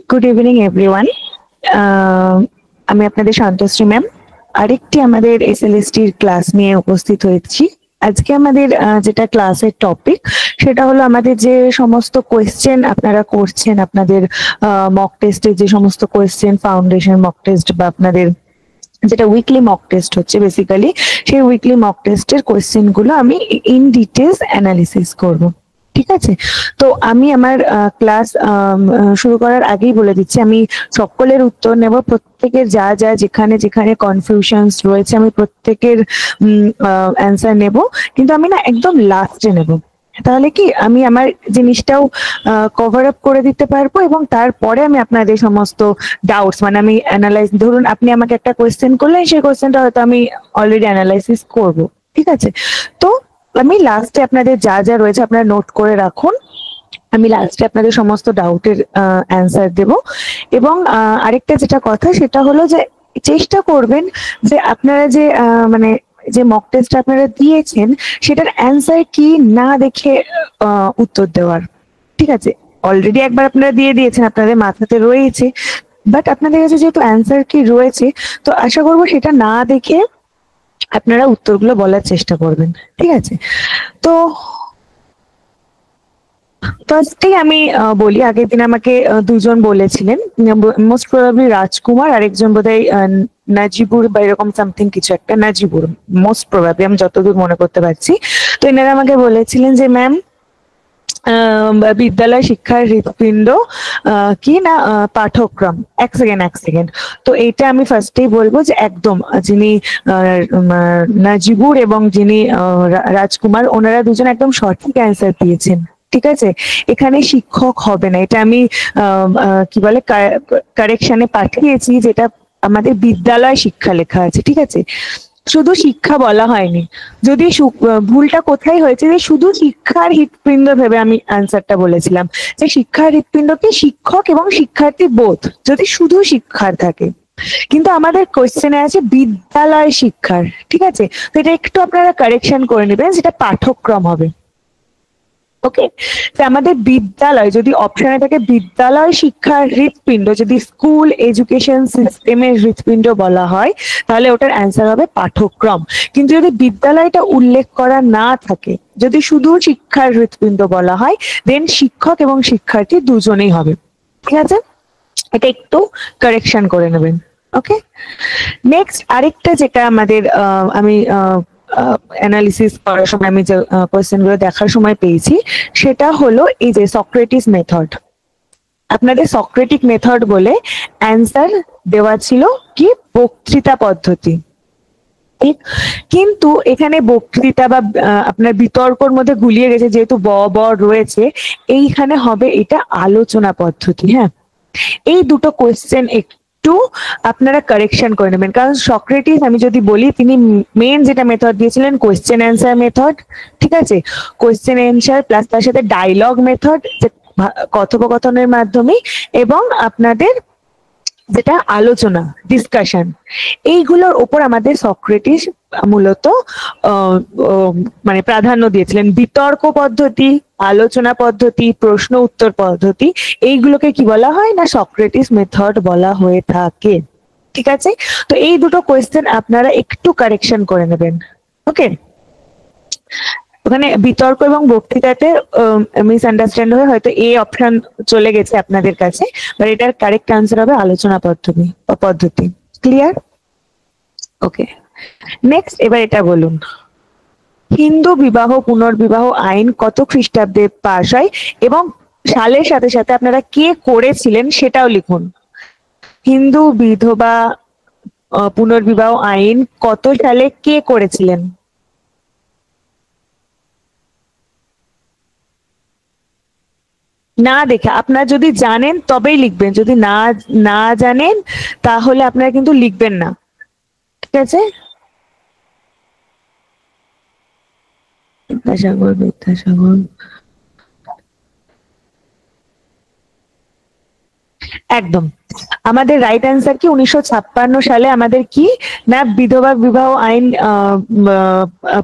Good evening everyone. আমি আপনাদের Shantasree ma'am আরেকটি আমাদের এসএলএসটির ক্লাস নিয়ে উপস্থিত হয়েছি। আজকে আমাদের যেটা ক্লাসের টপিক সেটা হলো আমাদের যে সমস্ত কোয়েশ্চেন আপনারা করছেন, আপনাদের মক টেস্টের যে সমস্ত কোয়েশ্চেন, ফাউন্ডেশন মক টেস্ট বা আপনাদের যেটা উইকলি মক টেস্ট হচ্ছে বেসিক্যালি, সেই উইকলি মক টেস্টের কোয়েশ্চেন গুলো আমি ইন ডিটেলস অ্যানালিসিস করব। ঠিক আছে, তো আমি আমার ক্লাস শুরু করার আগেই বলে দিচ্ছি আমি সকলের উত্তর নেব, প্রত্যেকের যা যা যেখানে যেখানে কনফিউশনস রয়েছে আমি প্রত্যেকের অ্যান্সার নেব, কিন্তু আমি না একদম লাস্টে নেব। তাহলে কি আমি আমার জিনিসটাও কভার আপ করে দিতে পারবো এবং তারপরে আমি আপনাদের সমস্ত ডাউটস, মানে আমি অ্যানালাইজ, ধরুন আপনি আমাকে একটা কোয়েশ্চেন করলেন, সেই কোয়েশ্চেনটা হয়তো আমি অলরেডি অ্যানালাইসিস করব। ঠিক আছে, তো আমি লাস্টে আপনাদের যা যা রয়েছে আপনারা নোট করে রাখুন, আমি লাস্টে আপনাদের সমস্ত ডাউটের অ্যান্সার দেব। এবং আরেকটা যেটা কথা সেটা হলো যে চেষ্টা করবেন যে আপনারা যে মানে যে মক টেস্ট আপনারা দিয়েছেন সেটার অ্যান্সার কি না দেখে উত্তর দেওয়ার। ঠিক আছে, অলরেডি একবার আপনারা দিয়ে দিয়েছেন, আপনাদের মাথাতে রয়েছে, বাট আপনাদের কাছে যেহেতু অ্যান্সার কি রয়েছে, তো আশা করবো সেটা না দেখে আপনারা উত্তরগুলো বলার চেষ্টা করবেন। ঠিক আছে, তো ফার্স্টেই আমি বলি, আগের দিন আমাকে দুজন বলেছিলেন, মোস্ট প্রবাবলি রাজকুমার, আরেকজন বোধহয় নাজিবুর বা এরকম সামথিং কিছু একটা, নাজিবুর মোস্ট প্রবাবলি, আমি যতদূর মনে করতে পারছি। তো এনারা আমাকে বলেছিলেন যে ম্যাম বিদ্যালয় শিক্ষার হৃৎপিণ্ড কি না পাঠ্যক্রম। এক সেকেন্ড, তো এইটা আমি ফার্স্টেই বলবো যে একদম যিনি নাজিবুর এবং যিনি রাজকুমার, ওনারা দুজন একদম সঠিক অ্যান্সার দিয়েছেন। ঠিক আছে, এখানে শিক্ষক হবে না, এটা আমি কি বলে কারেকশনে পাঠিয়েছি, যেটা আমাদের বিদ্যালয় শিক্ষা লেখা আছে। ঠিক আছে, শুধু শিক্ষা বলা হয়নি। যদি ভুলটা কোথায় হয়েছে, যে শুধু শিক্ষার হৃৎপিণ্ড ভেবে আমি অ্যান্সারটা বলেছিলাম, যে শিক্ষার হৃৎপিণ্ডকে শিক্ষক এবং শিক্ষার্থী বোধ, যদি শুধু শিক্ষার থাকে, কিন্তু আমাদের কোয়েশ্চেনে আছে বিদ্যালয় শিক্ষার। ঠিক আছে, তো এটা একটু আপনারা কারেকশন করে নেবেন, সেটা পাঠ্যক্রম হবে। ওকে, আমাদের বিদ্যালয় যদি অপশনে থাকে বিদ্যালয় শিক্ষার হৃৎপিণ্ড, যদি স্কুল এডুকেশন সিস্টেমের হৃৎপিণ্ড বলা হয়, তাহলে ওটার অ্যান্সার হবে পাঠ্যক্রম। কিন্তু যদি বিদ্যালয়টা উল্লেখ করা না থাকে, যদি শুধু শিক্ষার হৃৎপিণ্ড বলা হয়, দেন শিক্ষক এবং শিক্ষার্থী দুজনেই হবে। ঠিক আছে, এটা একটু কারেকশন করে নেবেন। ওকে, নেক্সট আরেকটা যেটা আমাদের আমি অ্যানালিসিস করার সময় আমি যে কোয়েশ্চেন গুলো দেখার সময় পেয়েছি, সেটা হলো এই যে সক্রেটিস মেথড। আপনাদের সক্রেটিক মেথড বলে অ্যান্সার দেওয়া ছিল কি বক্তৃতা পদ্ধতি। কিন্তু এখানে বক্তৃতা বা আপনার বিতর্কর মধ্যে গুলিয়ে গেছে, যেহেতু ব রয়েছে, এইখানে হবে এটা আলোচনা পদ্ধতি। হ্যাঁ, এই দুটো কোয়েশ্চেন একটু আপনারা কারেকশন করে নেবেন, কারণ সক্রেটিস আমি যদি বলি, তিনি মেন যেটা মেথড দিয়েছিলেন কোয়েশ্চেন অ্যান্সার মেথড। ঠিক আছে, কোয়েশ্চেন অ্যান্সার প্লাস তার সাথে ডায়লগ মেথড, যে কথোপকথনের মাধ্যমে, এবং আপনাদের যেটা আলোচনা ডিসকাশন, এইগুলোর ওপর আমাদের সক্রেটিস মূলত মানে প্রাধান্য দিয়েছিলেন। বিতর্ক পদ্ধতি, আলোচনা পদ্ধতি, প্রশ্ন উত্তর পদ্ধতি, এইগুলোকে কি বলা হয় না সক্রেটিস মেথড বলা হয়ে থাকে। ঠিক আছে, তো এই দুটো কোয়েশ্চেন আপনারা একটু কারেকশন করে নেবেন। ওকে, ওখানে বিতর্ক এবং বক্তৃতাতে মিসআন্ডারস্ট্যান্ড হয়ে হয়তো এ অপশন চলে গেছে আপনাদের কাছে, বাট এটার কারেক্ট আনসার হবে আলোচনা পদ্ধতি। ক্লিয়ার? ওকে, নেক্সট এবার এটা বলুন, হিন্দু বিবাহ পুনর্বিবাহ আইন কত খ্রিস্টাব্দে পাশ হয় এবং সালের সাথে সাথে আপনারা কে করেছিলেন সেটাও লিখুন। হিন্দু বিধবা পুনর্বিবাহ আইন কত সালে কে করেছিলেন? না দেখে, আপনারা যদি জানেন তবেই লিখবেন, যদি না জানেন তাহলে আপনারা কিন্তু লিখবেন না। ঠিক আছে, বিদ্যাসাগর একদম আমাদের রাইট অ্যান্সার কি 1956 সালে আমাদের কি না বিধবা বিবাহ আইন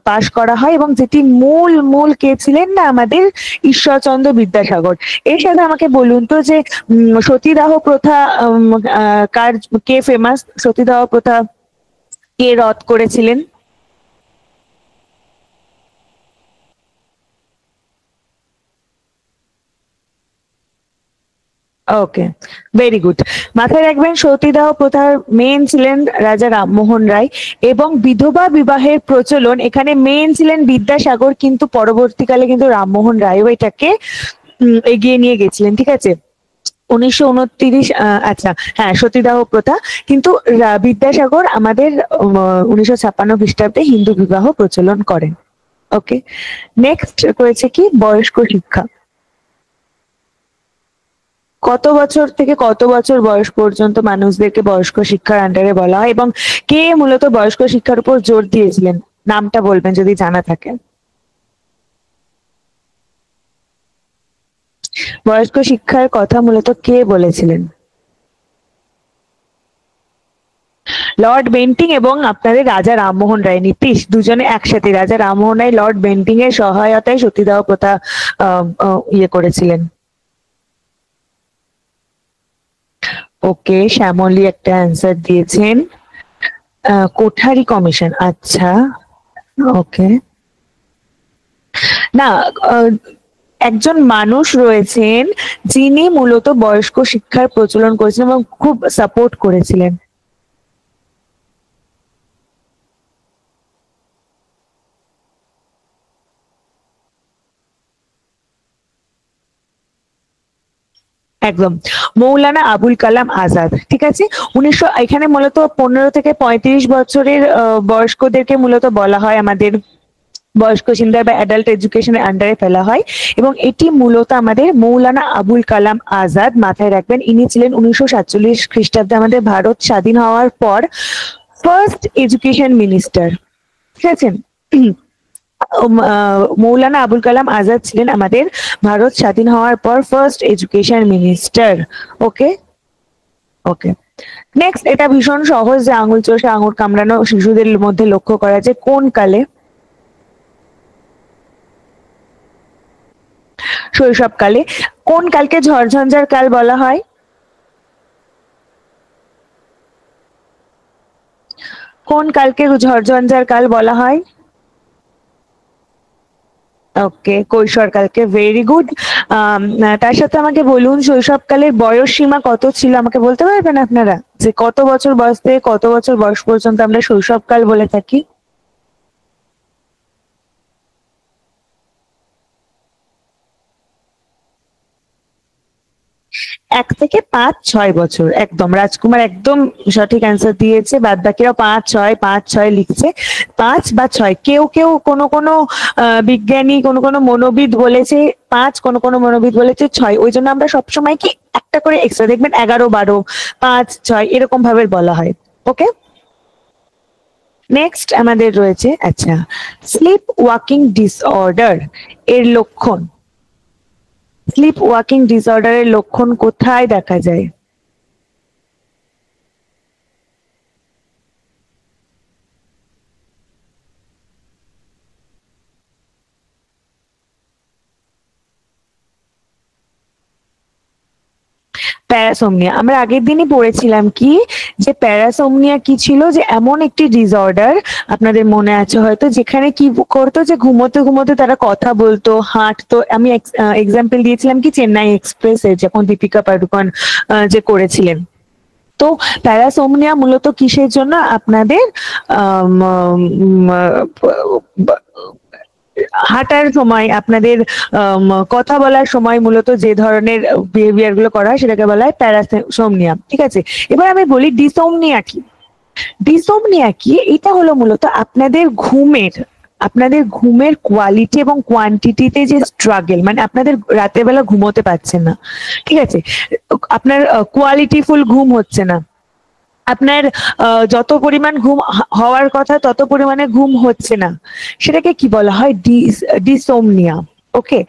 পাশ করা হয়, এবং যেটি মূল মূল কে ছিলেন না আমাদের ঈশ্বরচন্দ্র বিদ্যাসাগর। এর সাথে আমাকে বলুন তো যে সতীদাহ প্রথা কার কে ফেমাস, সতীদাহ প্রথা কে রদ করেছিলেন? ওকে, ভেরি গুড। মাথায় রাখবেন সতীদাহ প্রথার মেন ছিলেন রাজা রামমোহন রায়, এবং বিধবা বিবাহের প্রচলন এখানে মেন ছিলেন বিদ্যাসাগর, কিন্তু পরবর্তীকালে কিন্তু রামমোহন রায়ও এটাকে এগিয়ে নিয়ে গেছিলেন। ঠিক আছে, 1929 আচ্ছা হ্যাঁ সতীদাহ প্রথা, কিন্তু বিদ্যাসাগর আমাদের 1956 খ্রিস্টাব্দে হিন্দু বিবাহ প্রচলন করেন। ওকে, নেক্সট রয়েছে কি বয়স্ক শিক্ষা। কত বছর থেকে কত বছর বয়স পর্যন্ত মানুষদেরকে বয়স্ক শিক্ষার আন্ডারে বলা হয়, এবং কে মূলত বয়স্ক শিক্ষার উপর জোর দিয়েছিলেন? নামটা বলবেন যদি জানা থাকে। বয়স্ক শিক্ষার কথা মূলত কে বলেছিলেন? লর্ড বেন্টিং এবং আপনাদের রাজা রামমোহন রায়। নীতিশ দুজনে একসাথে, রাজা রামমোহন রায় লর্ড বেন্টিং এর সহায়তায় সতীদাহ প্রথা ইয়ে করেছিলেন। ওকে, শ্যামলী একটা অ্যান্সার দিয়েছেন। কোঠারি কমিশন, আচ্ছা ওকে। না, একজন মানুষ রয়েছেন যিনি মূলত বয়স্ক শিক্ষার প্রচলন করেছিলেন এবং খুব সাপোর্ট করেছিলেন। একদম, মৌলানা আবুল কালাম আজাদ। ঠিক আছে, এখানে মূলত 15 থেকে 35 বছরের বয়স্কদেরকে মূলত বলা হয় আমাদের বয়স্ক চিন্তা বা অ্যাডাল্ট এডুকেশনের আন্ডারে ফেলা হয়, এবং এটি মূলত আমাদের মৌলানা আবুল কালাম আজাদ। মাথায় রাখবেন ইনি ছিলেন 1947 খ্রিস্টাব্দে আমাদের ভারত স্বাধীন হওয়ার পর ফার্স্ট এডুকেশন মিনিস্টার। ঠিক আছে, মৌলানা আবুল কালাম আজাদ ছিলেন আমাদের ভারত স্বাধীন হওয়ার পর ফার্স্ট এডুকেশন মিনিস্টার। ওকে ওকে, নেক্সট এটা ভীষণ সহজ, যে আঙুল চষে আঙুল কামড়ানো শিশুদের মধ্যে লক্ষ্য করা যায় কোন কালে? শৈশবকালে। কোন কালকে ঝড়ঝঞ্ঝার কাল বলা হয়? কোন কালকে ঝড়ঝঞ্ঝার কাল বলা হয়? ওকে, কৈশোরকালকে। Very good. তার সাথে আমাকে বলুন শৈশবকালের বয়স সীমা কত ছিল, আমাকে বলতে পারবেন আপনারা যে কত বছর বয়স থেকে কত বছর বয়স পর্যন্ত আমরা শৈশবকাল বলে থাকি? 1 থেকে 5-6 বছর। একদম, রাজকুমার একদম সঠিক অ্যান্সার দিয়েছে, বাদ বাকিরা 5-6 লিখছে। 5 বা 6, কেউ কেউ কোনো কোনো বিজ্ঞানী কোনো কোনো মনোবিদ বলেছে 5, কোনো কোনো মনোবিদ বলেছে 6। ওই জন্য আমরা সবসময় কি একটা করে এক্সট্রা দেখবেন 11-12, 5-6 এরকম ভাবে বলা হয়। ওকে, নেক্সট আমাদের রয়েছে আচ্ছা স্লিপ ওয়াকিং ডিসঅর্ডার এর লক্ষণ। স্লিপ ওয়াকিং ডিসঅর্ডারের লক্ষণ কোথায় দেখা যায়? প্যারাসোমনিয়া। আমরা আগের দিনই পড়েছিলাম কি যে প্যারাসোমনিয়া কি ছিল, যে এমন একটি ডিসঅর্ডার আপনাদের মনে আছে হয়তো, যেখানে কি করতো যে ঘুমোতে ঘুমোতে তারা কথা বলতো, হাঁটতো। আমি এক্সাম্পল দিয়েছিলাম কি চেন্নাই এক্সপ্রেসের, যখন দীপিকা পাডুকোন যে করেছিলেন। তো প্যারাসোমনিয়া মূলত কিসের জন্য? আপনাদের হাঁটার সময়, আপনাদের কথা বলার সময় মূলত যে ধরনের বিহেভিয়ার গুলো করা হয় সেটাকে বলা হয় প্যারাসোমনিয়া। ঠিক আছে, এবার আমি বলি ডিসোমনিয়া কি। ডিসোমনিয়া কি? এটা হলো মূলত আপনাদের ঘুমের কোয়ালিটি এবং কোয়ান্টিটিতে যে স্ট্রাগল, মানে আপনাদের রাতের বেলা ঘুমোতে পারছেন না। ঠিক আছে, আপনার কোয়ালিটিফুল ঘুম হচ্ছে না, আপনার যত পরিমাণ ঘুম হওয়ার কথা তত পরিমাণে ঘুম হচ্ছে না, সেটাকে কি বলা হয়? ডিসোমনিয়া। ওকে।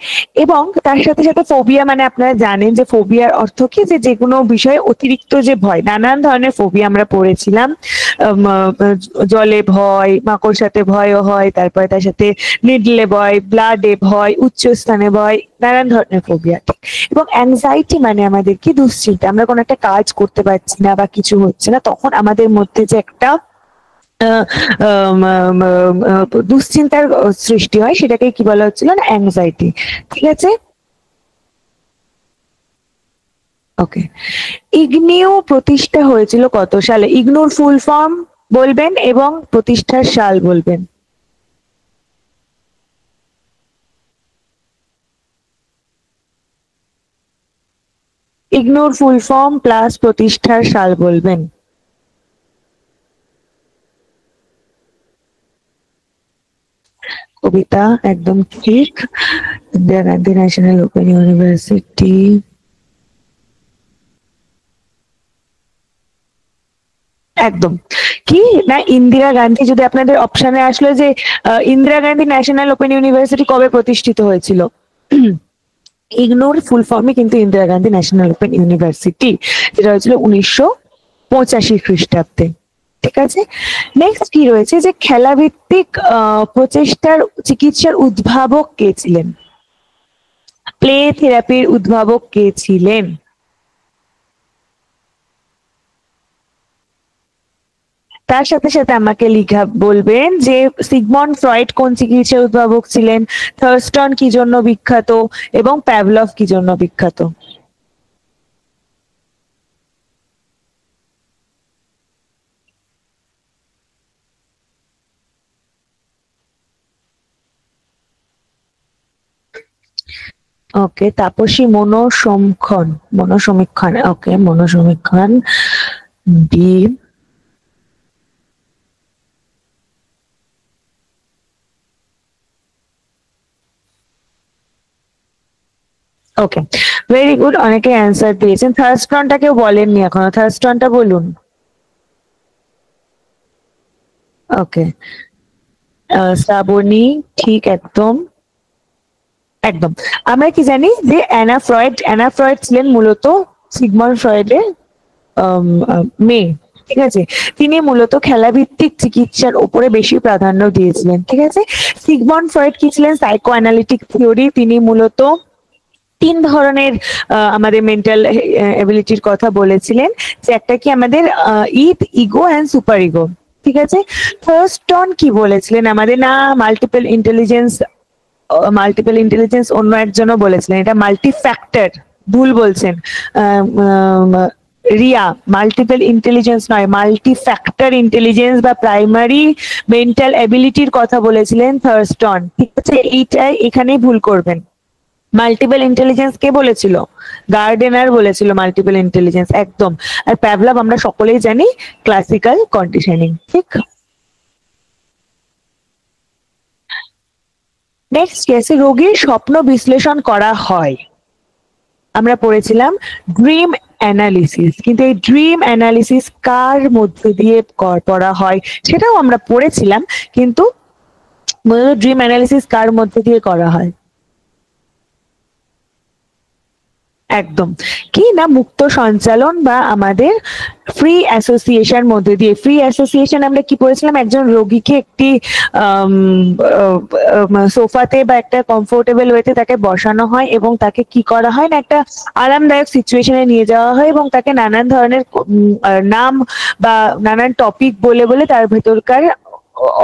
এবং তার সাথে সাথে ফোবিয়া মানে আপনারা জানেন যে ফোবিয়ার অর্থ কি, যে যেকোনো বিষয়ে অতিরিক্ত যে ভয়, নানান ধরনের ফোবিয়া আমরা পড়েছিলাম। জলে ভয়, মাকড়সাতে ভয়ও হয়, তারপরে তার সাথে নিডলে ভয়, ব্লাডে ভয়, উচ্চ স্থানে ভয়, নানান ধরনের ফোবিয়া। এবং অ্যাংজাইটি মানে আমাদের কি, দুশ্চিন্তা। আমরা কোনো একটা কাজ করতে পারছি না বা কিছু হচ্ছে না, তখন আমাদের মধ্যে যে একটা দুশ্চিন্তার সৃষ্টি হয়, সেটাকে কি বলা হচ্ছিল না, অ্যাংজাইটি। ঠিক আছে, ওকে। ইগনিউ প্রতিষ্ঠা হয়েছিল কত সালে? ইগনুর ফুল ফর্ম বলবেন এবং প্রতিষ্ঠার সাল বলবেন। ইগনুর ফুল ফর্ম প্লাস প্রতিষ্ঠার সাল বলবেন। কবিতা একদম ঠিক। Indira Gandhi national open university, একদম কি না, ইন্দিরা গান্ধী। যদি আপনাদের অপশনে আসলো যে Indira Gandhi national open university কবে প্রতিষ্ঠিত হয়েছিল, ইগনোর ফুল ফর্মে কিন্তু Indira Gandhi national open university, যেটা হয়েছিল 1985 খ্রিস্টাব্দে। ঠিক আছে, নেক্সট কি রয়েছে, যে খেলা ভিত্তিক প্রচেষ্টার চিকিৎসার উদ্ভাবক কে ছিলেন? প্লে থেরাপির উদ্ভাবক কে ছিলেন? তার সাথে সাথে আমাকে লিখা বলবেন যে সিগমন্ড ফ্রয়েড কোন চিকিৎসার উদ্ভাবক ছিলেন, থার্স্টন কি জন্য বিখ্যাত, এবং প্যাভলভ কি জন্য বিখ্যাত? ওকে, তাপসী মনোসমীক্ষণ, মনোসমীক্ষণ, ওকে, মনোসমীক্ষণ ডি। ওকে, ভেরি গুড, অনেকে অ্যান্সার দিয়েছেন। থার্স্টনটা কেউ বলেননি এখনো, থার্স্টনটা বলুন। ওকে, শ্রাবণী ঠিক, একদম একদম। আমরা কি জানি যে অ্যানা ফ্রয়েড ছিলেন মূলত সিগমন্ড ফ্রয়েডের মেয়ে। ঠিক আছে, তিনি মূলত খেলাভিত্তিক চিকিৎসার উপরে বেশি প্রাধান্য দিয়েছিলেন। ঠিক আছে, সিগমন্ড ফ্রয়েড কি ছিলেন, সাইকো অ্যানালিটিক থিওরি। তিনি মূলত তিন ধরনের আমাদের মেন্টাল এবিলিটির কথা বলেছিলেন, যে একটা কি আমাদের ইগো অ্যান্ড সুপার ইগো। ঠিক আছে, থার্স্টন কি বলেছিলেন আমাদের, না মাল্টিপল ইন্টেলিজেন্স, মাল্টিপল ইন্টেলিজেন্স অন্য একজনও বলেছিলেন, এটা মাল্টি ফ্যাক্টর, ভুল বলছেন রিয়া, মাল্টিপল ইন্টেলিজেন্স নয়, মাল্টি ফ্যাক্টর ইন্টেলিজেন্স বা প্রাইমারি মেন্টাল এবিলিটির কথা বলেছিলেন থার্স্টন। ঠিক আছে, এইটাই এখানেই ভুল করবেন। মাল্টিপল ইন্টেলিজেন্স কে বলেছিল? গার্ডেনার বলেছিল মাল্টিপল ইন্টেলিজেন্স, একদম। আর প্যাভলভ আমরা সকলেই জানি ক্লাসিক্যাল কন্ডিশনিং। ঠিক, নেক্সট কেসে রোগীর স্বপ্ন বিশ্লেষণ করা হয়, আমরা পড়েছিলাম ড্রিম অ্যানালিসিস, কিন্তু এই ড্রিম অ্যানালিসিস কার মধ্যে দিয়ে করা হয় সেটাও আমরা পড়েছিলাম, কিন্তু ড্রিম অ্যানালিসিস কার মধ্যে দিয়ে করা হয়? একদম কি না, মুক্ত সঞ্চালন বা আমাদের ফ্রি অ্যাসোসিয়েশন মধ্যে দিয়ে। ফ্রি অ্যাসোসিয়েশন আমরা কি পড়েছিলাম, একজন রোগীকে একটি সোফাতে বা একটা কমফোর্টেবল ওয়েতে তাকে বসানো হয় এবং তাকে কি করা হয় না, একটা আরামদায়ক সিচুয়েশনে নিয়ে যাওয়া হয় এবং তাকে নানান ধরনের নাম বা নানান টপিক বলে বলে তার ভেতরকার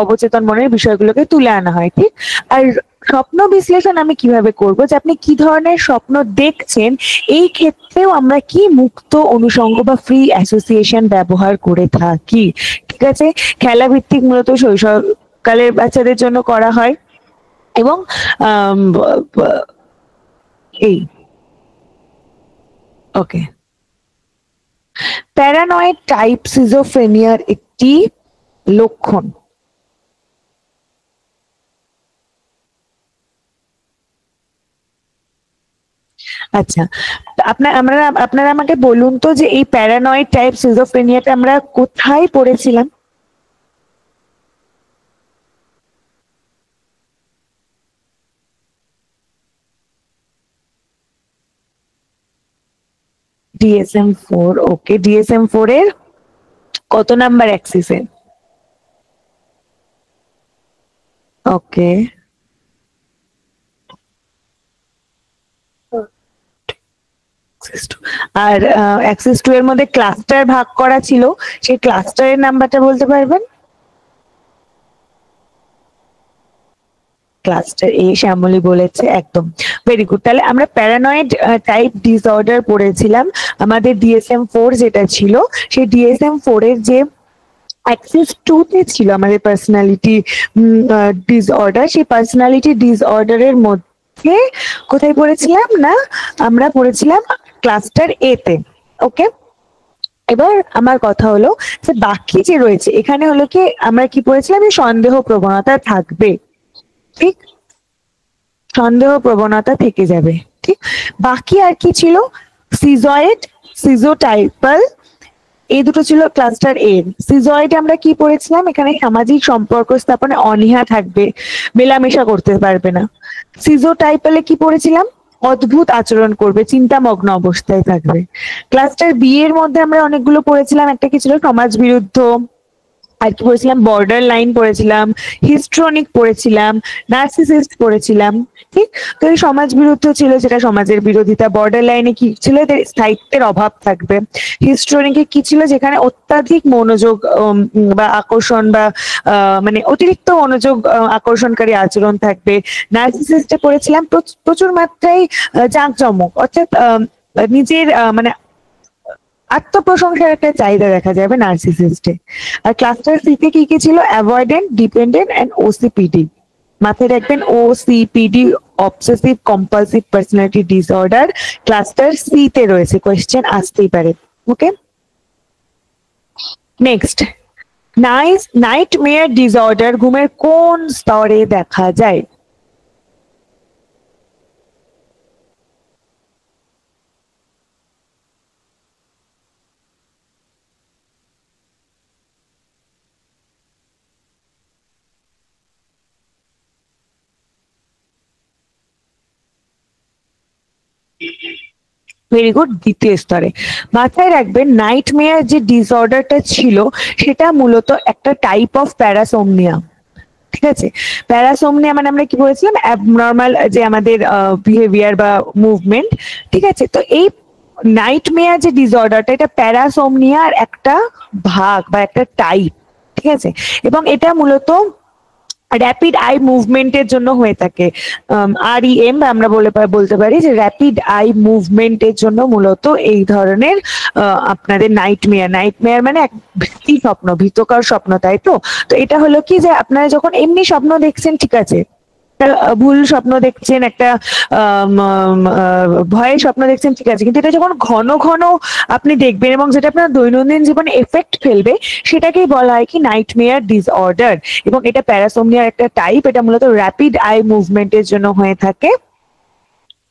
অবচেতন মনের বিষয়গুলোকে তুলে আনা হয়। ঠিক, আর স্বপ্ন বিশ্লেষণ আমি কিভাবে করব, যে আপনি কি ধরনের স্বপ্ন দেখছেন, এই ক্ষেত্রেও আমরা কি মুক্ত অনুষঙ্গ বা ফ্রি অ্যাসোসিয়েশন ব্যবহার করে থাকি। ঠিক আছে, খেলা ভিত্তিক মূলত শৈশবকালের বাচ্চাদের জন্য করা হয়, এবং এই ওকে, প্যারানয়েড টাইপ সিজোফ্রেনিয়ার একটি লক্ষণ। আচ্ছা, আপনারা আমাকে বলুন তো, যে এই প্যারানয়েড টাইপ সিজোফ্রেনিয়াটা আমরা কোথায় পড়েছিলাম? DSM-4, ওকে। DSM-4 এর কত নাম্বার অ্যাক্সিসে? ওকে, আর অ্যাক্সিস 2 এর মধ্যে ক্লাস্টার ভাগ করা ছিল, সেই ক্লাস্টারের নাম্বারটা বলতে পারবেন? ক্লাস্টার এ, শ্যামলী বলেছে, একদম ভেরি গুড। তাহলে আমরা প্যারানয়েড টাইপ ডিসঅর্ডার পড়েছিলাম। আমাদের DSM-4 যেটা ছিল, সেই DSM-4 এর যে অ্যাক্সিস 2 তে ছিল আমাদের পার্সোনালিটি ডিসঅর্ডার, সেই পার্সোনালিটি ডিসঅর্ডারের মধ্যে কোথায় পড়েছিলাম না, আমরা পড়েছিলাম ক্লাস্টার এ তে। ওকে, এবার আমার কথা হলো যে বাকি যে রয়েছে এখানে হলো কি, আমরা কি পড়েছিলাম, যে সন্দেহ প্রবণতা থাকবে, ঠিক, সন্দেহ প্রবণতা থেকে যাবে, ঠিক। বাকি আর কি ছিল? সিজয়েড, সিজোটাইপাল, এই দুটো ছিল ক্লাস্টার এ। সিজয়েড আমরা কি পড়েছিলাম, এখানে সামাজিক সম্পর্ক স্থাপনে অনীহা থাকবে, মেলামেশা করতে পারবে না। সিজোটাইপালে কি পড়েছিলাম, অদ্ভুত আচরণ করবে, চিন্তামগ্ন অবস্থায় থাকবে। ক্লাস্টার বি এর মধ্যে আমরা অনেকগুলো পড়েছিলাম, একটা কি ছিল, সমাজ বিরুদ্ধ, আর কি পড়েছিলাম, বর্ডার লাইন পড়েছিলাম, হিস্ট্রনিক পড়েছিলাম, নার্সিসিস্ট পড়েছিলাম, ঠিক। তো এই সমাজ বিরুদ্ধ ছিল যেটা সমাজের বিরোধিতা, বর্ডার লাইনে কি ছিল, এদের স্থায়িত্বের অভাব থাকবে, হিস্ট্রনিকে কি ছিল, যেখানে অত্যাধিক মনোযোগ বা আকর্ষণ বা মানে অতিরিক্ত মনোযোগ আকর্ষণকারী আচরণ থাকবে। নার্সিসিস্টে পড়েছিলাম প্রচুর মাত্রায় জাঁকজমক, অর্থাৎ নিজের মানে আত্মপ্রশংসার একটা চাহিদা দেখা যাবে নার্সিসিস্টে। আর ক্লাস্টার সি তে কি কি ছিল, অ্যাভয়েডেন্ট, ডিপেন্ডেন্ট এন্ড ওসিপিডি। মাথায় রাখবেন, OCPD, obsessive compulsive personality disorder, cluster C তে রয়েছে, কোয়েশ্চেন আসতেই পারে। ওকে, নেক্সট, নাইটমেয়ার ডিসঅর্ডার ঘুমের কোন স্তরে দেখা যায়? ভেরি গুড, দ্বিতীয় স্তরে। মাথায় রাখবেন, নাইটমেয়ার যে ডিসঅর্ডারটা ছিল সেটা মূলত একটা টাইপ অফ প্যারাসোমনিয়া, ঠিক আছে। প্যারাসোমনিয়া মানে আমরা কি বলেছিলাম, অ্যাবনর্মাল যে আমাদের বিহেভিয়ার বা মুভমেন্ট, ঠিক আছে। তো এই নাইটমেয়ার যে ডিসঅর্ডারটা, এটা প্যারাসোমনিয়ার একটা ভাগ বা একটা টাইপ, ঠিক আছে। এবং এটা মূলত র্যাপিড আই মুভমেন্টের জন্য হয়ে থাকে। REM আমরা বলতে পারি যে র্যাপিড আই মুভমেন্টের জন্য মূলত এই ধরনের আপনাদের নাইটমেয়ার মানে এক ভীতি স্বপ্ন, ভীতকর স্বপ্ন, তাই তো। তো এটা হলো কি, যে আপনারা যখন এমনি স্বপ্ন দেখছেন, ঠিক আছে, ভুল স্বপ্ন দেখছেন, একটা ভয়ের স্বপ্ন দেখছেন, ঠিক আছে, কিন্তু এটা যখন ঘন ঘন আপনি দেখবেন এবং যেটা আপনার দৈনন্দিন জীবনে এফেক্ট ফেলবে, সেটাকেই বলা হয় কি নাইটমেয়ার ডিসঅর্ডার। এবং এটা প্যারাসোমনিয়ার একটা টাইপ, এটা মূলত র্যাপিড আই মুভমেন্টের জন্য হয়ে থাকে।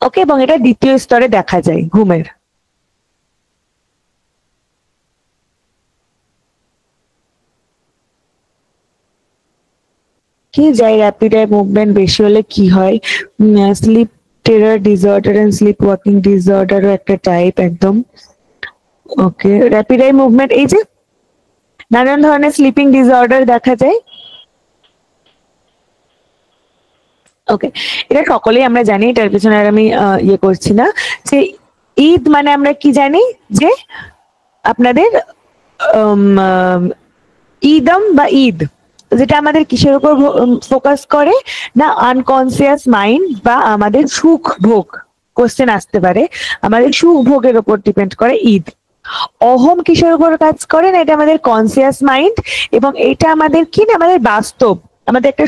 ওকে, এবং এটা দ্বিতীয় স্তরে দেখা যায় ঘুমের। কি যায়, র্যাপিড আই মুভমেন্ট বেশি হলে কি হয়, sleep terror disorder and sleep walking ডিসঅর্ডারও একটা টাইপ, একদম। ওকে, র্যাপিড আই মুভমেন্ট, এই যে নানান ধরনের স্লিপিং ডিসঅর্ডার দেখা যায়। ওকে, এটা সকলেই আমরা জানি, এটার পিছনে আর আমি ইয়ে করছি না। যে ঈদ মানে আমরা কি জানি, যে আপনাদের উম, আহ, ঈদম বা ঈদ, যেটা আমাদের কিসের উপর ফোকাস করে না, আনকনসিয়াস মাইন্ড বা আমাদের সুখ ভোগ, কোশ্চেন আসতে পারে, আমাদের সুখ ভোগের উপর ডিপেন্ড করে ঈদ। অহম কিসের উপর কাজ করে না, এটা আমাদের কনসিয়াস মাইন্ড, এবং এটা আমাদের কি না, আমাদের বাস্তব, আমাদের একটা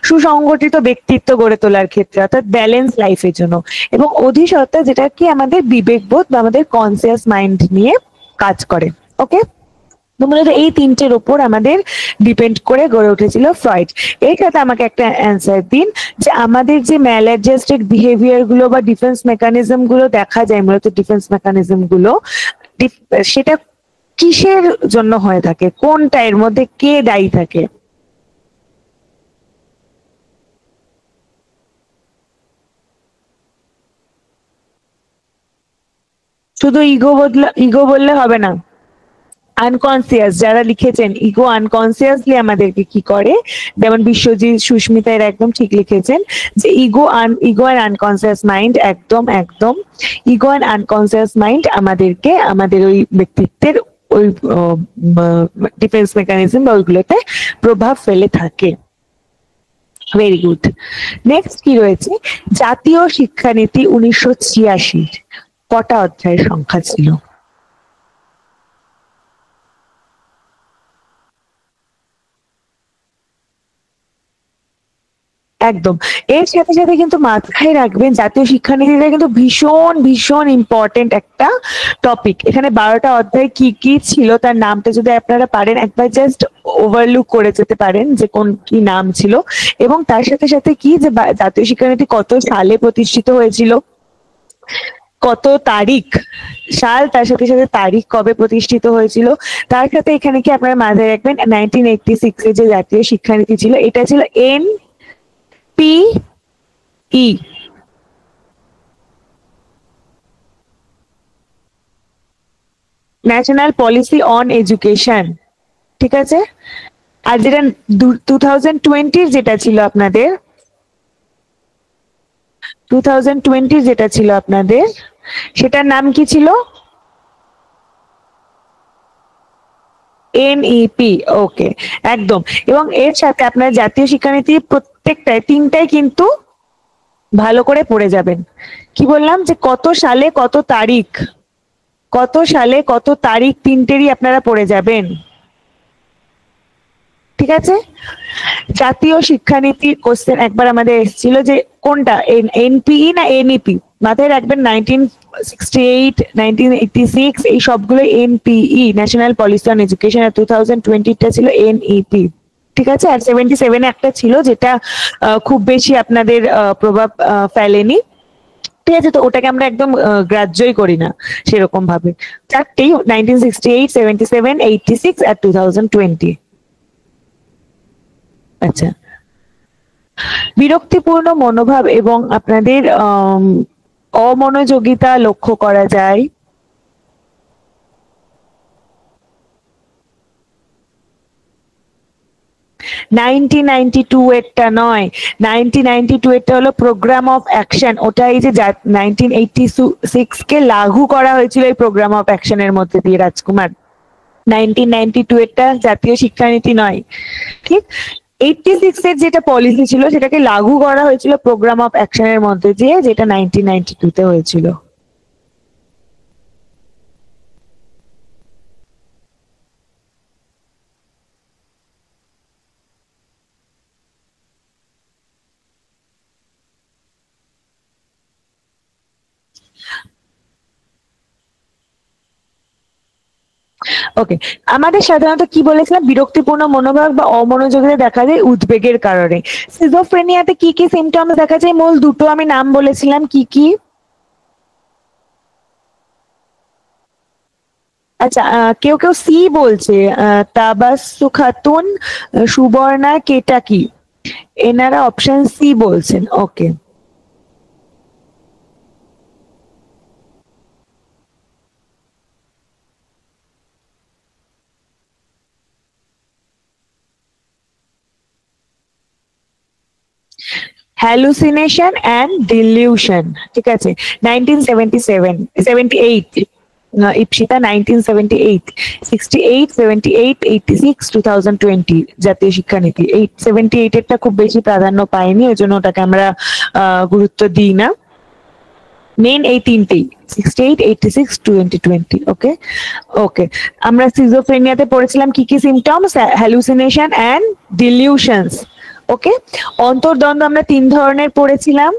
সুসংগঠিত ব্যক্তিত্ব গড়ে তোলার ক্ষেত্রে, অর্থাৎ ব্যালেন্স লাইফের জন্য। এবং অধিসত্তা, যেটা কি আমাদের বিবেকবোধ বা আমাদের কনসিয়াস মাইন্ড নিয়ে কাজ করে। ওকে, তো মূলত এই তিনটের উপর আমাদের ডিপেন্ড করে গড়ে উঠেছিল ফ্রয়েড। এর সাথে আমাকে একটা অ্যান্সার দিন, যে আমাদের যে ম্যালাডজাস্টেড বিহেভিয়ার গুলো বা ডিফেন্স মেকানিজম গুলো দেখা যায়, মূলত ডিফেন্স মেকানিজম গুলো সেটা কিসের জন্য হয়ে থাকে, কোনটা, এর মধ্যে কে দায়ী থাকে? শুধু ইগো বললে হবে না, আনকনসিয়াস যারা লিখেছেন, ইগো আনকনসিয়াসলি আমাদেরকে কি করে, যেমন বিশ্বজিৎ, সুস্মিতা এরা একদম ঠিক লিখেছেন যে ইগো অ্যান্ড আনকনসিয়াস মাইন্ড, একদম একদম ইগো অ্যান্ড আনকনসিয়াস মাইন্ড আমাদেরকে আমাদের ওই ব্যক্তিত্বের ওই ডিফেন্স মেকানিজম বা ওইগুলোতে প্রভাব ফেলে থাকে। Very good. নেক্সট কি রয়েছে, জাতীয় শিক্ষানীতি 1986 কটা অধ্যায়ের সংখ্যা ছিল? একদম। এর সাথে সাথে কিন্তু মাথায় রাখবেন জাতীয় শিক্ষানীতিটা কিন্তু ভীষণ ভীষণ ইম্পর্টেন্ট একটা টপিক। এখানে 12টা অধ্যায় কি কি ছিল তার নামটা যদি আপনারা পারেন একবার জাস্ট ওভারলুক করে যেতে পারেন যে কোন কি নাম ছিল, এবং তার সাথে সাথে কি যে জাতীয় শিক্ষানীতি কত সালে প্রতিষ্ঠিত হয়েছিল, কত তারিখ, সাল, তার সাথে সাথে তারিখ কবে প্রতিষ্ঠিত হয়েছিল, তার সাথে এখানে কি আপনারা মাথায় রাখবেন 1986 এ যে জাতীয় শিক্ষানীতি ছিল এটা ছিল NPE, national policy on education, ঠিক আছে। আর যেটা 2020 যেটা ছিল আপনাদের, 2020 যেটা ছিল আপনাদের সেটার নাম কি ছিল? NEP। ওকে, একদম। এবং এর সাথে আপনার জাতীয় শিক্ষানীতি প্রত্যেকটায় তিনটায় কিন্তু ভালো করে পড়ে যাবেন। কি বললাম যে কত সালে কত তারিখ, কত সালে কত তারিখ তিনটেরই আপনারা পড়ে যাবেন, ঠিক আছে। জাতীয় শিক্ষানীতির কোশ্চেন একবার আমাদের এসেছিল যে কোনটা NPE না NEP, মাথায় রাখবেন 1968, 1986 এই সবগুলো NPE, national policy on education, আর 2020টা ছিল NEP, ঠিক আছে। আর 77 একটা ছিল যেটা খুব বেশি আপনাদের প্রভাব ফেলেনি, ঠিক আছে। তো ওটাকে আমরা একদম গ্রাহ্যই করি না সেরকম ভাবে। চারটেই 1968, 77, 86 আর 2020। আচ্ছা, বিরক্তিপূর্ণ মনোভাব এবং আপনাদের অমনোযোগিতা লক্ষ্য করা যায়। নাইনটিন এরটা নয়, 1992 এরটা হলো প্রোগ্রাম অফ অ্যাকশন, ওটা এই যে 1986 কে লাগু করা হয়েছিল এই প্রোগ্রাম অফ অ্যাকশনের মধ্যে দিয়ে রাজকুমার। 1992 এরটা জাতীয় শিক্ষানীতি নয়, ঠিক। 86 এর যেটা পলিসি ছিল সেটাকে লাগু করা হয়েছিল প্রোগ্রাম অফ অ্যাকশনের মধ্যে দিয়ে, যেটা 1992 তে হয়েছিল। ওকে, আমাদের সাধারণত কি বলেছিলাম, বিরক্তিপূর্ণ মনোভাব বা অমনোযোগিতা দেখা যায় উদ্বেগের কারণে। সিজোফ্রেনিয়াতে কি কি সিমটমস দেখা যায়? মূল দুটো আমি নাম বলেছিলাম, কি কি? আচ্ছা, কেউ কেউ সি বলছে, তাবাসসু খাতুন, সুবর্ণা কেটাকি, এনারা অপশন সি বলছেন। ওকে, হ্যালুসিনেশন অ্যান্ড ডিলিউশন, ঠিক আছে। 1977, 78 ইপসিতা 1978, 68, 78, 86, 2020 জাতীয় শিক্ষানীতি। 78 এরটা খুব বেশি প্রাধান্য পায়নি, ওই জন্য ওটাকে আমরা গুরুত্ব দিই না। মেন এই তিনটেই 68, 86, 2020। ওকে ওকে, আমরা সিজোফ্রেনিয়াতে পড়েছিলাম কি কি সিমটমস, হ্যালুসিনেশন অ্যান্ড ডিলিউশনস। ওকে, অন্তর্দ্বন্দ্ব আমরা 3 ধরনের পড়েছিলাম,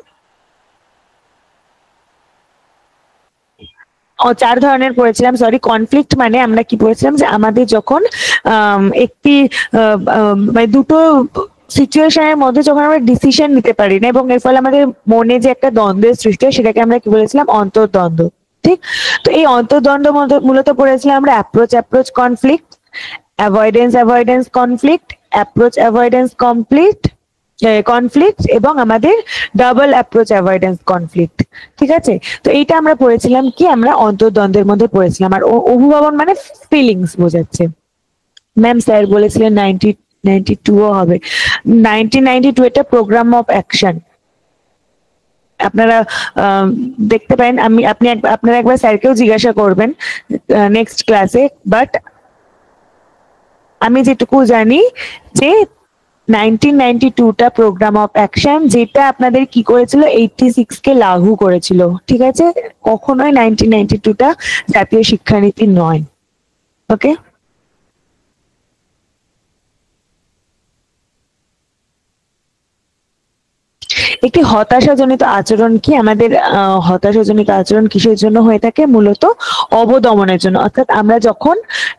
4 ধরনের পড়েছিলাম, সরি। কনফ্লিক্ট মানে আমরা কি পড়েছিলাম যে আমাদের যখন একটি মানে দুটো সিচুয়েশনের মধ্যে যখন আমরা ডিসিশন নিতে পারি না এবং এর ফলে আমাদের মনে যে একটা দ্বন্দ্বের সৃষ্টি হয় সেটাকে আমরা কি বলেছিলাম, অন্তর্দ্বন্দ্ব, ঠিক। তো এই অন্তর্দ্বন্দ্ব মূলত পড়েছিলাম আমরা approach conflict, avoidance conflict, approach avoidance conflict, conflict এবং আমাদের ডাবল অ্যাপ্রোচ অ্যাভয়েডেন্স কনফ্লিক্ট। ঠিক আছে, তো এইটা আমরা পড়েছিলাম কি, আমরা অন্তর্দ্বন্দ্বের মধ্যে পড়েছিলাম। আর অভিভাবন মানে ফিলিংস বোঝাচ্ছে। ম্যাম স্যার বলেছিলেন 1992 হবে, 1992 এটা প্রোগ্রাম অফ অ্যাকশন। আপনারা দেখতে পারেন, আপনারা একবার স্যারকেও জিজ্ঞাসা করবেন নেক্সট ক্লাসে। বাট আমি যেটুকু জানি যে 1992টা প্রোগ্রাম অফ অ্যাকশন, যেটা আপনাদের কি করেছিল, 86 কে লাগু করেছিল। ঠিক আছে, কখনোই 1992টা জাতীয় শিক্ষানীতি নয়। ওকে, একটি হতাশাজনিত আচরণ কি, আমাদের হতাশাজনিত আচরণ কিসের জন্য হয়ে থাকে, মূলত অবদমনের জন্য। অর্থাৎ আমরা যখন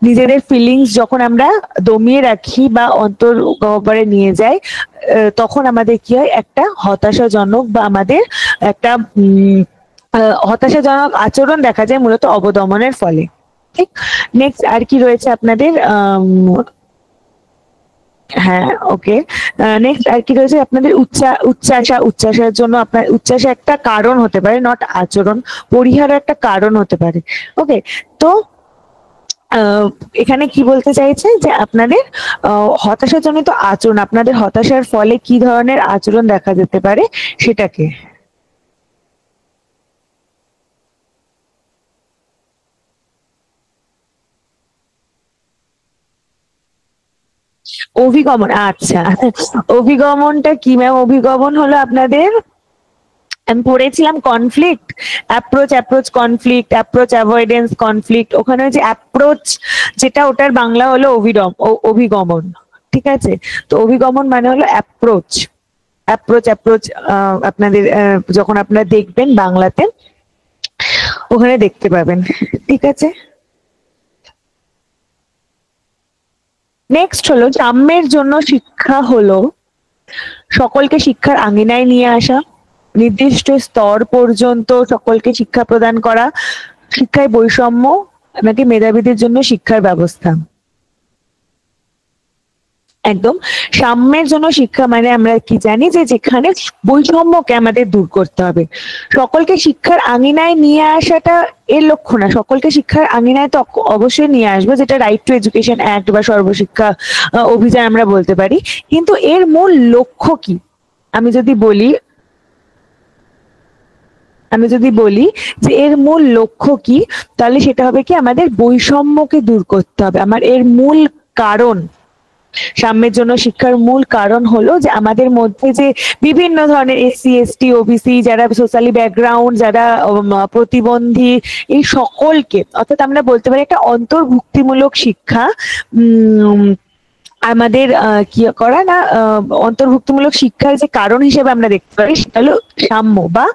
নিজেদের ফিলিংস যখন আমরা দমিয়ে রাখি বা অন্তর্গহ্বরে নিয়ে যাই, তখন আমাদের কি হয়, একটা হতাশাজনক বা আমাদের একটা হতাশাজনক আচরণ দেখা যায় মূলত অবদমনের ফলে। ঠিক, নেক্সট আর কি রয়েছে আপনাদের, হ্যাঁ ওকে, নেক্সট আর কি রয়েছে আপনাদের, উচ্চাসার জন্য আপনার উচ্চাসা একটা কারণ হতে পারে, নট আচরণ, পরিহার একটা কারণ হতে পারে। ওকে, তো এখানে কি বলতে চাইছে যে আপনাদের হতাশাজনিত আচরণ, আপনাদের হতাশার ফলে কি ধরনের আচরণ দেখা যেতে পারে সেটাকে। অভিগমন, আচ্ছা অভিগমনটা কি ম্যাম? অভিগমন হলো আপনাদের, আমি পড়েছিলাম conflict, approach conflict, approach avoidance conflict. ওখানে যে অ্যাপ্রোচ যেটা, ওটার বাংলা হলো অভিগমন। ঠিক আছে, তো অভিগমন মানে হলো অ্যাপ্রোচ। অ্যাপ্রোচ আপনাদের যখন আপনারা দেখবেন বাংলাতে ওখানে দেখতে পাবেন। ঠিক আছে, নেক্সট হলো সাম্যের জন্য শিক্ষা হলো সকলকে শিক্ষার আঙিনায় নিয়ে আসা, নির্দিষ্ট স্তর পর্যন্ত সকলকে শিক্ষা প্রদান করা, শিক্ষায় বৈষম্য নাকি মেধাবীদের জন্য শিক্ষার ব্যবস্থা। একদম, সাম্যের জন্য শিক্ষা মানে আমরা কি জানি, যে যেখানে বৈষম্যকে আমাদের দূর করতে হবে। সকলকে শিক্ষার আঙিনায় নিয়ে আসাটা এর লক্ষ্য না, সকলকে শিক্ষার আঙিনায় তো অবশ্যই নিয়ে আসবে, যেটা রাইট টু এডুকেশন অ্যাক্ট বা সর্বশিক্ষা অভিযান আমরা বলতে পারি। কিন্তু এর মূল লক্ষ্য কি, আমি যদি বলি, যে এর মূল লক্ষ্য কি, তাহলে সেটা হবে কি, আমাদের বৈষম্যকে দূর করতে হবে। আমার এর মূল কারণ, সাম্যের জন্য শিক্ষার মূল কারণ হলো যে আমাদের মধ্যে যে বিভিন্ন ধরনের এসসি এসটি ওবিসি, যারা সোশ্যালি ব্যাকগ্রাউন্ড, যারা প্রতিবন্ধী, এই সকলকে, অর্থাৎ আমরা বলতে পারি একটা অন্তর্ভুক্তিমূলক শিক্ষা আমাদের কি করা না, অন্তর্ভুক্তিমূলক শিক্ষার যে কারণ হিসেবে আমরা দেখতে পারি সেটা হলো সাম্য বা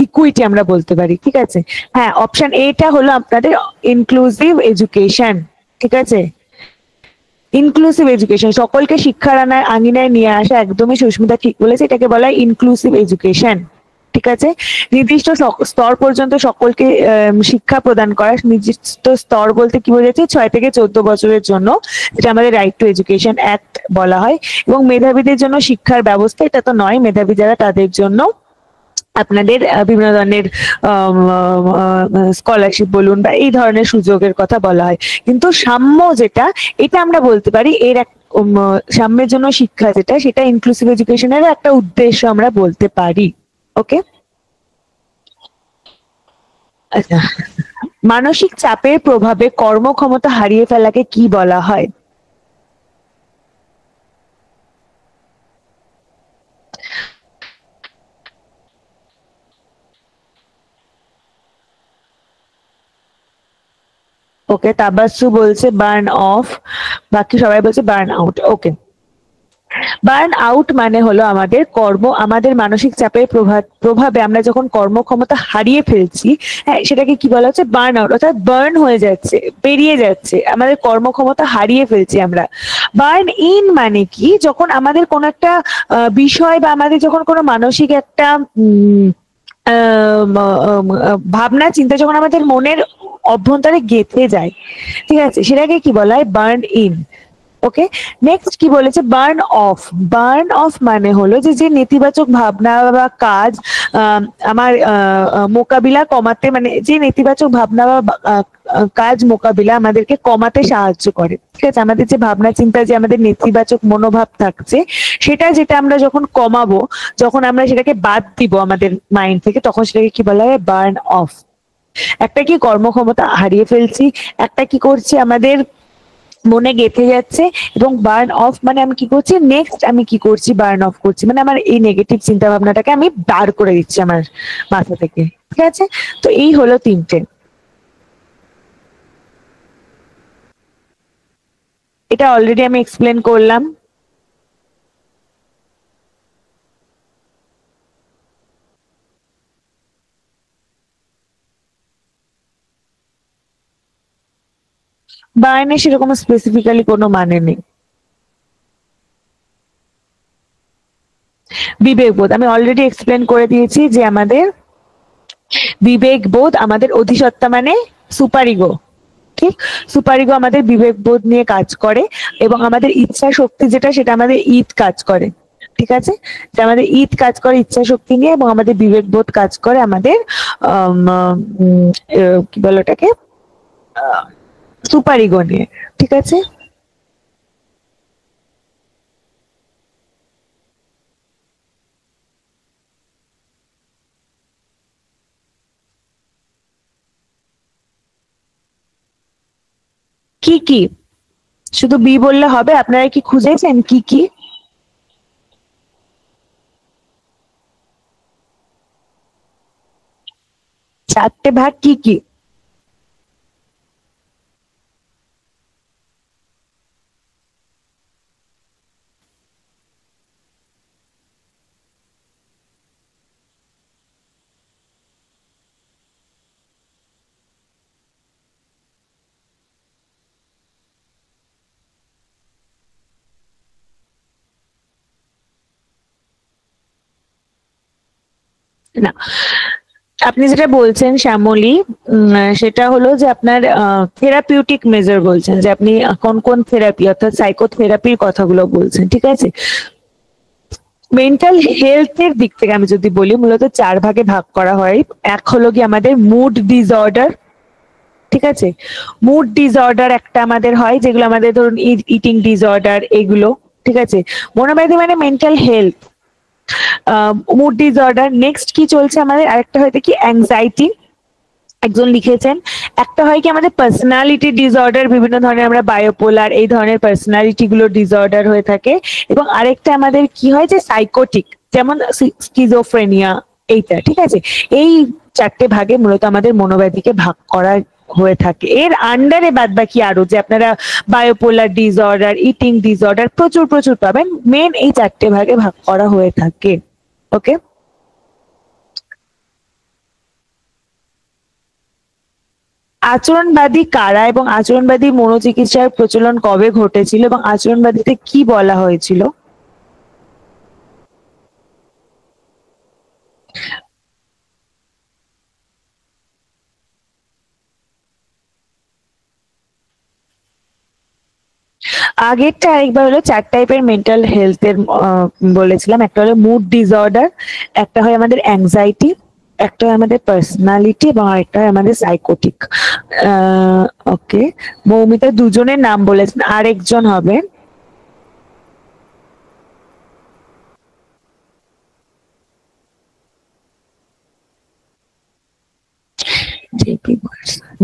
ইকুইটি আমরা বলতে পারি। ঠিক আছে, হ্যাঁ অপশন এটা হলো আপনাদের ইনক্লুসিভ এডুকেশন। ঠিক আছে, ইনক্লুসিভ এডুকেশন, সকলকে শিক্ষার আঙিনায় নিয়ে আসা, একদমই সুস্মিতা ঠিক বলেছে, এটাকে বলা হয় ইনক্লুসিভ এডুকেশন। ঠিক আছে, নির্দিষ্ট স্তর পর্যন্ত সকলকে শিক্ষা প্রদান করা, নির্দিষ্ট স্তর বলতে কি বোঝাচ্ছে, 6 থেকে 14 বছরের জন্য, যেটা আমাদের রাইট টু এডুকেশন অ্যাক্ট বলা হয়। এবং মেধাবীদের জন্য শিক্ষার ব্যবস্থা, এটা তো নয়, মেধাবী যারা তাদের জন্য আপনাদের বিভিন্ন ধরনের স্কলারশিপ বলুন বা এই ধরনের সুযোগের কথা বলা হয়। কিন্তু সাম্য যেটা, এটা আমরা বলতে পারি এর এক সাম্যের জন্য শিক্ষা যেটা, সেটা ইনক্লুসিভ এডুকেশনের একটা উদ্দেশ্য আমরা বলতে পারি। ওকে, আচ্ছা, মানসিক চাপের প্রভাবে কর্মক্ষমতা হারিয়ে ফেলাকে কি বলা হয়? ওকে, তাবাসসু বলছে বার্ন অফ, বাকি সবাই বলছে বার্ন আউট। ওকে, বার্ন আউট মানে হলো আমাদের মানসিক চাপের প্রভাবে আমরা যখন কর্মক্ষমতা হারিয়ে ফেলছি, হ্যাঁ সেটাকে কি বলা হচ্ছে, বার্ন আউট। অর্থাৎ বার্ন হয়ে যাচ্ছে, বেরিয়ে যাচ্ছে, আমাদের কর্মক্ষমতা হারিয়ে ফেলছি আমরা। বার্ন ইন মানে কি, যখন আমাদের কোনো একটা বিষয় বা আমাদের যখন কোনো মানসিক একটা ভাবনা চিন্তা যখন আমাদের মনের অভ্যন্তরে গেঁথে যায়, ঠিক আছে, সেটাকে কি বলা হয়, বার্ন ইন। ওকে, নেক্সট কি বলেছে, বার্ন অফ। বার্ন অফ মানে হলো যে যে নেতিবাচক ভাবনা বা কাজ আমার মোকাবিলা কমাতে, মানে যে নেতিবাচক ভাবনা বা কাজ মোকাবিলা আমাদেরকে কমাতে সাহায্য করে। ঠিক আছে, আমাদের যে ভাবনা চিন্তা, যে আমাদের নেতিবাচক মনোভাব থাকছে, সেটা যেটা আমরা যখন কমাবো, যখন আমরা সেটাকে বাদ দিব আমাদের মাইন্ড থেকে, তখন সেটাকে কি বলা হয়, বার্ন অফ। একটা কি কর্মক্ষমতা হারিয়ে ফেলছি, একটা কি করছি আমাদের মনে গেঁথে যাচ্ছে, এবং বার্ন অফ মানে আমি কি করছি, নেক্সট আমি কি করছি, বার্ন অফ করছি, মানে আমার এই নেগেটিভ চিন্তা ভাবনাটাকে আমি বার করে দিচ্ছি আমার মাথা থেকে। ঠিক আছে, তো এই হলো তিনটে। এটা অলরেডি আমি এক্সপ্লেন করলাম। বার্নের সেরকম স্পেসিফিক্যালি কোনো মানে নেই। বিবেকবোধ আমি অলরেডি এক্সপ্লেন করে দিয়েছি যে আমাদের বিবেকবোধ আমাদের অধিসত্তা, মানে সুপার ইগো। ঠিক, সুপার ইগো আমাদের বিবেকবোধ নিয়ে কাজ করে, এবং আমাদের ইচ্ছা শক্তি যেটা, সেটা আমাদের ঈদ কাজ করে। ঠিক আছে, যে আমাদের ঈদ কাজ করে ইচ্ছা শক্তি নিয়ে, এবং আমাদের বিবেকবোধ কাজ করে আমাদের কি বলে ওটাকে, সুপার ইগো নিয়ে। ঠিক আছে, কি কি, শুধু বি বললে হবে? আপনারা কি খুঁজেছেন কি কি? চারটে ভাগ কি কি? না, আপনি যেটা বলছেন শ্যামলী, সেটা হলো যে আপনার থেরাপিউটিক মেজার বলছেন, যে আপনি কোন কোন থেরাপি, অর্থাৎ সাইকোথেরাপির কথাগুলো বলছেন। ঠিক আছে, মেন্টাল হেলথের দিক থেকে আমি যদি বলি, মূলত চার ভাগে ভাগ করা হয়। এক হলো কি আমাদের মুড ডিসঅর্ডার। ঠিক আছে, মুড ডিসঅর্ডার একটা আমাদের হয়, যেগুলো আমাদের ধরুন ইটিং ডিসঅর্ডার, এগুলো। ঠিক আছে, মনোব্যাধি মানে mental health, mood disorder. Next কি চলছে আমাদের, আরেকটা হয়তো কি অ্যাংজাইটি, একজন লিখেছেন। একটা হয় কি আমাদের পার্সোনালিটি ডিসঅর্ডার, বিভিন্ন ধরনের আমরা বায়োপোলার, এই ধরনের পার্সোনালিটি গুলো ডিসঅর্ডার হয়ে থাকে। এবং আরেকটা আমাদের কি হয়, যে সাইকোটিক, যেমন স্কিজোফ্রেনিয়া, এইটা। ঠিক আছে, এই চারটে ভাগে মূলত আমাদের মনোব্যাধিকে ভাগ করা হয়ে থাকে। এর আন্ডারে বাদ বাকি আরো, যে আপনারা বায়োপোলার ডিসঅর্ডার, ইটিং ডিসঅর্ডার প্রচুর প্রচুর পাবেন। মেন এই চারটে ভাগে ভাগ করা হয়ে থাকে। ওকে, আচরণবাদী কারা, এবং আচরণবাদী মনোচিকিৎসার প্রচলন কবে ঘটেছিল, এবং আচরণবাদীতে কি বলা হয়েছিল? আগেরটা আরেকবার হলো, চার টাইপের মেন্টাল হেলথের বলেছিলাম। একটা হলো মুড ডিসঅর্ডার, একটা হয় আমাদের অ্যাংজাইটি, একটা হয় আমাদের পার্সোনালিটি, এবং আরেকটা হয় আমাদের সাইকোটিক। ওকে, মৌমিতা দুজনের নাম বলেছেন, আরেকজন হবে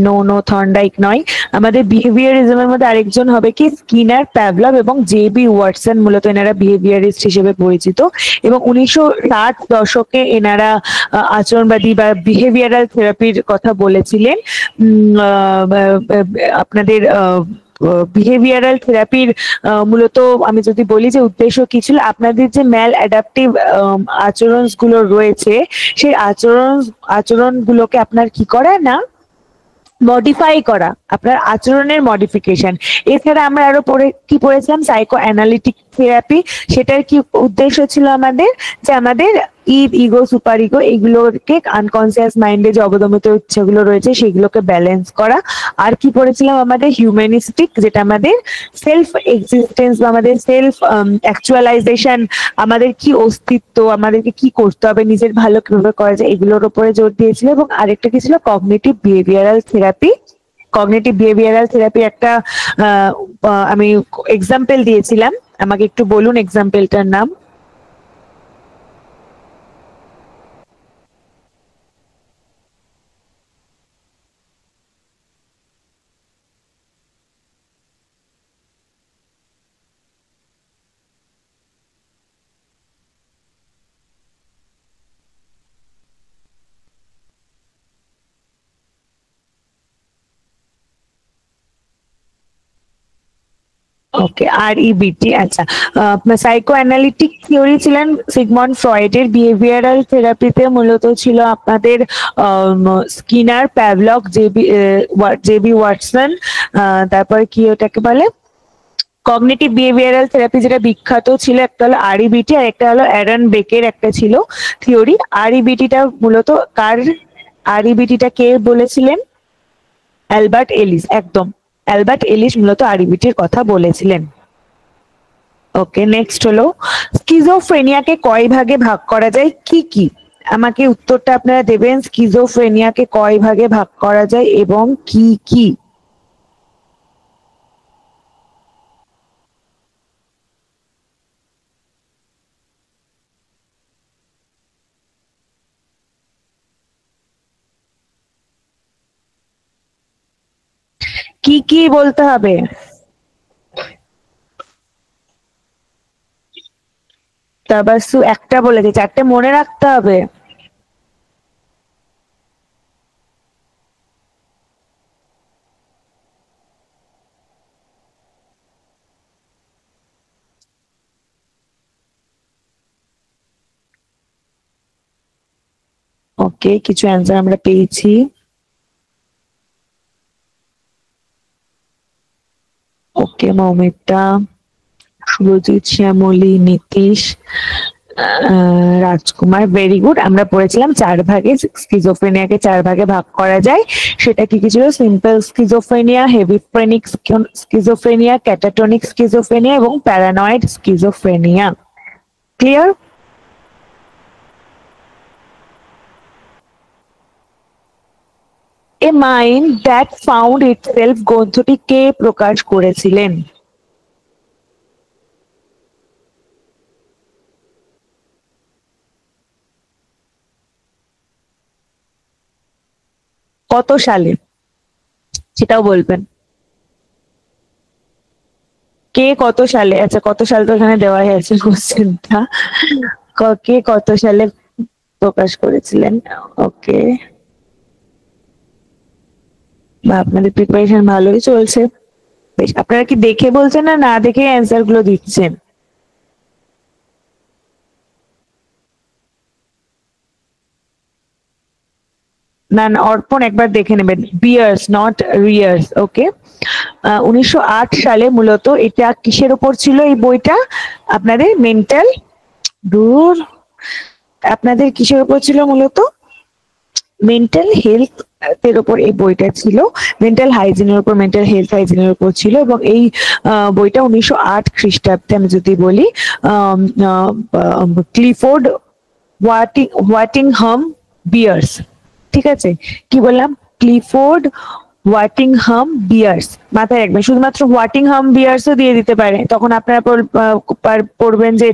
নো নো থর্নডাইক নয়। আমাদের বিহেভিয়ারিজমের মধ্যে আরেকজন হবে কি স্কিনার, প্যাভলভ এবং জে.বি. ওয়াটসন, মূলত এনারা বিহেভিয়ারিস্ট হিসেবে পরিচিত। এবং 1960 দশকে এনারা আচরণবাদী বা বিহেভিয়ারাল থেরাপির কথা বলেছিলেন। আপনাদের বিহেভিয়ারাল থেরাপির মূলত আমি যদি বলি যে উদ্দেশ্য কি ছিল, আপনাদের যে ম্যাল অ্যাডাপটিভ আচরণ গুলো রয়েছে, সেই আচরণগুলোকে আপনার কি করা না, মডিফাই করা, আপনার আচরণের মডিফিকেশন। এছাড়া আমরা আরো কি পড়েছিলাম, সাইকো অ্যানালিটিক থেরাপি। সেটার কি উদ্দেশ্য ছিল আমাদের, যে আমাদের ইদ, ইগো, সুপার ইগো, এগুলোকে আনকনসিয়াস মাইন্ডে যে অবদমিত ইচ্ছেগুলো রয়েছে সেগুলোকে ব্যালেন্স করা। আর কি পড়েছিলাম আমাদের হিউম্যানিস্টিক, যেটা আমাদের সেলফ এক্সিস্টেন্স বা আমাদের সেলফ অ্যাকচুয়ালাইজেশন, আমাদের কি অস্তিত্ব, আমাদেরকে কি করতে হবে, নিজের ভালো কিভাবে করা যায়, এগুলোর উপরে জোর দিয়েছিল। এবং আরেকটা কি ছিল, cognitive behavioural therapy. Cognitive behavioural therapy একটা আমি এক্সাম্পল দিয়েছিলাম, আমাকে একটু বলুন এক্সাম্পলটার নাম। ওকে, REBT, আচ্ছা। সাইকো অ্যানালিটিক থিওরি ছিলেন সিগমন্ড ফ্রয়েডের। বিহেভিয়ারাল থেরাপিতে মূলত ছিল আপনাদের স্কিনার, প্যাভলক, জেবি ওয়াটসন, তারপর কি ওটাকে বলে কগনিটিভ বিহেভিয়ারাল থেরাপি, যেটা বিখ্যাত ছিল, একটা হলো REBT আর একটা হলো অ্যারন বেকের একটা ছিল থিওরি। REBTটা মূলত কার, REBTটা কে বলেছিলেন? অ্যালবার্ট এলিস, একদম অ্যালবার্ট এলিস মূলত REBTর কথা বলেছিলেন। ওকে, নেক্সট হলো স্কিজোফ্রেনিয়াকে কয় ভাগে ভাগ করা যায়, কি কি? আমাকে উত্তরটা আপনারা দেবেন, স্কিজোফ্রেনিয়াকে কয় ভাগে ভাগ করা যায় এবং কি কি? কি কি বলতে হবে? তারপর একটা বলেছে, চারটে মনে রাখতে হবে। ওকে, কিছু অ্যান্সার আমরা পেয়েছি। ওকে, মৌমিতা, সুরজিৎ, শ্যামলী, নীতিশ, রাজকুমার, ভেরি গুড। আমরা পড়েছিলাম চার ভাগে, স্কিজোফ্রেনিয়াকে চার ভাগে ভাগ করা যায়। সেটা কি কি ছিল? সিম্পল স্কিজোফ্রেনিয়া, হেভিফ্রেনিক স্কিজোফ্রেনিয়া, ক্যাটাটনিক স্কিজোফ্রেনিয়া এবং paranoid schizophrenia. Clear? A mind that found itself গ্রন্থটি কে প্রকাশ করেছিলেন? কত সালে সেটাও বলবেন। কে কত সালে, আচ্ছা কত সাল তো এখানে দেওয়াই আছে কোশ্চেনটা। কে কত সালে প্রকাশ করেছিলেন? ওকে, বা আপনাদের প্রিপারেশন ভালোই চলছে। বেশ, আপনারা কি দেখে বলছেন না না দেখে অ্যান্সার গুলো দিচ্ছেন? না না, অর্পণ একবার দেখে নেবেন, বিয়ার্স নট রিয়ার্স। ওকে, 1908 সালে মূলত এটা কিসের উপর ছিল এই বইটা? আপনাদের মেন্টাল, দূর, আপনাদের কিসের উপর ছিল মূলত? মেন্টাল হেলথ এর উপর এই বইটা ছিল, মেন্টাল হাইজিনের উপর, মেন্টাল হেলথ হাইজিনের উপর ছিল। এবং এই বইটা 1908 খ্রিস্টাব্দে আমি যদি বলি, ক্লিফোর্ড ওয়াটিংহাম বিয়ার্স, ঠিক আছে? কি বললাম? ক্লিফোর্ড ওয়াটিংহাম বিয়ার্স, মাথায় রাখবেন। শুধুমাত্র ওয়াটিংহাম বিয়ার্সও দিয়ে দিতে পারে, তখন আপনারা পড়বেন যে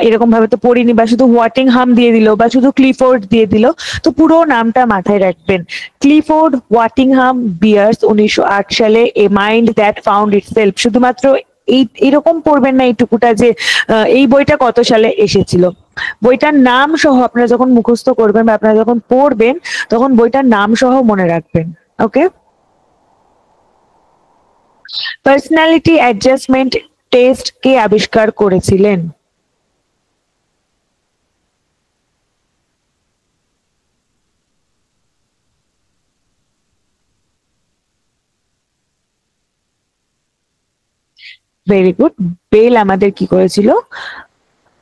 এরকম ভাবে তো পড়িনি, বা শুধু ওয়াটিংহাম দিয়ে দিল, বা শুধু ক্লিফোর্ড দিয়ে দিল। তো পুরো নামটা মাথায় রাখবেন, ক্লিফোর্ড ওয়াটিংহাম বিয়ার্স, 1908 সালে, a mind that found itself. শুধুমাত্র এইরকম পড়বেন না এইটুকুটা যে এই বইটা কত সালে এসেছিল। বইটার নাম সহ আপনারা যখন মুখস্থ করবেন বা আপনারা যখন পড়বেন, তখন বইটার নাম সহ মনে রাখবেন। ওকে, পার্সোনালিটি অ্যাডজাস্টমেন্ট টেস্ট কে আবিষ্কার করেছিলেন? ভেরি গুড, বেল আমাদের কি করেছিল।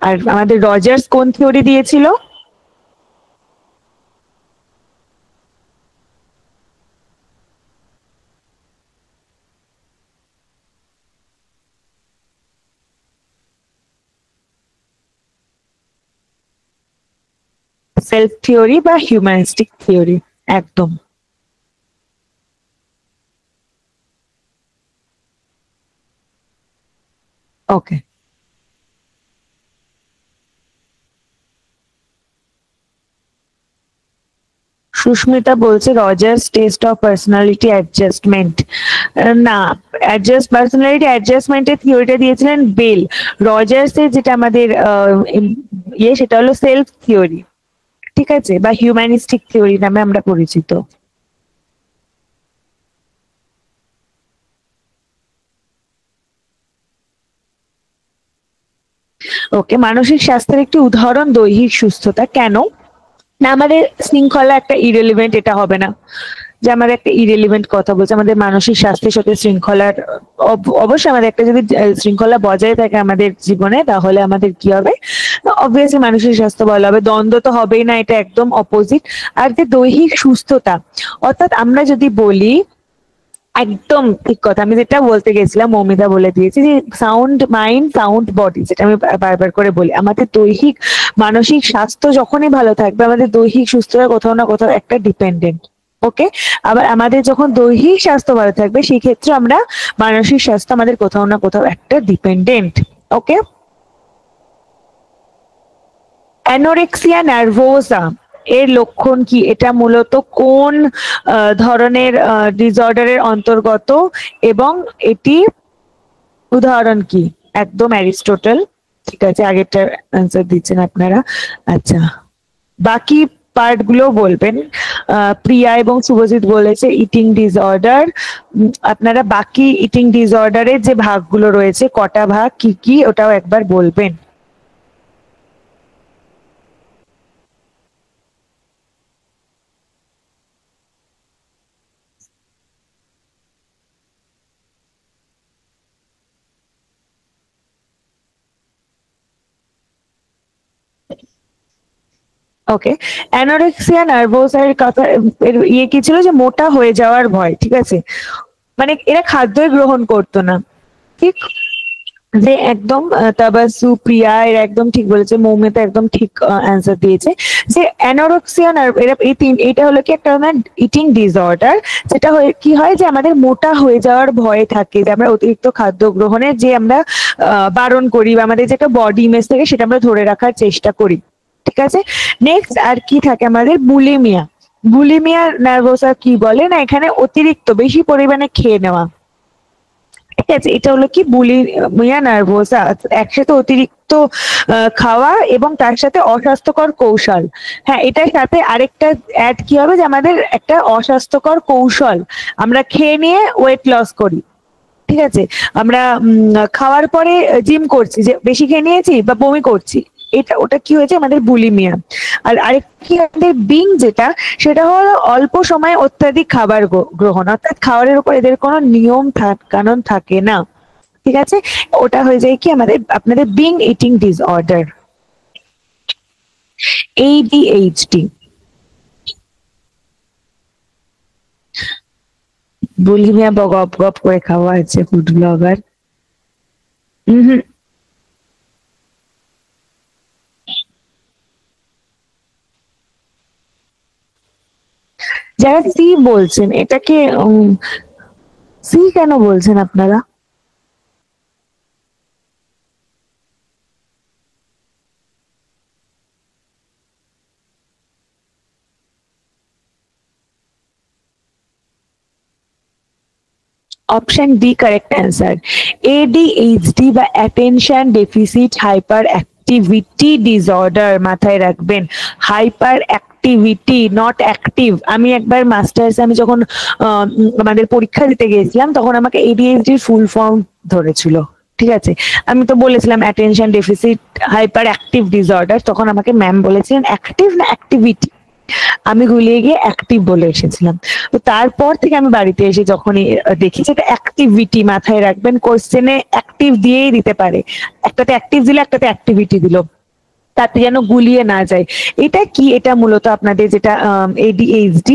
আর আমাদের রজার্স কোন থিওরি দিয়েছিল? সেলফ থিওরি বা হিউম্যানিস্টিক থিওরি। একদম। ওকে। সুস্মিতা বলছে Rogers test of personality adjustment. না, পার্সোনালিটি অ্যাডজাস্টমেন্টের থিওরিটা দিয়েছিলেন বেল। রজার্স এর যেটা আমাদের সেটা হলো সেলফ থিওরি, ঠিক আছে, বা হিউম্যানিস্টিক থিওরি নামে আমরা পরিচিত। ওকে, মানসিক স্বাস্থ্যের একটি উদাহরণ দৈহিক সুস্থতা। কেন না, আমাদের শৃঙ্খলা একটা ইরেলিভেন্ট, এটা হবে না যে আমাদের একটা ইরেলিভেন্ট কথা বলছে। আমাদের মানসিক স্বাস্থ্যের সাথে শৃঙ্খলার অবশ্যই আমাদের একটা যদি শৃঙ্খলা বজায় থাকে আমাদের জীবনে, তাহলে আমাদের কি হবে, অবভিয়াসলি মানসিক স্বাস্থ্য ভালো হবে। দ্বন্দ্ব তো হবেই না, এটা একদম অপোজিট। আর যে দৈহিক সুস্থতা, অর্থাৎ আমরা যদি বলি, একদম ঠিক কথা, আমি যেটা বলতে গেছিলাম মৌমিতা বলে দিয়েছি, যে সাউন্ড মাইন্ড সাউন্ড বডি, যেটা আমি বারবার করে বলি, আমাদের দৈহিক মানসিক স্বাস্থ্য যখনই ভালো থাকবে, আমাদের দৈহিক সুস্থতা কোথাও না কোথাও একটা ডিপেন্ডেন্ট। ওকে, আবার আমাদের যখন দৈহিক স্বাস্থ্য ভালো থাকবে, সেই ক্ষেত্রে আমরা মানসিক স্বাস্থ্য আমাদের কোথাও না কোথাও একটা ডিপেন্ডেন্ট। ওকে, অ্যানোরেক্সিয়া নার্ভোসা এর লক্ষণ কি? এটা মূলত কোন ধরনের ডিসঅর্ডারের অন্তর্গত এবং এটি উদাহরণ কি? একদম অ্যারিস্টোটল। ঠিক আছে, আগেরটার অ্যান্সার দিচ্ছেন আপনারা। আচ্ছা, বাকি পার্ট গুলো বলবেন। প্রিয়া এবং শুভজিৎ বলেছে ইটিং ডিসঅর্ডার। আপনারা বাকি ইটিং ডিসঅর্ডারের যে ভাগগুলো রয়েছে, কটা ভাগ, কি কি, ওটাও একবার বলবেন। ওকে, অ্যানোরেক্সিয়া নার্ভোসা এর কথা, এর কি ছিল, যে মোটা হয়ে যাওয়ার ভয়। ঠিক আছে, মানে এরা খাদ্যই গ্রহণ করতো না। ঠিক, যে একদম তাবাসু, প্রিয়া এরা একদম ঠিক বলেছে, মৌমিতা একদম ঠিক অ্যান্সার দিয়েছে। যে অ্যানোরেক্সিয়া এরা এটা হলো কি একটা ইটিং ডিসঅর্ডার, যেটা কি হয়, যে আমাদের মোটা হয়ে যাওয়ার ভয় থাকে, যে আমরা অতিরিক্ত খাদ্য গ্রহণের যে আমরা বারণ করি, বা আমাদের যে একটা বডি ইমেজ থাকে সেটা আমরা ধরে রাখার চেষ্টা করি। ঠিক আছে, নেক্সট আর কি থাকে আমাদের, বুলিমিয়া। বুলিমিয়া নার্ভোসা কি বলে না, এখানে অতিরিক্ত বেশি পরিমাণে খেয়ে নেওয়া। ঠিক আছে, এটা হলো কি বুলিমিয়া নার্ভোসা, একসাথে অতিরিক্ত খাওয়া এবং তার সাথে অস্বাস্থ্যকর কৌশল। হ্যাঁ, এটার সাথে আরেকটা অ্যাড কি হবে, যে আমাদের একটা অস্বাস্থ্যকর কৌশল, আমরা খেয়ে নিয়ে ওয়েট লস করি। ঠিক আছে, আমরা খাওয়ার পরে জিম করছি, যে বেশি খেয়ে নিয়েছি বা বমি করছি, এটা ওটা কি হয়েছে, আমাদের বুলিমিয়া। আর আরেকটি আমাদের বিং, যেটা সেটা হলো অল্প সময়ে অত্যাধিক খাবার গ্রহণ, অর্থাৎ খাবারের উপর এদের কোনো নিয়ম কানুন থাকে না। ঠিক আছে, ওটা হয়ে যায় কি আমাদের, আপনাদের being eating disorder, ADHD। Bulimia গপ গপ করে খাওয়া আছে, ফুড ব্লগার। হম, যারা সি বলছেন, এটাকে সি কেন বলছেন আপনারা? Option D correct answer. ADHD বা attention deficit hyper activity disorder, মাথায় রাখবেন, হাইপার অ্যাক্টিভিটি, নট অ্যাক্টিভ। আমি একবার মাস্টার্স, আমি যখন আমাদের পরীক্ষা দিতে গিয়েছিলাম, তখন আমাকে ADHD এর ফুল ফর্ম ধরেছিল। ঠিক আছে, আমি তো বলেছিলাম attention deficit hyper active disorder, তখন আমাকে ম্যাম বলেছিলেন অ্যাক্টিভ না অ্যাক্টিভিটি, আমি গুলিয়ে গিয়ে অ্যাক্টিভ বলে এসেছিলাম। তো তারপর থেকে আমি বাড়িতে এসে যখনই দেখি যে অ্যাক্টিভিটি, মাথায় রাখবেন, কোশ্চেনে অ্যাক্টিভ দিয়েই দিতে পারে, একটাতে অ্যাক্টিভ দিলে একটাতে অ্যাক্টিভিটি দিল, তাতে যেন গুলিয়ে না যায়। এটা কি, এটা মূলত আপনাদের যেটা ADHD,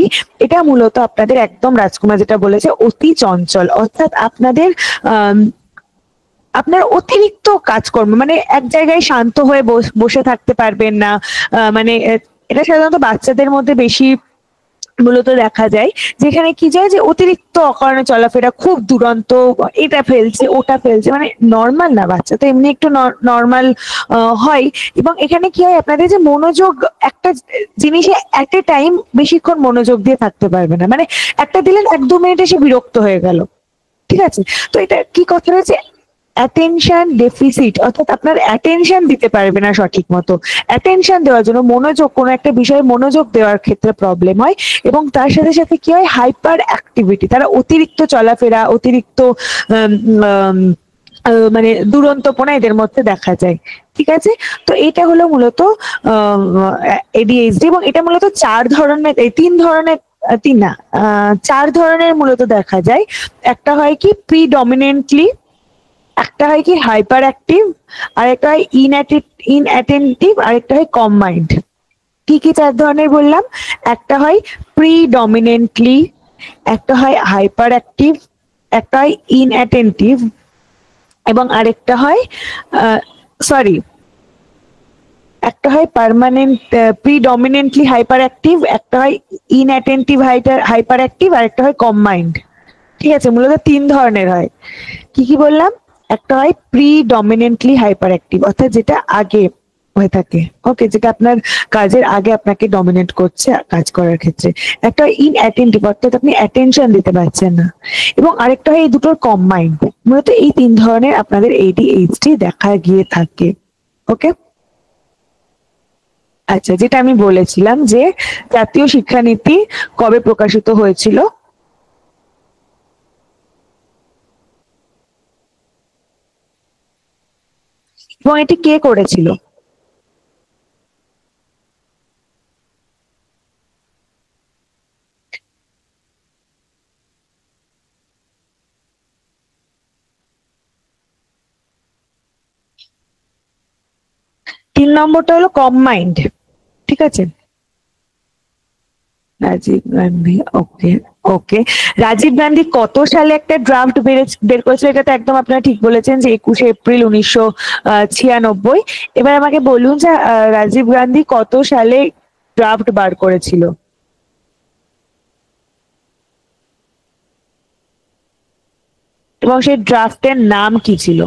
এটা মূলত আপনাদের একদম রাজকুমার যেটা বলেছে অতি চঞ্চল, অর্থাৎ আপনাদের আপনার অতিরিক্ত কাজকর্ম, মানে এক জায়গায় শান্ত হয়ে বসে থাকতে পারবেন না, মানে এটা সাধারণত বাচ্চাদের মধ্যে বেশি মূলত দেখা যায়, যেখানে কি যায় যে অতিরিক্ত অকারণে চলাফেরা, খুব দুরন্ত, এটা ফেলছে ওটা ফেলছে, মানে নর্মাল না, বাচ্চা তো এমনি একটু নর্মাল হয়। এবং এখানে কি হয়, আপনাদের যে মনোযোগ, একটা জিনিসে এট এ টাইম বেশিক্ষণ মনোযোগ দিয়ে থাকতে পারবে না, মানে একটা দিলেন 1-2 মিনিট এসে বিরক্ত হয়ে গেল, ঠিক আছে। তো এটা কি কথা রয়েছে, অ্যাটেনশন ডেফিসিট, অর্থাৎ আপনার অ্যাটেনশন দিতে পারবে না সঠিক মতো। অ্যাটেনশন দেওয়ার জন্য, মনোযোগ, কোনো একটা বিষয়ে মনোযোগ দেওয়ার ক্ষেত্রে প্রবলেম হয়। এবং তার সাথে সাথে কি হয়, হাইপার অ্যাক্টিভিটি, তারা অতিরিক্ত চলাফেরা, অতিরিক্ত মানে দুরন্তপনা এদের মধ্যে দেখা যায়, ঠিক আছে। তো এটা হলো মূলত এডিএইচডি, এবং এটা মূলত 3 ধরনের, 4 ধরনের মূলত দেখা যায়। একটা হয় কি প্রিডমিনেন্টলি, একটা হয় কি হাইপার অ্যাক্টিভ, আর একটা হয় ইনঅ্যাটেন্টিভ, আর একটা হয় কম্বাইন্ড। কি কি 4 ধরনের বললাম, একটা হয় প্রিডমিনেন্টলি, একটা হয় হাইপার অ্যাক্টিভ, একটা হয় ইনঅ্যাটেন্টিভ, এবং আরেকটা হয় সরি একটা হয় পার্মানেন্ট প্রিডমিনেন্টলি হাইপার অ্যাক্টিভ, একটা হয় ইনঅ্যাটেন্টিভ হাইপার অ্যাক্টিভ, আর একটা হয় কম্বাইন্ড, ঠিক আছে। মূলত 3 ধরনের হয়। কি কি বললাম, একটা হয় প্রিডমিনেন্টলি হাইপার অ্যাক্টিভ, অর্থাৎ যেটা আগে হয়ে থাকে, ওকে, যেটা আপনার কাজের আগে আপনাকে ডমিনেট করছে কাজ করার ক্ষেত্রে। একটা হয় ইনঅ্যাটেন্টিভ, অর্থাৎ আপনি অ্যাটেনশন দিতে পারছেন না। এবং আরেকটা হয় এই দুটোর কম্বাইন্ড। মূলত এই 3 ধরনের আপনাদের এডিএইচডি দেখা গিয়ে থাকে, ওকে। আচ্ছা, যেটা আমি বলেছিলাম যে জাতীয় শিক্ষানীতি কবে প্রকাশিত হয়েছিল, এবং এটি কে করেছিল? তিন নম্বরটা হলো কম্বাইন্ড, ঠিক আছে। রাজীব গান্ধী, ওকে ওকে। রাজীব গান্ধী কত সালে একটা ড্রাফট বের করেছিল? এটা তো একদম আপনারা ঠিক বলেছেন যে 21শে এপ্রিল 1996। এবার আমাকে বলুন যে রাজীব গান্ধী কত সালে ড্রাফট বার করেছিল? এবং সেই ড্রাফটের নাম কি ছিল?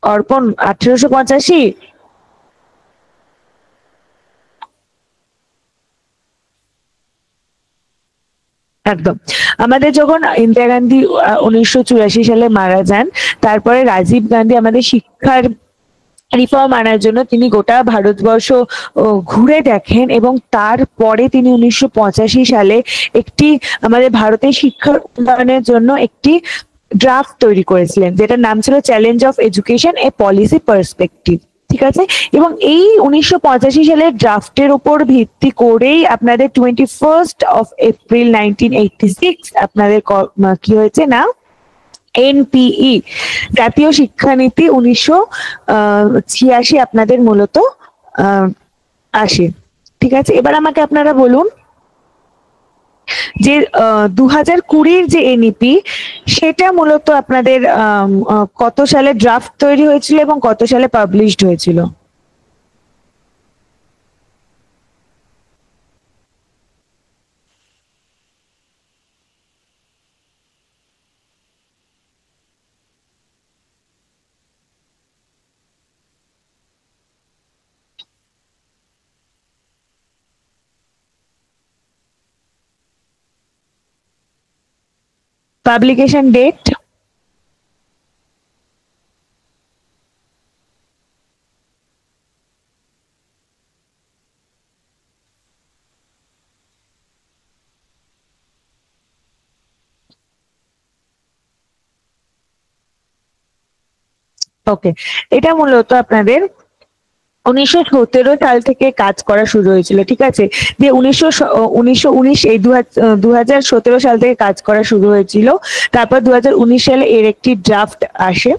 অর্পণ, 1885? একদম। আমাদের যখন ইন্দিরা গান্ধী 1984 সালে মারা যান, তারপরে রাজীব গান্ধী আমাদের শিক্ষার রিফর্ম আনার জন্য তিনি গোটা ভারতবর্ষ ঘুরে দেখেন, এবং তারপরে তিনি 1985 সালে একটি আমাদের ভারতের শিক্ষার উন্নয়নের জন্য একটি ড্রাফট তৈরি করেছিলেন, যেটার নাম ছিল challenge of education, A policy perspective, ঠিক আছে। এবং এই 1985 সালের ড্রাফটের উপর ভিত্তি করেই আপনাদের 21st of April 1986 আপনাদের কি হয়েছে না, এনপিই, জাতীয় শিক্ষানীতি 1986 আপনাদের মূলত আসে, ঠিক আছে। এবার আমাকে আপনারা বলুন যে 2020-র যে এনইপি, সেটা মূলত আপনাদের কত সালে ড্রাফট তৈরি হয়েছিল এবং কত সালে পাবলিশড হয়েছিল? Publication date? ওকে, এটা মূলত আপনাদের 1917 সাল থেকে কাজ করা শুরু হয়েছিল, ঠিক আছে। যে 1919 এই 2017 সাল থেকে কাজ করা শুরু হয়েছিল। তারপর 2019 সালে এর একটি ড্রাফট আসে,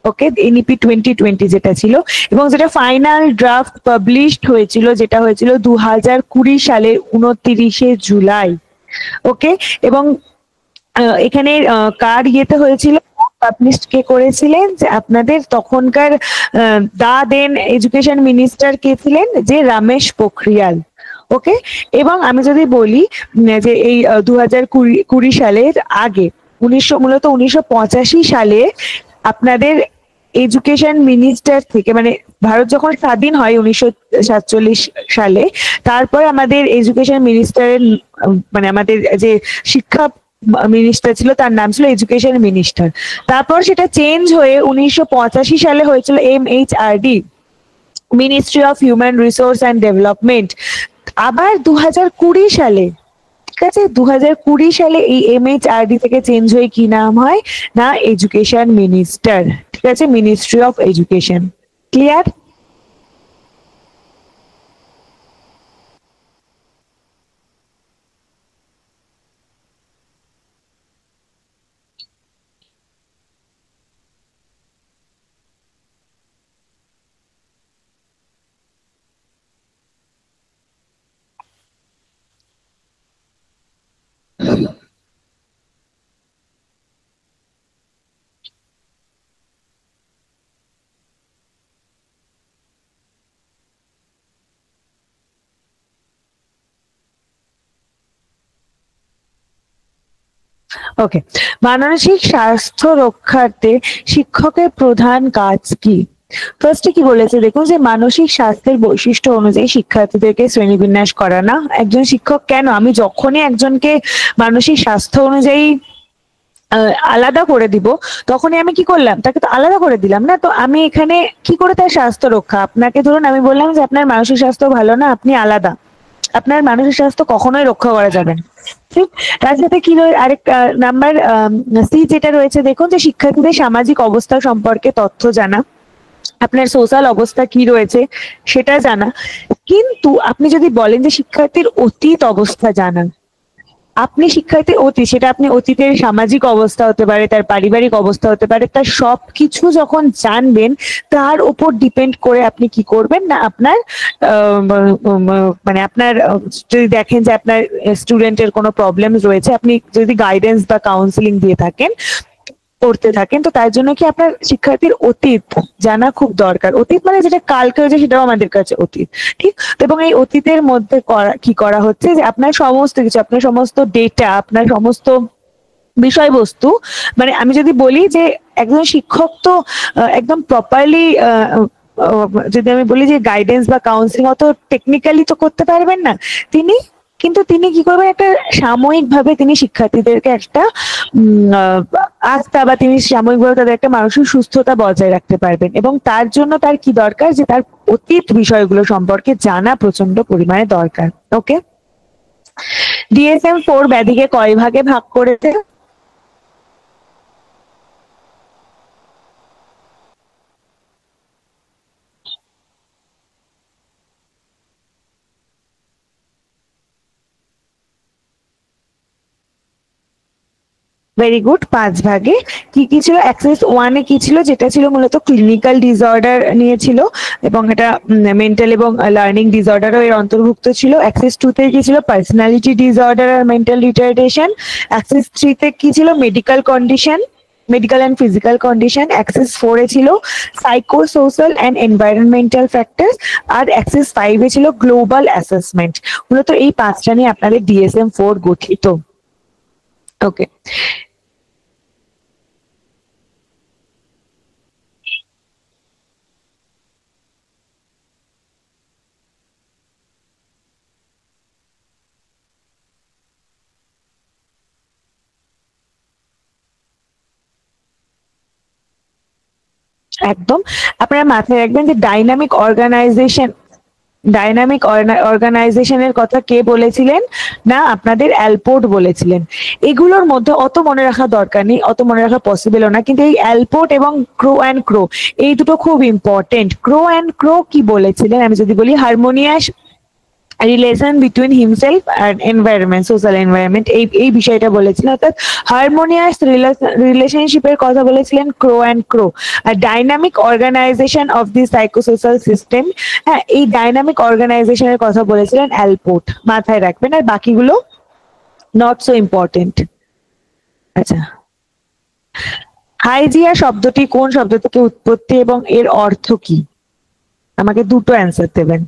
ওকে, এনইপি 2020 যেটা ছিল, এবং যেটা ফাইনাল ড্রাফট পাবলিশড হয়েছিল, যেটা হয়েছিল 2020 সালের 29শে জুলাই। ওকে। এবং এখানে কার ইয়েতে হয়েছিল, পাবলিশ কে করেছিলেন, যে আপনাদের তখনকার দা দেন এডুকেশন মিনিস্টার কে ছিলেন, যে রমেশ পোখরিয়াল। ওকে। এবং আমি যদি বলি যে এই 2020 সালের আগে মূলত 1985 সালে আপনাদের এডুকেশন মিনিস্টার থেকে, মানে ভারত যখন স্বাধীন হয় 1947 সালে, তারপর আমাদের এডুকেশন মিনিস্টারের মানে আমাদের যে শিক্ষা মিনিস্টার ছিল তার নাম ছিল এডুকেশন মিনিস্টার। তারপর সেটা চেঞ্জ হয়ে 1985 সালে হয়েছিল MHRD, ministry of human resource and development. আবার 2020 সালে, ঠিক আছে, 2020 সালে এই MHRD থেকে চেঞ্জ হয়ে কি নাম হয় না, এডুকেশন মিনিস্টার। ঠিক আছে, মিনিস্ট্রি অফ এডুকেশন। ক্লিয়ার? ওকে। মানসিক স্বাস্থ্য রক্ষার্থে শিক্ষকের প্রধান কাজ কি? ফার্স্টে কি বলেছে দেখুন, যে মানসিক স্বাস্থ্যের বৈশিষ্ট্য অনুযায়ী শিক্ষার্থীদেরকে শ্রেণীবিন্যাস করা। না, একজন শিক্ষক কেন, আমি যখনই একজনকে মানসিক স্বাস্থ্য অনুযায়ী আলাদা করে দিব, তখনই আমি কি করলাম, তাকে তো আলাদা করে দিলাম না। তো আমি এখানে কি করে তার স্বাস্থ্য রক্ষা, আপনাকে ধরুন আমি বললাম যে আপনার মানসিক স্বাস্থ্য ভালো না, আপনি আলাদা, আপনার মানসিক স্বাস্থ্য কখনোই রক্ষা করা যাবে না। ঠিক। তার সাথে কি আরেক নাম্বার সি যেটা রয়েছে, দেখুন যে শিক্ষার্থীদের সামাজিক অবস্থা সম্পর্কে তথ্য জানা, আপনার সোশ্যাল অবস্থা কি রয়েছে সেটা জানা। কিন্তু আপনি যদি বলেন যে শিক্ষার্থীর অতীত অবস্থা জানা, আপনি শিক্ষার্থীর অতীত, সেটা আপনি অতীতের সামাজিক অবস্থা হতে পারে, তার পারিবারিক অবস্থা হতে পারে, তার সবকিছু যখন জানবেন, তার উপর ডিপেন্ড করে আপনি কি করবেন না, আপনার মানে আপনার যদি দেখেন যে আপনার স্টুডেন্টের কোনো প্রবলেম রয়েছে, আপনি যদি গাইডেন্স বা কাউন্সিলিং দিয়ে থাকেন, করতে থাকেন, তো তার জন্য কি আপনার শিক্ষার্থীর অতীত জানা খুব দরকার। অতীত মানে যেটা কালকে হয়েছে সেটাও আমাদের কাছে অতীত। ঠিক। এবং এই অতীতের মধ্যে কি করা হচ্ছে, যে আপনার সমস্ত কিছু, আপনার সমস্ত ডেটা, আপনার সমস্ত বিষয়বস্তু, মানে আমি যদি বলি যে একজন শিক্ষক তো একদম প্রপারলি, যদি আমি বলি যে গাইডেন্স বা কাউন্সিলিং অত টেকনিক্যালি তো করতে পারবেন না তিনি, কিন্তু তিনি কি করবেন, একটা সাময়িক ভাবে তিনি শিক্ষার্থীদেরকে একটা আস্থা, বা তিনি সাময়িকভাবে তাদের একটা মানসিক সুস্থতা বজায় রাখতে পারবেন। এবং তার জন্য তার কি দরকার, যে তার অতীত বিষয়গুলো সম্পর্কে জানা প্রচন্ড পরিমাণে দরকার। ওকে। DSM-4 ব্যাধিকে কয় ভাগে ভাগ করেছে? ভেরি গুড, 5 ভাগে। কি কি ছিল? অ্যাক্সেস 1-এ কি ছিল, যেটা ছিল মূলত ক্লিনিক্যাল ডিসঅর্ডার নিয়েছিল, এবং এটা মেন্টাল এবং লার্নিং ডিসঅর্ডারও এর অন্তর্ভুক্ত ছিল। অ্যাক্সেস 2-তে কি ছিল? পার্সোনালিটি ডিসঅর্ডার আর মেন্টাল রিটার্ডেশন। অ্যাক্সেস 3-তে কি ছিল? Medical condition, medical and physical condition. Axis 4-এ ছিল psycho social and environmental factors. আর অ্যাক্সেস 5-এ ছিল গ্লোবাল অ্যাসেসমেন্ট। মূলত এই 5টা নিয়ে আপনাদের DSM-4 গঠিত। ওকে। একদম। আপনারা মাথায় রাখবেন যে ডাইনামিক অর্গানাইজেশনের কথা কে বলেছিলেন না, আপনাদের অ্যালপোর্ট বলেছিলেন। এগুলোর মধ্যে অত মনে রাখা দরকার নেই, অত মনে রাখা পসিবলও না, কিন্তু এই অ্যালপোর্ট এবং ক্রো অ্যান্ড ক্রো, এই দুটো খুব ইম্পর্টেন্ট। ক্রো অ্যান্ড ক্রো কি বলেছিলেন, আমি যদি বলি harmonious relation between himself and environment, social environment, এই বিষয়টা বলেছিলেন। অর্থাৎ হারমোনিয়াস রিলেশনশিপের কথা বলেছিলেন ক্রো অ্যান্ড ক্রো। আর dynamic organisation of the psychosocial system, হ্যাঁ, এই ডাইনামিক অর্গানাইজেশনের কথা বলেছিলেন অ্যালপোর্ট। মাথায় রাখবেন। আর বাকিগুলো নট সো ইম্পর্টেন্ট। আচ্ছা, হাইজিয়া শব্দটি কোন শব্দ থেকে উৎপত্তি এবং এর অর্থ কি? আমাকে দুটো অ্যান্সার দেবেন।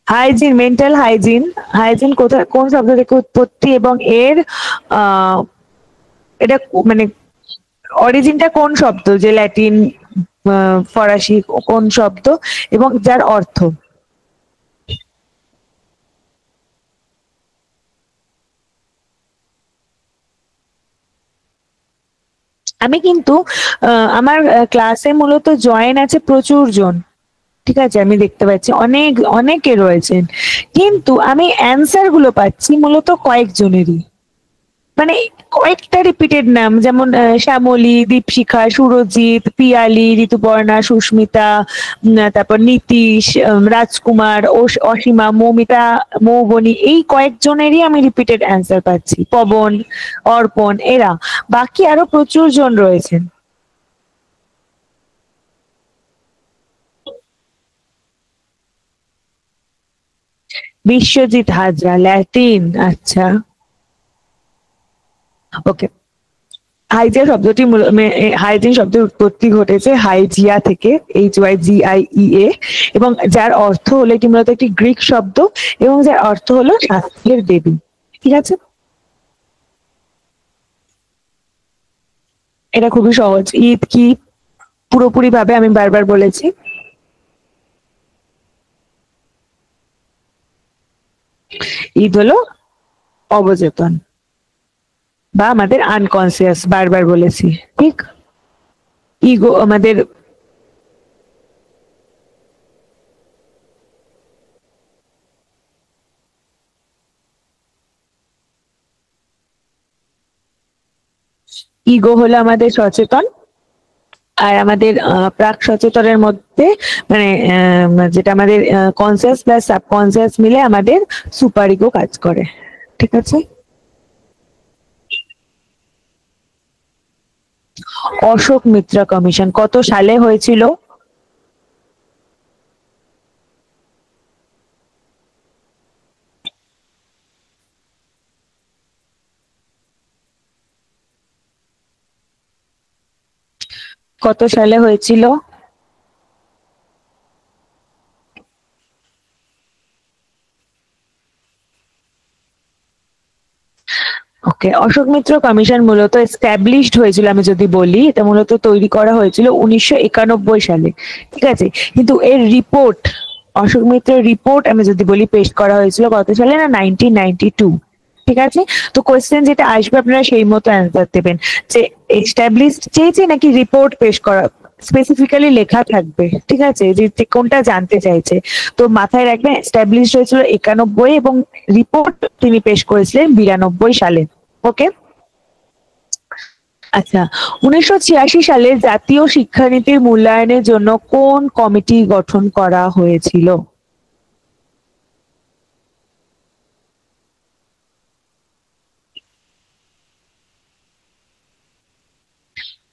হাইজিন, মেন্টাল হাইজিন, হাইজিন কোথায়, কোন শব্দ থেকে উৎপত্তি এবং এর এটা মানে অরিজিনটা কোন শব্দ, যে ল্যাটিন, ফরাসি কোন শব্দ এবং যার অর্থ? আমি কিন্তু আমার ক্লাসে মূলত জয়েন আছে প্রচুর জন, ঠিক আছে, আমি দেখতে পাচ্ছি অনেকে রয়েছেন, কিন্তু আমি অ্যান্সার গুলো পাচ্ছি মূলত কয়েকজনেরই, মানে কয়েকটা রিপিটেড নাম, যেমন শ্যামলী, দীপশিখা, সুরজিৎ, পিয়ালি, ঋতুপর্ণা, সুস্মিতা, তারপর নীতিশ, রাজকুমার, অসীমা, মৌমিতা, মৌবনী, এই কয়েকজনেরই আমি রিপিটেড অ্যান্সার পাচ্ছি। পবন, অর্পণ, এরা, বাকি আরো প্রচুর জন রয়েছেন। বিশ্বজিৎ হাজরা, ল্যাটিন, আচ্ছা, ওকে। হাইজিয়া শব্দটি হাইজিন শব্দের উৎপত্তি ঘটেছে হাইজিয়া থেকে, HYGIEA, এবং যার অর্থ হলো, এটি মূলত একটি গ্রিক শব্দ এবং যার অর্থ হলো স্বাস্থ্যের দেবী, ঠিক আছে। এটা খুবই সহজ। ঈদ কি? পুরোপুরি ভাবে আমি বারবার বলেছি। ঈদ হলো অবচেতন বা আমাদের আনকনসিয়াস, বারবার বলেছি, ঠিক। ইগো আমাদের ইগো হলো আমাদের সচেতন, আর আমাদের প্রাক সচেতনের মধ্যে মানে যেটা আমাদের কনসিয়াস প্লাস সাবকনসিয়াস মিলে আমাদের সুপার ইগো কাজ করে, ঠিক আছে। অশোক মিত্রা কমিশন কত সালে হয়েছিল? কত সালে হয়েছিল? ওকে, অশোক মিত্র কমিশন মূলত এস্টাবলিশড হয়েছিল, আমি যদি বলি, এটা মূলত তৈরি করা হয়েছিল 1991 সালে, ঠিক আছে। কিন্তু এর রিপোর্ট, অশোক মিত্রের রিপোর্ট আমি যদি বলি, পেশ করা হয়েছিল কত সালে না 1992, ঠিক আছে। তো কোয়েশ্চেন যেটা আসবে আপনারা সেই মতো অ্যান্সার দেবেন, যে এস্টাবলিশড চেয়েছে নাকি রিপোর্ট পেশ করা, স্পেসিফিক্যালি লেখা থাকবে, ঠিক আছে, যে কোনটা জানতে চাইছে। তো মাথায় রাখবেন, এস্টাবলিশড হয়েছিল 91 এবং রিপোর্ট তিনি পেশ করেছিলেন 92 সালে, ওকে। আচ্ছা, 1986 সালে জাতীয় শিক্ষানীতির মূল্যায়নের জন্য কোন কমিটি গঠন করা হয়েছিল?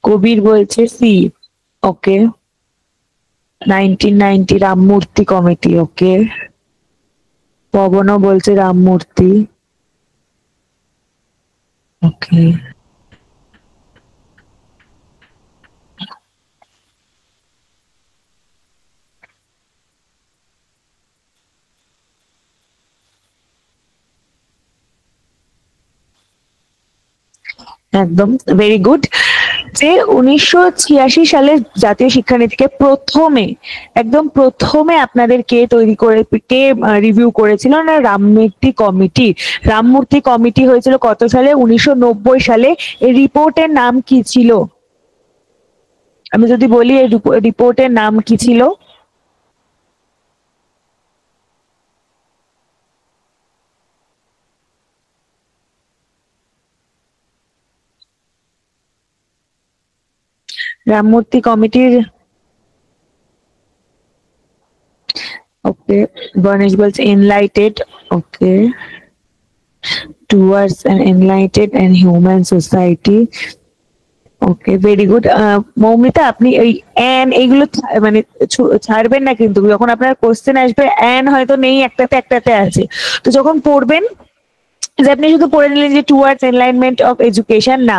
কবির বলছে সি, ওকে। 1990 রামমূর্তি কমিটি, ওকে। পবনও বলছে রামমূর্তি, ওকে। একদম ভেরি গুড। যে 1986 সালে জাতীয় শিক্ষানীতিকে প্রথমে, একদম প্রথমে আপনাদের কে তৈরি করে, কে রিভিউ করেছিল না? রামমূর্তি কমিটি। রামমূর্তি কমিটি হয়েছিল কত সালে? 1990 সালে। এই রিপোর্টের নাম কি ছিল? আমি যদি বলি এই রিপোর্টের নাম কি ছিল? রামমূর্তি কমিটির, ওকে, গণেশ বলছে enlightened, okay, towards an enlightened and human society, okay, very good. Moumita, আপনি ওই অ্যান এইগুলো মানে ছাড়বেন না, কিন্তু যখন আপনার কোশ্চেন আসবে অ্যান হয়তো নেই, একটাতে একটাতে আছে, তো যখন পড়বেন যে আপনি শুধু পড়ে নিলেন যে টুয়ার্ডস এনলাইনমেন্ট অফ এডুকেশন, না,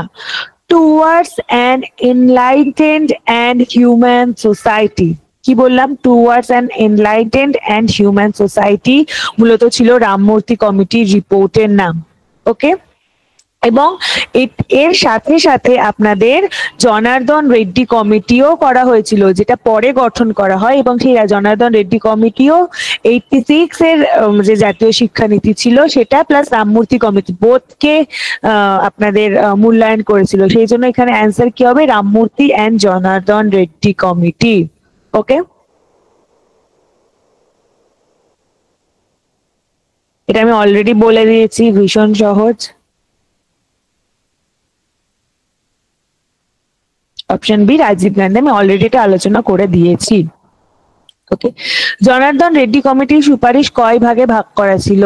towards an enlightened and human society. কি বললাম? Towards an enlightened and human society মূলত ছিল রামমূর্তি কমিটির রিপোর্টের নাম। ওকে, এবং এর সাথে সাথে আপনাদের জনার্দন রেড্ডি কমিটিও করা হয়েছিল, যেটা পরে গঠন করা হয়, এবং সেই জনার্দন রেড্ডি কমিটিও 86 এর যে জাতীয় শিক্ষানীতি ছিল সেটা প্লাস রামমূর্তি কমিটি বোধকে আপনাদের মূল্যায়ন করেছিল। সেই জন্য এখানে অ্যান্সার কি হবে? Ramamurthy and Janardhan Reddy committee. Okay, এটা আমি অলরেডি বলে দিয়েছি, ভীষণ সহজ। অপশন বি রাজীব গান্ধী, আমি অলরেডি এটা আলোচনা করে দিয়েছি। ওকে, জনার্দন রেড্ডি কমিটির সুপারিশ কয় ভাগে ভাগ করা ছিল?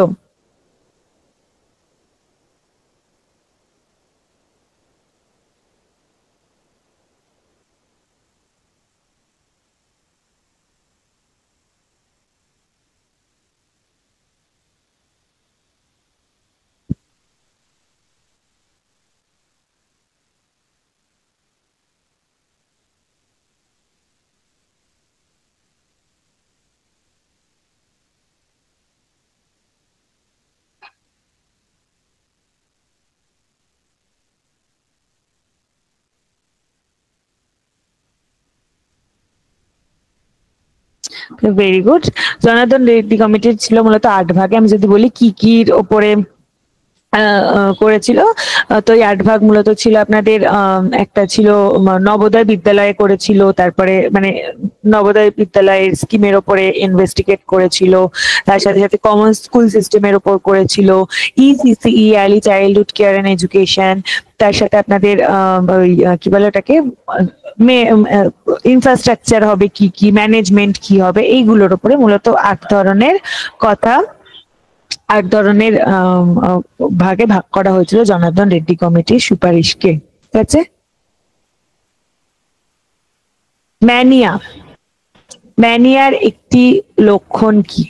Very good. জনার্দন রেড্ডি কমিটির ছিল মূলত 8 ভাগে। আমি যদি বলি কি কির ওপরে করেছিল, তো এই 8 ভাগ মূলত ছিল আপনাদের একটা ছিল নবোদয় বিদ্যালয়ে করেছিল, তারপরে মানে নবোদয় বিদ্যালয়ের স্কিমের ওপরে ইনভেস্টিগেট করেছিল, তার সাথে সাথে কমন স্কুল সিস্টেমের ওপর করেছিল, ECCE early childhood care and education, তার সাথে আপনাদের ওই কি বলে ওটাকে ইনফ্রাস্ট্রাকচার হবে কি কি, ম্যানেজমেন্ট কি হবে, এইগুলোর উপরে মূলত 8 ধরনের কথা, 8 ধরনের ভাগে ভাগ করা হয়েছিল জনার্দন রেড্ডি কমিটির সুপারিশকে। ঠিক আছে। ম্যানিয়া, ম্যানিয়ার একটি লক্ষণ কি?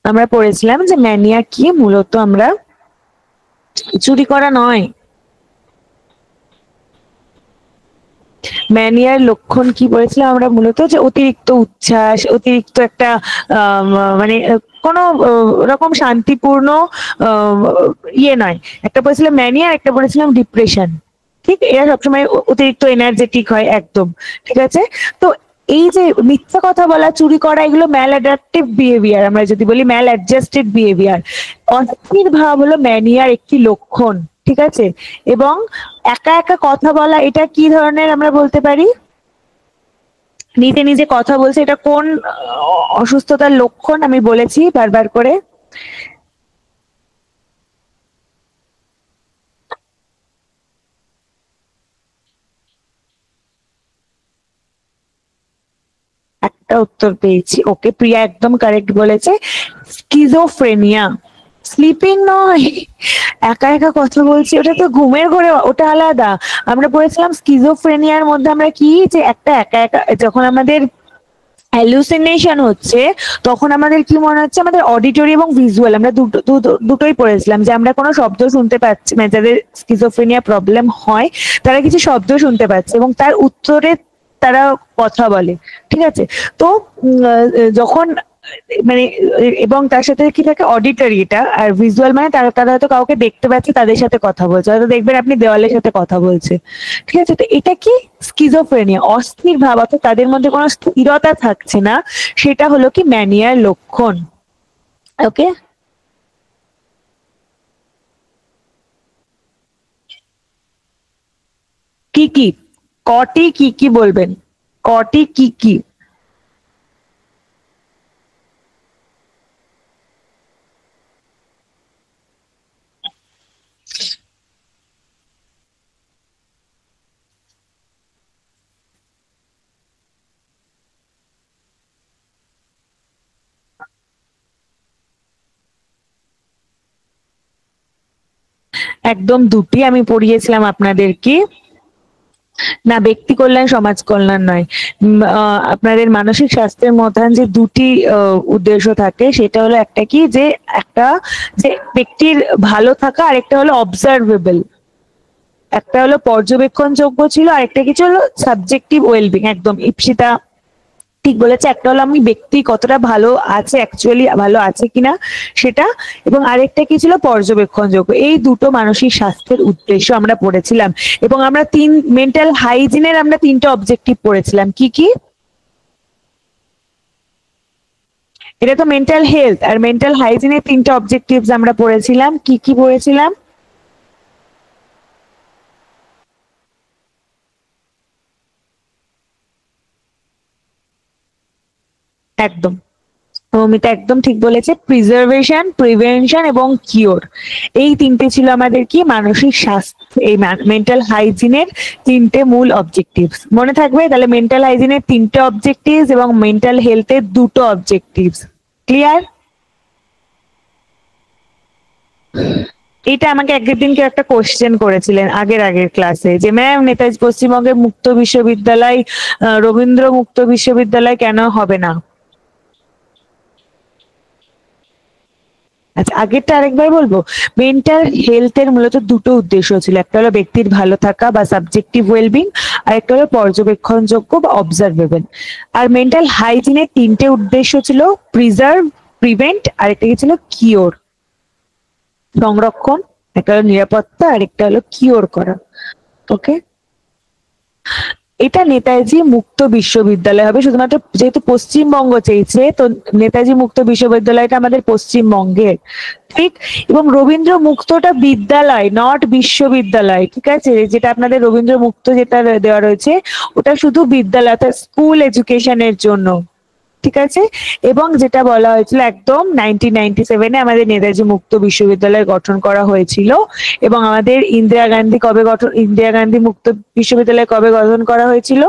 আমরা পড়েছিলাম যে ম্যানিয়া কি, মূলত আমরা চুরি করা নয়, ম্যানিয়ার লক্ষণ কি বলেছিলাম আমরা? মূলত যে অতিরিক্ত উচ্ছ্বাস, অতিরিক্ত একটা মানে কোনো রকম শান্তিপূর্ণ ইয়ে নয়। একটা বলেছিলাম ম্যানিয়া, একটা বলেছিলাম ডিপ্রেশন। ঠিক, এরা সবসময় অতিরিক্ত এনার্জেটিক হয় একদম। ঠিক আছে। তো এই যে মিথ্যা কথা বলা, চুরি করা, এগুলো ম্যাল অ্যাডাপটিভ বিহেভিয়ার, আমরা যদি বলি ম্যাল অ্যাডজাস্টেড বিহেভিয়ার। অস্থির ভাব হলো ম্যানিয়ার একটি লক্ষণ। ঠিক আছে। এবং একা একা কথা বলা, এটা কি ধরনের আমরা বলতে পারি? নিজে নিজে কথা বলছে, এটা কোন অসুস্থতার লক্ষণ আমি বলেছি বারবার করে? একটা উত্তর পেয়েছি। ওকে, প্রিয়া একদম কারেক্ট বলেছে, স্কিজোফ্রেনিয়া। স্লিপিং নয়, একা একা কথা বলছি ওটা তো ঘুমের ঘোরে, ওটা আলাদা। আমরা পড়েছিলাম স্কিজোফ্রেনিয়ার মধ্যে আমরা কি, যে একটা একা একা যখন আমাদের হ্যালুসিনেশন হচ্ছে, তখন আমাদের কি মনে হচ্ছে? আমাদের অডিটরি এবং ভিজুয়াল, আমরা দুটোই পড়েছিলাম যে আমরা কোনো শব্দ শুনতে পাচ্ছি, মানে যাদের স্কিজোফ্রেনিয়া প্রবলেম হয় তারা কিছু শব্দ শুনতে পাচ্ছে এবং তার উত্তরে তারা কথা বলে। ঠিক আছে। তো যখন মানে এবং তার সাথে কি থাকে? অডিটরি, এটা আর ভিজুয়াল মানে তারা তারা হয়তো কাউকে দেখতে পাচ্ছে, তাদের সাথে কথা বলছে, হয়তো দেখবেন আপনি দেওয়ালের সাথে কথা বলছে। ঠিক আছে। তো এটা কি? স্কিজোফ্রেনিয়া, অস্থির ভাব, অর্থাৎ তাদের মধ্যে কোনো স্থিরতা থাকছে না, সেটা হলো কি ম্যানিয়ার লক্ষণ। ওকে। কি কি? কটি কি কি বলবেন? কটি কি কি? একদম দুটি আমি পড়িয়েছিলাম আপনাদেরকে। না, ব্যক্তি কল্যাণ সমাজ কল্যাণ নয়। আপনাদের মানসিক স্বাস্থ্যের মধ্যে যে দুটি উদ্দেশ্য থাকে, সেটা হলো একটা কি, যে একটা যে ব্যক্তির ভালো থাকা, আর একটা হলো অবজারভেবল, একটা হলো পর্যবেক্ষণযোগ্য ছিল, আর একটা কিছু হলো সাবজেক্টিভ ওয়েলবিং। একদম ইপসিতা ঠিক বলেছে। একটা হলো আমি ব্যক্তি কতটা ভালো আছে, অ্যাকচুয়ালি ভালো আছে কিনা সেটা, এবং আরেকটা কি ছিল, পর্যবেক্ষণযোগ্য। এই দুটো মানসিক স্বাস্থ্যের উদ্দেশ্য আমরা পড়েছিলাম। এবং আমরা মেন্টাল হাইজিনের আমরা তিনটা অবজেক্টিভ পড়েছিলাম। কি কি? এটা তো মেন্টাল হেলথ, আর মেন্টাল হাইজিনের তিনটা অবজেক্টিভস আমরা পড়েছিলাম। কি কি পড়েছিলাম? একদম, মৌমিতা একদম ঠিক বলেছে। প্রিজার্ভেশন, প্রিভেনশন এবং কিওর, এই তিনটে ছিল আমাদের কি মানসিক স্বাস্থ্য, এই মেন্টাল হাইজিনের তিনটে মূল অবজেক্টিভস। মনে থাকবে তাহলে? মেন্টাল হাইজিনের তিনটে অবজেক্টিভস এবং মেন্টাল হেলথের দুটো অবজেক্টিভস। ক্লিয়ার? এটা আমাকে একদিন কেউ একটা কোশ্চেন করেছিলেন আগের ক্লাসে, যে ম্যাম নেতাজি পশ্চিমবঙ্গের মুক্ত বিশ্ববিদ্যালয় রবীন্দ্র মুক্ত বিশ্ববিদ্যালয় কেন হবে না? আচ্ছা, আগেরটা আরেকবার বলবো। মেন্টাল হেলথের মূলত দুটো উদ্দেশ্য ছিল, একটা হলো ব্যক্তির ভালো থাকা বা সাবজেক্টিভ ওয়েলবিং, আর একটা হলো পর্যবেক্ষণযোগ্য বা অবজারভেবল। আর মেন্টাল হাইজিনের তিনটে উদ্দেশ্য ছিল, প্রিজার্ভ, প্রিভেন্ট, আর একটা কি ছিল, কিওর, সংরক্ষণ। একটা হলো নিরাপত্তা, আর একটা হলো কিওর করা। ওকে, এটা নেতাজি মুক্ত বিশ্ববিদ্যালয় হবে, শুধুমাত্র যেহেতু পশ্চিমবঙ্গ চেয়েছে, তো নেতাজি মুক্ত বিশ্ববিদ্যালয়টা আমাদের পশ্চিমবঙ্গের, ঠিক। এবং রবীন্দ্র মুক্তটা বিদ্যালয়, নট বিশ্ববিদ্যালয়, ঠিক আছে? যেটা আপনাদের রবীন্দ্র মুক্ত যেটা দেওয়া রয়েছে, ওটা শুধু বিদ্যালয়, স্কুল এডুকেশনের জন্য, ঠিক আছে? এবং যেটা বলা হয়েছিল, একদম 1997-এ আমাদের নেতাজি মুক্ত বিশ্ববিদ্যালয় গঠন করা হয়েছিল। এবং আমাদের ইন্দিরা গান্ধী মুক্ত বিশ্ববিদ্যালয় কবে গঠন করা হয়েছিল?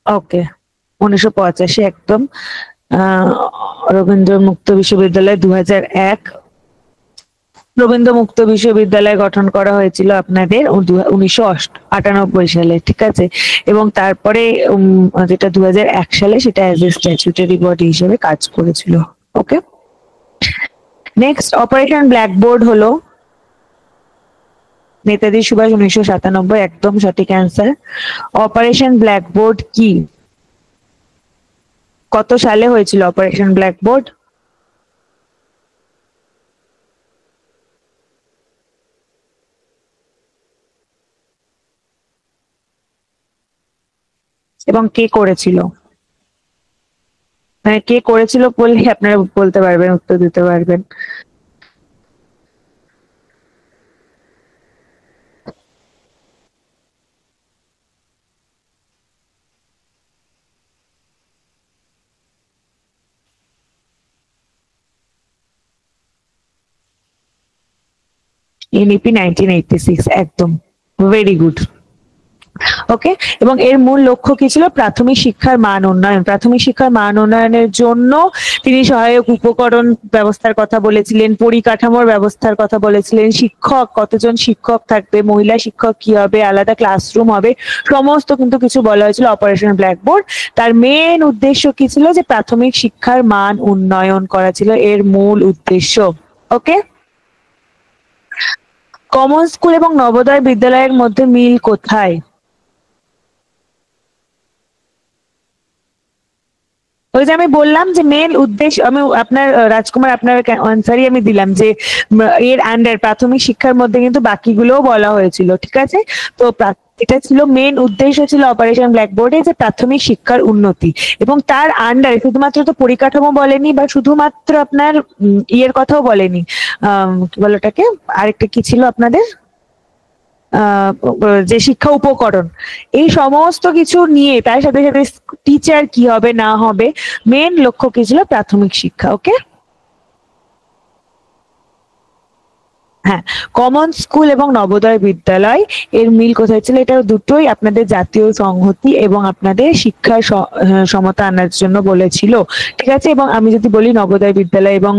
ওকে, 1985 একদম। রবীন্দ্র মুক্ত বিশ্ববিদ্যালয় 2001, রবীন্দ্র মুক্ত বিশ্ববিদ্যালয় গঠন করা হয়েছিল আপনাদের 1998 সালে, ঠিক আছে? এবং তারপরে যেটা 2001 সালে, সেটা অ্যাজ এ স্ট্যাচুটরি বডি হিসেবে কাজ করেছিল। ওকে, নেক্সট অপারেশন ব্ল্যাকবোর্ড হলো নেতাজি সুভাষ, 1997, একদম সঠিক অ্যান্সার। অপারেশন ব্ল্যাকবোর্ড কি, কত সালে হয়েছিল অপারেশন ব্ল্যাকবোর্ড? এবং কে করেছিল? মানে কে করেছিল বললে আপনারা বলতে পারবেন, উত্তর দিতে পারবেন। ইউনিপি 1986, একদম, ভেরি গুড। ওকে, এবং এর মূল লক্ষ্য কি ছিল? প্রাথমিক শিক্ষার মান উন্নয়ন। প্রাথমিক শিক্ষার মান উন্নয়নের জন্য তিনি সহায়ক উপকরণ ব্যবস্থার কথা বলেছিলেন, পরিকাঠামোর ব্যবস্থার কথা বলেছিলেন, শিক্ষক, কতজন শিক্ষক থাকবে, মহিলা শিক্ষক কি হবে, আলাদা ক্লাসরুম হবে, সমস্ত কিন্তু কিছু বলা হয়েছিল অপারেশন ব্ল্যাকবোর্ড। তার মেন উদ্দেশ্য কি ছিল? যে প্রাথমিক শিক্ষার মান উন্নয়ন করা ছিল এর মূল উদ্দেশ্য। ওকে, কমন স্কুল এবং নবোদয় বিদ্যালয়ের মধ্যে মিল কোথায়? ওই যে আমি বললাম যে মেন উদ্দেশ্য, আমি আপনার রাজকুমার আপনার অ্যান্সারই আমি দিলাম, যে এর আন্ডার প্রাথমিক শিক্ষার মধ্যে কিন্তু বাকিগুলোও বলা হয়েছিল, ঠিক আছে? তো এটা ছিল মেন উদ্দেশ্য, ছিল অপারেশন ব্ল্যাকবোর্ডে, যে প্রাথমিক শিক্ষার উন্নতি। এবং তার আন্ডারে শুধুমাত্র তো পরিকাঠামো বলেনি, বা শুধুমাত্র আপনার ইয়ের কথাও বলেনি, কি বলে ওটাকে, আরেকটা কি ছিল আপনাদের? আহ, যে শিক্ষা উপকরণ, এই সমস্ত কিছু নিয়ে তার সাথে সাথে টিচার কি হবে না হবে, মেন লক্ষ্য কি ছিল, প্রাথমিক শিক্ষা। ওকে, হ্যাঁ। কমন স্কুল এবং নবোদয় বিদ্যালয় এর মিল কোথায় ছিল, এটা দুটোই আপনাদের জাতীয় সংহতি এবং আপনাদের শিক্ষার সমতা আনার জন্য বলেছিল। ঠিক আছে, এবং আমি যদি বলি নবোদয় বিদ্যালয় এবং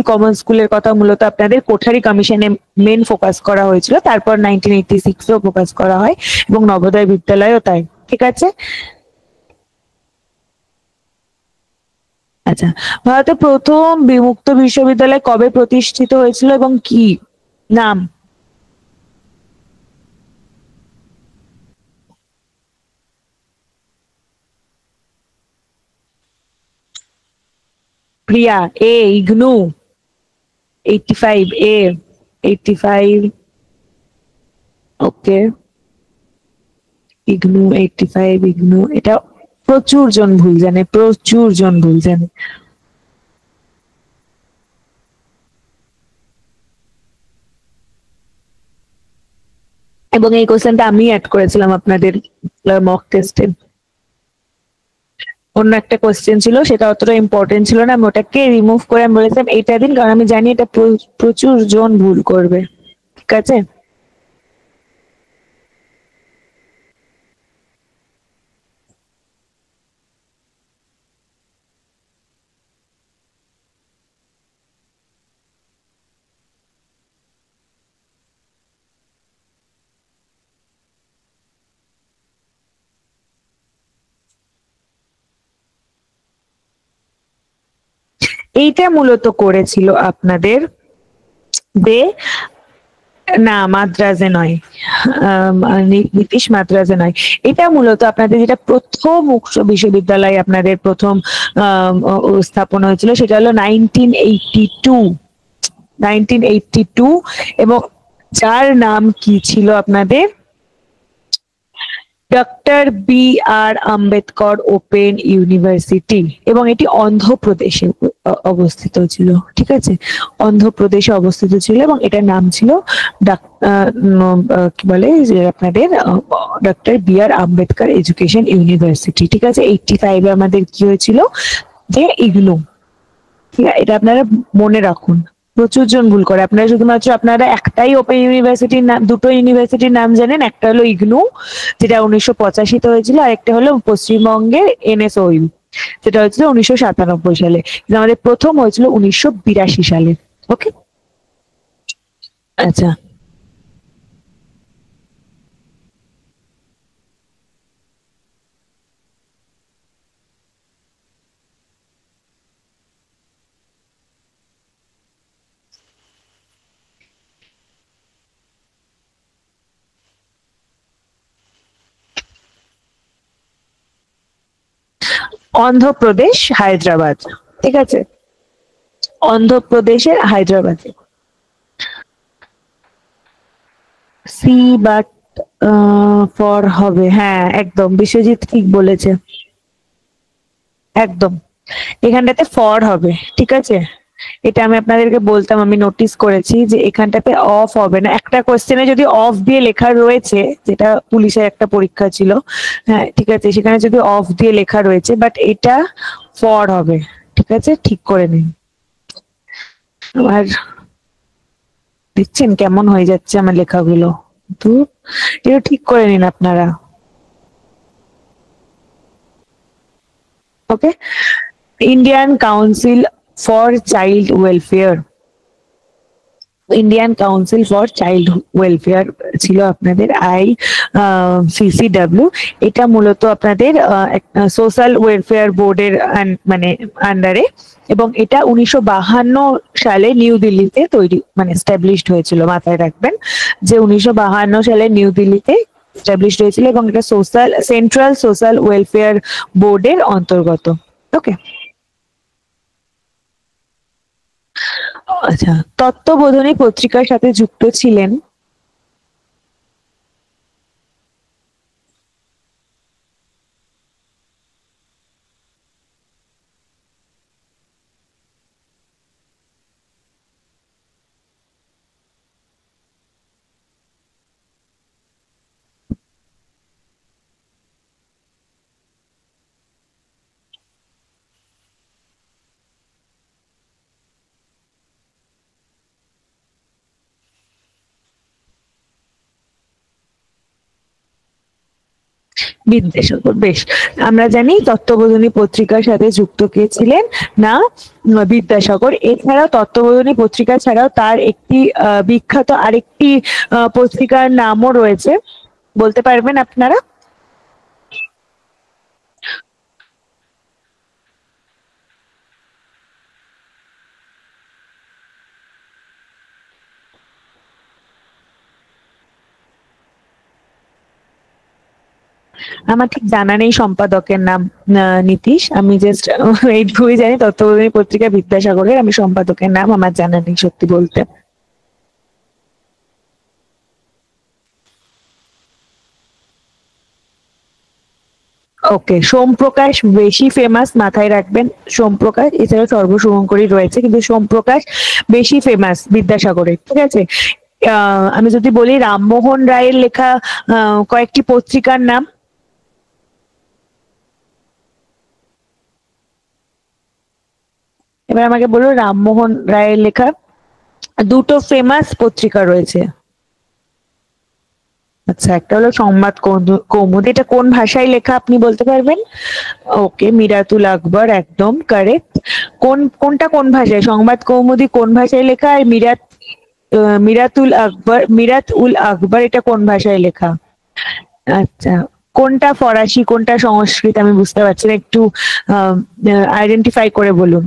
কমন স্কুলের কথা মূলত আপনাদের কোঠারি কমিশনে মেন ফোকাস করা হয়েছিল, তারপর 1986-এও ফোকাস করা হয়, এবং নবোদয় বিদ্যালয়ও তাই। ঠিক আছে। আচ্ছা, ভারতের প্রথম বিমুক্ত বিশ্ববিদ্যালয় কবে প্রতিষ্ঠিত হয়েছিল এবং কি নাম? প্রিয়া, এ ইগনু, 85 এ, 85। ওকে, ইগনু 85, ইগনু, এটা প্রচুর জন ভুল জানে, প্রচুর জন ভুল জানে। এবং এই কোশ্চেনটা আমি অ্যাড করেছিলাম আপনাদের মক টেস্টে। অন্য একটা কোশ্চেন ছিল, সেটা অতটা ইম্পর্টেন্ট ছিল না, আমি ওটাকে রিমুভ করে আমি বলেছিলাম এইটা দিন, কারণ আমি জানি এটা প্রচুর জন ভুল করবে। ঠিক আছে। এইটা মূলত করেছিল আপনাদের যে, না মাদ্রাজে নয়, নীতিশ মাদ্রাজে নয়, এটা মূলত আপনাদের যেটা প্রথম বিশ্ববিদ্যালয় আপনাদের প্রথম স্থাপন হয়েছিল, সেটা হলো 1982, 1982। এবং যার নাম কি ছিল আপনাদের, ডক্টর বি আর আম্বেদকর ওপেন ইউনিভার্সিটি, এবং এটি অন্ধ্রপ্রদেশে অবস্থিত ছিল। ঠিক আছে, অন্ধ্রপ্রদেশে অবস্থিত ছিল, এবং এটার নাম ছিল কি বলে যে আপনাদের ডক্টর বি আর আম্বেদকর এডুকেশন ইউনিভার্সিটি। ঠিক আছে, 85-এ আমাদের কি হয়েছিল, যে ইগনু। ঠিক আছে, এটা আপনারা মনে রাখুন, প্রচুর জন ভুল করে। আপনারা শুধুমাত্র আপনারা একটাই ওপেন ইউনিভার্সিটির নাম, দুটো ইউনিভার্সিটির নাম জানেন, একটা হলো ইগনু যেটা 1985-তে হয়েছিল, আর একটা হলো পশ্চিমবঙ্গের এনএসওইউ যেটা হয়েছিল 1997 সালে, কিন্তু আমাদের প্রথম হয়েছিল 1982 সালে। ওকে। আচ্ছা, অন্ধ্রপ্রদেশ, হায়দ্রাবাদ। ঠিক আছে, অন্ধ্রপ্রদেশের হায়দ্রাবাদে। সি বাট ফর হবে, হ্যাঁ একদম বিশ্বজিৎ ঠিক বলেছে, একদম। এখানটাতে ফর হবে। ঠিক আছে, এটা আমি আপনাদেরকে বলতাম, আমি নোটিস করেছি যে এখানটাতে অফ হবে না, একটা কোশ্চেনে যদি অফ দিয়ে লেখা রয়েছে, যেটা পুলিশের একটা পরীক্ষা ছিল, হ্যাঁ ঠিক আছে, সেখানে যদি অফ দিয়ে লেখা রয়েছে, বাট এটা ফর হবে। ঠিক আছে, ঠিক করে নিন। আর দেখছেন কেমন হয়ে যাচ্ছে আমার লেখাগুলো, তো এটা ঠিক করে নিন আপনারা। Okay, Indian council for child welfare, Indian council for child welfare ছিল আপনাদের ICCW। এটা মূলত আপনাদের সোশ্যাল ওয়েলফেয়ার বোর্ডের মানে আন্ডারে, এবং এটা 1952 সালে নিউ দিল্লিতে তৈরি মানে এস্টাবলিশড হয়েছিল। মাথায় রাখবেন যে 1952 সালে নিউ দিল্লিতে এস্টাবলিশড হয়েছিল, এবং এটা সেন্ট্রাল সোশ্যাল ওয়েলফেয়ার বোর্ডের অন্তর্গত। ওকে। আচ্ছা, তত্ত্ববোধিনী পত্রিকার সাথে যুক্ত ছিলেন। বিদ্যাসাগর, বেশ। আমরা জানি তত্ত্ববোধিনী পত্রিকার সাথে যুক্ত কে ছিলেন না, বিদ্যাসাগর। এছাড়াও তত্ত্ববোধিনী পত্রিকা ছাড়াও তার একটি বিখ্যাত আরেকটি পত্রিকার নামও রয়েছে, বলতে পারবেন আপনারা? আমার ঠিক জানা নেই সম্পাদকের নাম, নীতিশ। আমি জাস্ট এইটুকুই জানি তত্ত্ববোধিনী পত্রিকা বিদ্যাসাগরের, আমি সম্পাদকের নাম আমার জানা নেই সত্যি বলতে। ওকে, সোমপ্রকাশ বেশি ফেমাস, মাথায় রাখবেন। সোমপ্রকাশ, এছাড়া সর্বশুভঙ্করী রয়েছে, কিন্তু সোমপ্রকাশ বেশি ফেমাস বিদ্যাসাগরের, ঠিক আছে। আমি যদি বলি রামমোহন রায়ের লেখা কয়েকটি পত্রিকার নাম। এবার আমাকে বলো, রামমোহন রায়ের লেখা দুটো ফেমাস পত্রিকা রয়েছে। আচ্ছা, একটা হলো সংবাদ কৌমুদি, এটা কোন ভাষায় লেখা আপনি বলতে পারবেন? ওকে, মিরাতুল আকবর, একদম কারেক্ট। কোনটা কোন ভাষায়? সংবাদ কৌমুদি কোন ভাষায় লেখা, আর মিরাত উল আকবর এটা কোন ভাষায় লেখা? আচ্ছা, কোনটা ফরাসি কোনটা সংস্কৃত আমি বুঝতে পারছি না, একটু আইডেন্টিফাই করে বলুন।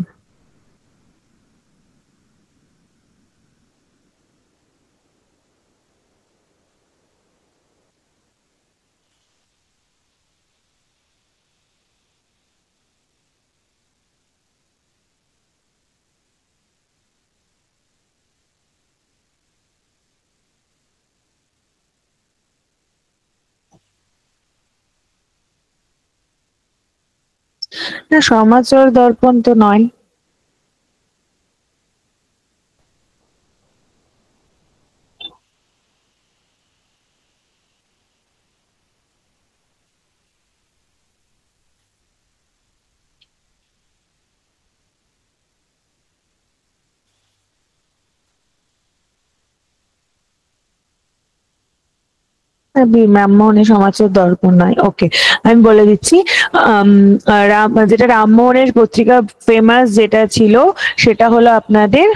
না, সমাচার দর্পণ তো নয়। রামমোহনের সমাচার দর্পণ নয়। ওকে, আমি বলে দিচ্ছি। যেটা রামমোহনের পত্রিকা ফেমাস যেটা ছিল, সেটা হলো আপনাদের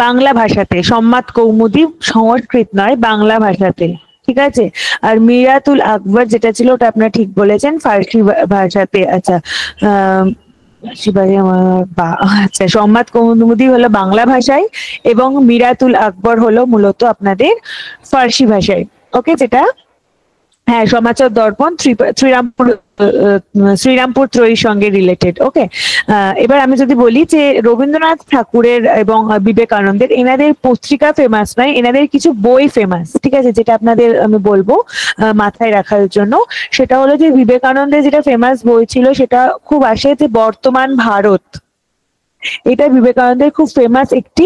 বাংলা ভাষাতে সংবাদ কৌমুদি, সংস্কৃত নয়, বাংলা ভাষাতে, ঠিক আছে। আর মিরাতুল আকবর যেটা ছিল, ওটা আপনারা ঠিক বলেছেন, ফার্সি ভাষাতে। আচ্ছা, আহ শিবাজি আমার আচ্ছা, সংবাদ কৌমুদি হলো বাংলা ভাষায়, এবং মিরাতুল আকবর হলো মূলত আপনাদের ফার্সি ভাষায়। ওকে, যেটা, হ্যাঁ, সমাচার দর্পণ শ্রীরামপুর, শ্রীরামপুর ত্রয়ীর সঙ্গে রিলেটেড। ওকে, এবার আমি যদি বলি যে রবীন্দ্রনাথ ঠাকুরের এবং বিবেকানন্দের, এনাদের পত্রিকা ফেমাস নয়, এনাদের কিছু বই ফেমাস, ঠিক আছে, যেটা আপনাদের আমি বলবো মাথায় রাখার জন্য। সেটা হলো যে বিবেকানন্দের যেটা ফেমাস বই ছিল, সেটা খুব আসে যে বর্তমান ভারত, এটা বিবেকানন্দের খুব ফেমাস একটি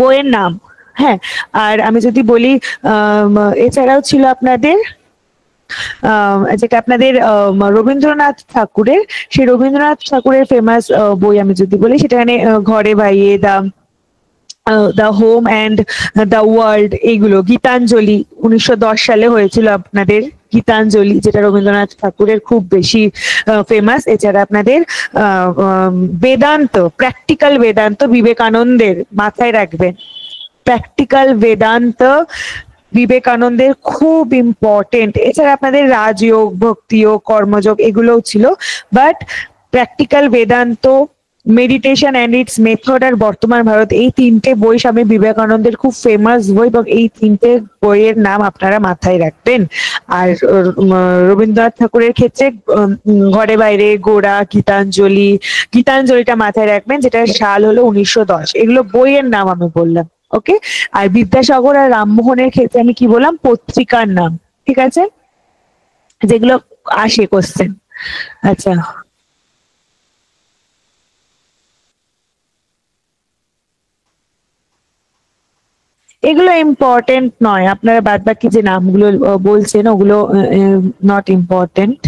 বইয়ের নাম। হ্যাঁ, আর আমি যদি বলি এছাড়াও ছিল আপনাদের যেটা আপনাদের রবীন্দ্রনাথ ঠাকুরের, সেই রবীন্দ্রনাথ ঠাকুরের ফেমাস বই আমি যদি বলি, সেটা মানে ঘরে বাইয়ে, the home and the world, এইগুলো। গীতাঞ্জলি 1910 সালে হয়েছিল আপনাদের, গীতাঞ্জলি, যেটা রবীন্দ্রনাথ ঠাকুরের খুব বেশি ফেমাস। এছাড়া আপনাদের বেদান্ত, প্র্যাকটিক্যাল বেদান্ত বিবেকানন্দের, মাথায় রাখবেন, প্র্যাকটিক্যাল বেদান্ত বিবেকানন্দের খুব ইম্পর্টেন্ট। এছাড়া আপনাদের রাজযোগ, ভক্তিযোগ, কর্মযোগ এগুলোও ছিল, but practical Vedanta, meditation and its method, আর বর্তমান ভারত, এই তিনটে বই স্বামী বিবেকানন্দের খুব ফেমাস বই, এবং এই তিনটে বইয়ের নাম আপনারা মাথায় রাখবেন। আর রবীন্দ্রনাথ ঠাকুরের ক্ষেত্রে ঘরে বাইরে, গোড়া, গীতাঞ্জলি, গীতাঞ্জলিটা মাথায় রাখবেন, যেটা সাল হলো 1910। এগুলো বইয়ের নাম আমি বললাম। ওকে, আর বিদ্যাসাগর আর রামমোহনের ক্ষেত্রে আমি কি বললাম, পত্রিকার নাম, ঠিক আছে, যেগুলো আসে কোশ্চেন। আচ্ছা, এগুলো ইম্পর্টেন্ট নয়, আপনারা বাদ বাকি যে নামগুলো বলছেন ওগুলো নট ইম্পর্টেন্ট।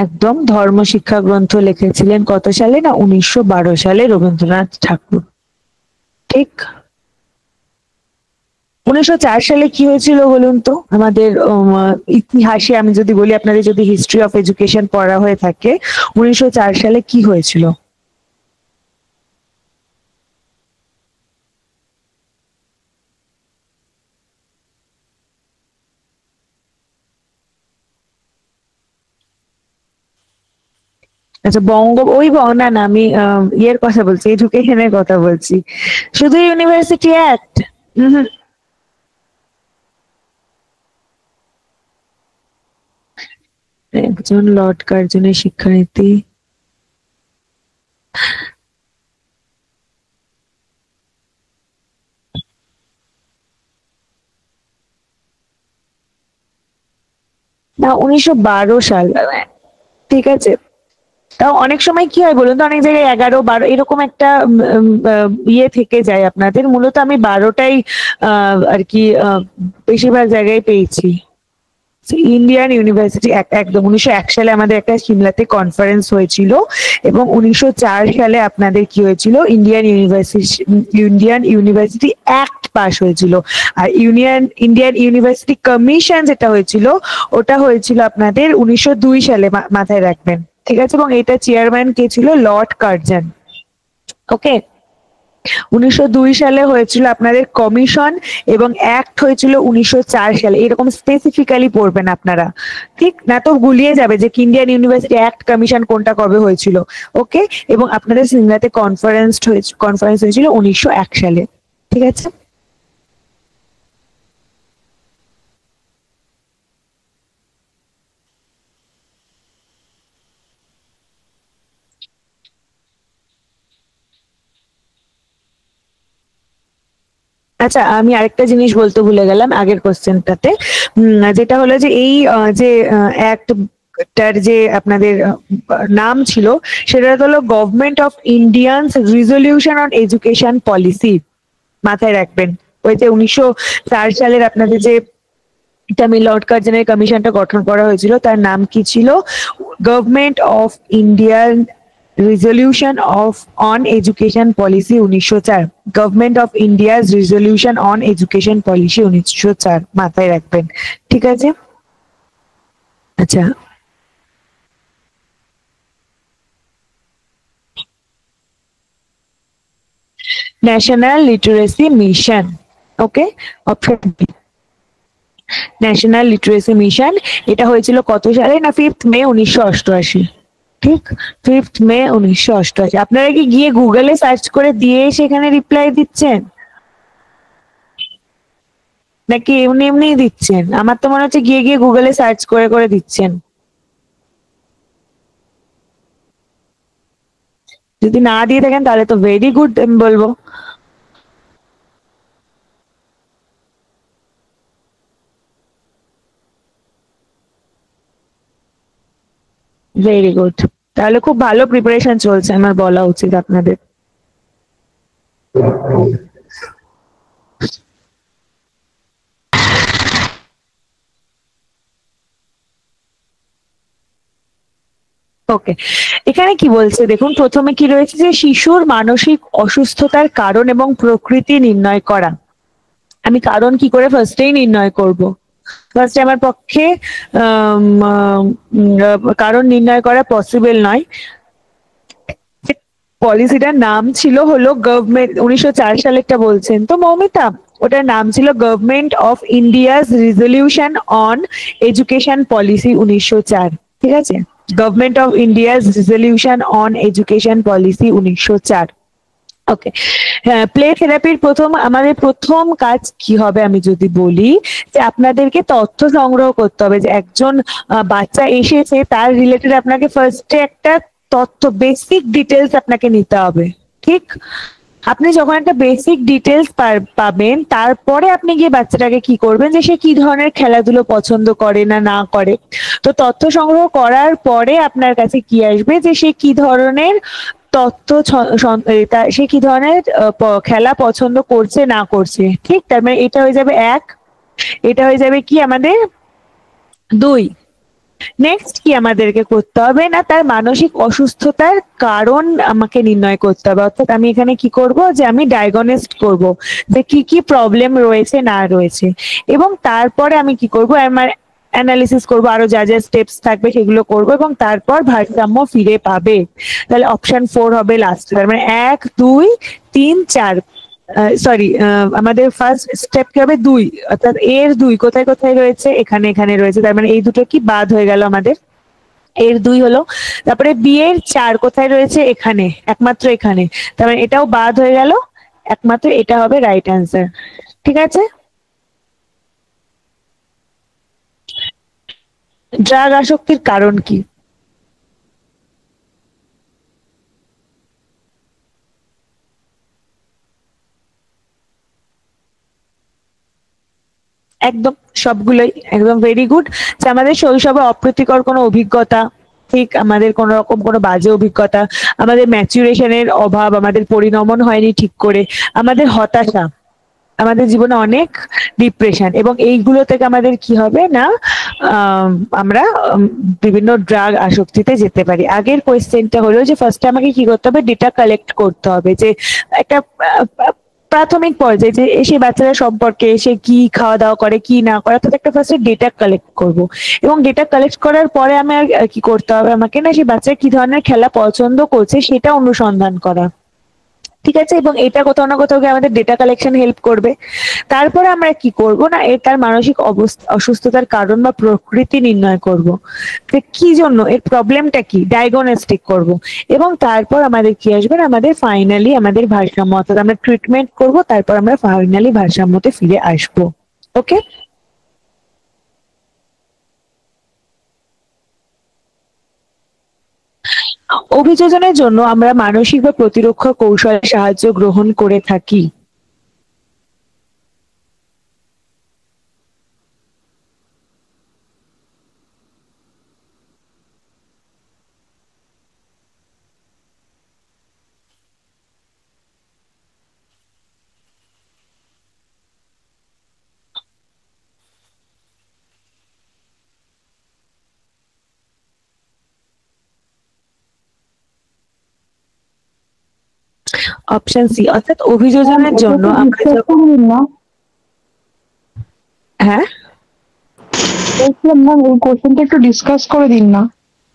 একদম ধর্ম শিক্ষা গ্রন্থ লিখেছিলেন কত সালে? না 1912 সালে রবীন্দ্রনাথ ঠাকুর। ঠিক। 1904 সালে কি হয়েছিল বলুন তো? আমাদের ইতিহাসে আমি যদি বলি, আপনাদের যদি হিস্ট্রি অফ এডুকেশন পড়া হয়ে থাকে, 1904 সালে কি হয়েছিল? আচ্ছা, না না, আমি ইয়ের কথা বলছি, এডুকেশনের কথা বলছি। শুধু ইউনিভার্সিটি অ্যাক্ট? একজন লর্ড কার্জনের শিক্ষানীতি। না, 1912 সাল। ঠিক আছে। তাও অনেক সময় কি হয় বলুন তো, অনেক জায়গায় 11, 12 এরকম একটা ইয়ে থেকে যায় আপনাদের। মূলত আমি 12টাই আর কি বেশিরভাগ জায়গায় পেয়েছি। ইন্ডিয়ান ইউনিভার্সিটি একদম 1901 সালে আমাদের একটা সিমলাতে কনফারেন্স হয়েছিল, এবং 1904 সালে আপনাদের কি হয়েছিল, ইন্ডিয়ান ইউনিভার্সিটি অ্যাক্ট পাস হয়েছিল। আর ইন্ডিয়ান ইউনিভার্সিটি কমিশন যেটা হয়েছিল, ওটা হয়েছিল আপনাদের 1902 সালে, মাথায় রাখবেন। ঠিক আছে। এবং এটা চেয়ারম্যান কে ছিল? Lord Curzon. ওকে। 1902 সালে হয়েছিল আপনাদের কমিশন, এবং অ্যাক্ট হয়েছিল 1904 সালে। এরকম স্পেসিফিক্যালি পড়বেন আপনারা, ঠিক না? তো গুলিয়ে যাবে যে ইন্ডিয়ান ইউনিভার্সিটি অ্যাক্ট কমিশন কোনটা কবে হয়েছিল। ওকে। এবং আপনাদের সিমলাতে কনফারেন্স হয়েছিল 1901 সালে। ঠিক আছে। আচ্ছা, আমি আরেকটা জিনিস বলতে ভুলে গেলাম আগের কোশ্চেনটাতে, যেটা হলো যে এই যে অ্যাক্টটার যে আপনাদের নাম ছিল, সেটা হলো government of Indians resolution on education policy. মাথায় রাখবেন। ওই যে 1904 সালের আপনাদের যে তামিল লর্ড কার্জনের কমিশনটা গঠন করা হয়েছিল, তার নাম কি ছিল? Government of Indian resolution on education policy 1904। Government of India's resolution on education policy 1904, মাথায় রাখবেন। ঠিক আছে। আচ্ছা, national literacy mission. Okay. Option B, national literacy mission. এটা হয়েছিল কত সালে? না 5th মে 1988। ঠিক। 5th মে 1988। আপনারা কি গিয়ে গুগলে সার্চ করে দিয়ে সেখানে রিপ্লাই দিচ্ছেন, নাকি এমনি এমনিই দিচ্ছেন? আমার তো মনে হচ্ছে গিয়ে গিয়ে গুগলে সার্চ করে করে দিচ্ছেন। যদি না দিয়ে থাকেন তাহলে তো ভেরি গুড আমি বলবো। Very good. তাহলে খুব ভালো প্রিপারেশন চলছে আমার বলা উচিত আপনাদের। ওকে। এখানে কি বলছে দেখুন, প্রথমে কি রয়েছে যে শিশুর মানসিক অসুস্থতার কারণ এবং প্রকৃতি নির্ণয় করা। আমি কারণ কি করে ফার্স্টেই নির্ণয় করব? ফার্স্টে আমার পক্ষে কারণ নির্ণয় করা পসিবল নয়। পলিসিটার নাম ছিল হলো গভর্নমেন্ট, 1904 সালেরটা বলছেন তো মৌমিতা, ওটার নাম ছিল government of India's resolution on education policy 1904। ঠিক আছে। Government of India's resolution on education policy 1904। ওকে। হ্যাঁ, প্লে থেরাপির আমাদের প্রথম কাজ কি হবে আমি যদি বলি, যে আপনাদেরকে তথ্য সংগ্রহ করতে হবে যে একজন বাচ্চা এসেছে, তার রিলেটেড আপনাকে ফার্স্টে একটা তথ্য, বেসিক ডিটেলস আপনাকে নিতে হবে। ঠিক। আপনি যখন একটা বেসিক ডিটেলস পাবেন, তারপরে আপনি গিয়ে বাচ্চাটাকে কি করবেন, যে সে কি ধরনের খেলাধুলো পছন্দ করে না না করে। তো তথ্য সংগ্রহ করার পরে আপনার কাছে কি আসবে, যে সে কি ধরনের তথ্য সে কি ধরনের খেলা পছন্দ করছে না করছে। ঠিক। তার মানে এটা হয়ে যাবে এক। এটা হয়ে যাবে কি আমাদের দুই। নেক্সট কি আমাদেরকে করতে হবে না, তার মানসিক অসুস্থতার কারণ আমাকে নির্ণয় করতে হবে। অর্থাৎ আমি এখানে কি করব, যে আমি ডায়াগনস্ট করব যে কি কি প্রবলেম রয়েছে না রয়েছে, এবং তারপরে আমি কি করব, আমার অ্যানালিসিস করব, আরো যা যা স্টেপস থাকবে সেগুলো করব, এবং তারপর ভারসাম্য ফিরে পাবে। তাহলে অপশন 4 হবে লাস্ট, তার মানে 1 2 3 4। সরি, আমাদের ফার্স্ট স্টেপ কি হবে, 2, অর্থাৎ এর 2 কোথায় কোথায় রয়েছে, এখানে এখানে রয়েছে, তার মানে এই দুটো কি বাদ হয়ে গেল আমাদের, এর 2 হলো। তারপরে বি এর 4 কোথায় রয়েছে, এখানে, একমাত্র এখানে, তার মানে এটাও বাদ হয়ে গেল, একমাত্র এটা হবে রাইট অ্যান্সার। ঠিক আছে। ড্রাগ আসক্তির কারণ কি? একদম সবগুলোই একদম ভেরি গুড। যে আমাদের শৈশবে অপ্রীতিকর কোনো অভিজ্ঞতা, ঠিক, আমাদের কোন রকম কোনো বাজে অভিজ্ঞতা, আমাদের ম্যাচুরেশনের অভাব, আমাদের পরিণমন হয়নি ঠিক করে, আমাদের হতাশা, আমাদের জীবনে অনেক ডিপ্রেশন, এবং এইগুলো থেকে আমাদের কি হবে না, আম, আমরা বিভিন্ন ড্রাগ আসক্তিতে যেতে পারি। আগের কোয়েশ্চেনটা হলো যে ফার্স্টে আমাকে কি করতে হবে, ডেটা কালেক্ট করতে হবে, যে একটা প্রাথমিক পর্যায়ে যে এসে বাচ্চারা সম্পর্কে, এসে কি খাওয়া দাওয়া করে কি না করে, অর্থাৎ একটা ফার্স্টে ডেটা কালেক্ট করব, এবং ডেটা কালেক্ট করার পরে আমি আর কি করতে হবে, আমাকে না সেই বাচ্চা কি ধরনের খেলা পছন্দ করছে সেটা অনুসন্ধান করা। ঠিক আছে, এবং এটা কোথাও না কোথাও গিয়ে আমাদের ডেটা কালেকশন হেল্প করবে। তারপরে আমরা কি করব না, এর তার মানসিক অবস্থা অসুস্থতার কারণ বা প্রকৃতি নির্ণয় করব, যে কি জন্য, এর প্রবলেমটা কি, ডায়াগনস্টিক করব, এবং তারপর আমাদের কি আসবে না, আমাদের ফাইনালি আমাদের ভারসাম্য, অর্থাৎ আমরা ট্রিটমেন্ট করব, তারপর আমরা ফাইনালি ভারসাম্যতে ফিরে আসবো। ওকে। অভিযোজনের জন্য আমরা মানসিক বা প্রতিরক্ষা কৌশলের সাহায্য গ্রহণ করে থাকি। অপশন সি, অর্থাৎ ম্যাম অভিযোজনের এটা জন্য একটু আমরা ডিসকাস যখন, করে দিন না। হ্যাঁ বলছিলাম ম্যাম এই কোশ্চেনটা একটু ডিসকাস করে দিন না।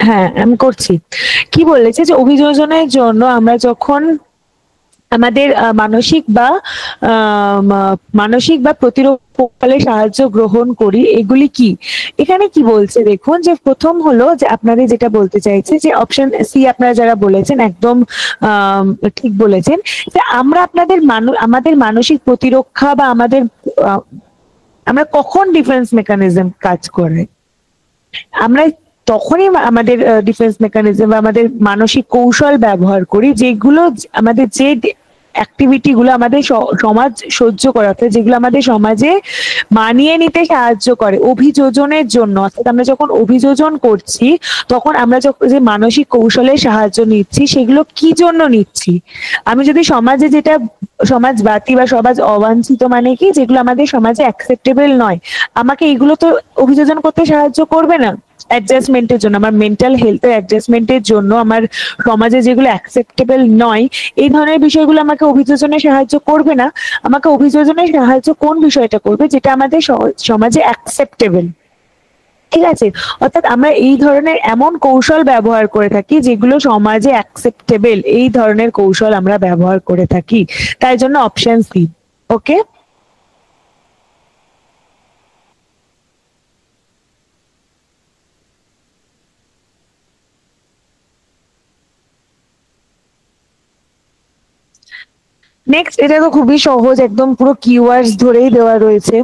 হ্যাঁ আমি করছি। কি বলেছে, যে অভিযোজনের জন্য আমরা যখন আমাদের মানসিক বা প্রতিরোধের সাহায্য গ্রহণ করি, এগুলি কি, এখানে কি বলছে দেখুন, যে প্রথম হলো যে আপনাদের যেটা বলতে চাইছে, যে অপশন সি আপনারা যারা বলেছেন একদম আহ ঠিক বলেছেন, যে আমরা আমাদের মানসিক প্রতিরক্ষা বা আহ, আমরা কখন ডিফেন্স মেকানিজম কাজ করে, আমরা তখনই আমাদের ডিফেন্স মেকানিজম বা আমাদের মানসিক কৌশল ব্যবহার করি, যেগুলো আমাদের যে অ্যাক্টিভিটি গুলো আমাদের সমাজ সহ্য করাতে, যেগুলো আমাদের সমাজে মানিয়ে নিতে সাহায্য করে অভিযোজনের জন্য। অর্থাৎ আমরা যখন অভিযোজন করছি, তখন আমরা যখন যে মানসিক কৌশলের সাহায্য নিচ্ছি, সেগুলো কি জন্য নিচ্ছি, আমি যদি সমাজে যেটা, সমাজবাদী বা সমাজ অবাঞ্ছিত মানে কি, যেগুলো আমাদের সমাজে অ্যাকসেপ্টেবল নয়, আমাকে এগুলো তো অভিযোজন করতে সাহায্য করবে না। অ্যাডজাস্টমেন্টের জন্য, আমার মেন্টাল হেলথের অ্যাডজাস্টমেন্টের জন্য, আমার সমাজে যেগুলো অ্যাকসেপ্টেবল নয়, এই ধরনের বিষয়গুলো আমাকে অভিযোজনে সাহায্য করবে না। আমাকে অভিযোজনে সাহায্য কোন বিষয়টা করবে, যেটা আমাদের সমাজে অ্যাকসেপ্টেবল। ঠিক আছে, অর্থাৎ আমরা এই ধরনের এমন কৌশল ব্যবহার করে থাকি যেগুলো সমাজে অ্যাকসেপ্টেবল, এই ধরনের কৌশল আমরা ব্যবহার করে থাকি। তাই জন্য অপশন সি। ওকে। নেক্সট, এটা তো খুবই সহজ, একদম পুরো কিওয়ার্ডস ধরেই দেওয়া রয়েছে।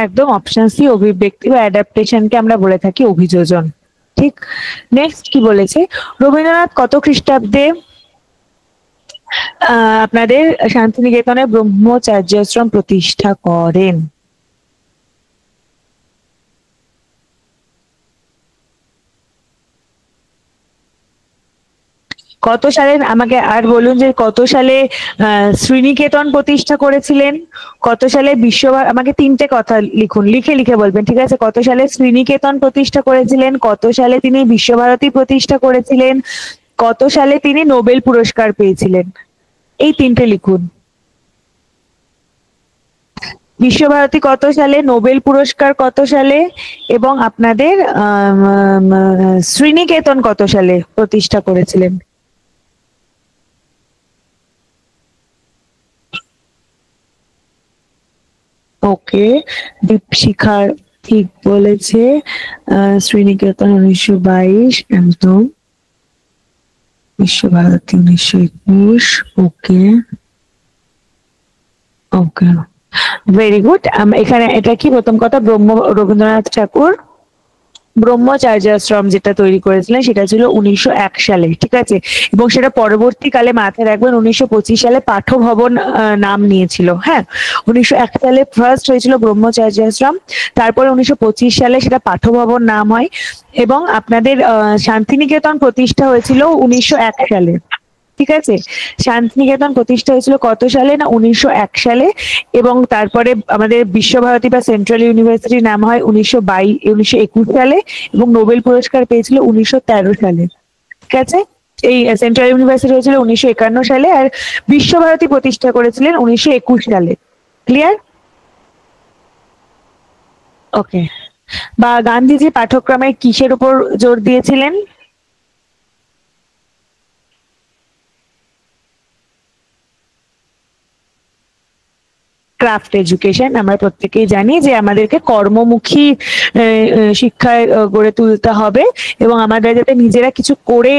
একদম, অপশন সি অভিব্যক্তি বা অ্যাডাপ্টেশনকে আমরা বলে থাকি অভিযোজন। ঠিক। নেক্সট কি বলেছে, রবীন্দ্রনাথ কত খ্রিস্টাব্দে আপনাদের শান্তিনিকেতনে ব্রহ্মচার্যাশ্রম প্রতিষ্ঠা করেন? কত সালে, আমাকে আর বলুন যে কত সালে শ্রীনিকেতন প্রতিষ্ঠা করেছিলেন, কত সালে আমাকে তিনটে কথা লিখুন, লিখে লিখে বলবেন, ঠিক আছে? কত সালে শ্রীনিকেতন প্রতিষ্ঠা করেছিলেন, কত সালে তিনি বিশ্বভারতী প্রতিষ্ঠা করেছিলেন, কত সালে তিনি নোবেল পুরস্কার পেয়েছিলেন, এই তিনটে লিখুন। বিশ্বভারতী কত সালে, নোবেল পুরস্কার কত সালে, এবং আপনাদের শ্রীনিকেতন কত সালে প্রতিষ্ঠা করেছিলেন? ওকে, দীপশিখা ঠিক বলেছে। শ্রীনিকেতন 1922, একদম। বিশ্বভারতী 1921। ওকে ওকে, ভেরি গুড। এখানে এটা কি প্রথম কথা, রবীন্দ্রনাথ ঠাকুর ব্রহ্মচার্যাশ্রম যেটা তৈরি করেছিলেন সেটা ছিল 1901 সালে, ঠিক আছে? এবং সেটা পরবর্তীকালে মাথায় রাখবেন 1925 সালে পাঠভবন নাম নিয়েছিল। হ্যাঁ, 1901 সালে ফার্স্ট হয়েছিল ব্রহ্মচার্যাশ্রম, তারপরে 1925 সালে সেটা পাঠভবন নাম হয়, এবং আপনাদের শান্তিনিকেতন প্রতিষ্ঠা হয়েছিল 1901 সালে, ঠিক আছে? শান্তিনিকেতন প্রতিষ্ঠা হয়েছিল কত সালে না 1901 সালে, এবং তারপরে আমাদের বিশ্বভারতী বা সেন্ট্রাল ইউনিভার্সিটির নাম হয় 1921 সালে, এবং নোবেল পুরস্কার পেয়েছিল 1913 সালে, ঠিক আছে? এই সেন্ট্রাল ইউনিভার্সিটি হয়েছিল 1951 সালে, আর বিশ্বভারতী প্রতিষ্ঠা করেছিলেন 1921 সালে। ক্লিয়ার? ওকে। বা গান্ধীজি পাঠ্যক্রমে কিসের উপর জোর দিয়েছিলেন? Craft education. আমরা প্রত্যেকেই জানি যে আমাদেরকে কর্মমুখী শিক্ষায় গড়ে তুলতে হবে, এবং আমরা যাতে নিজেরা কিছু করে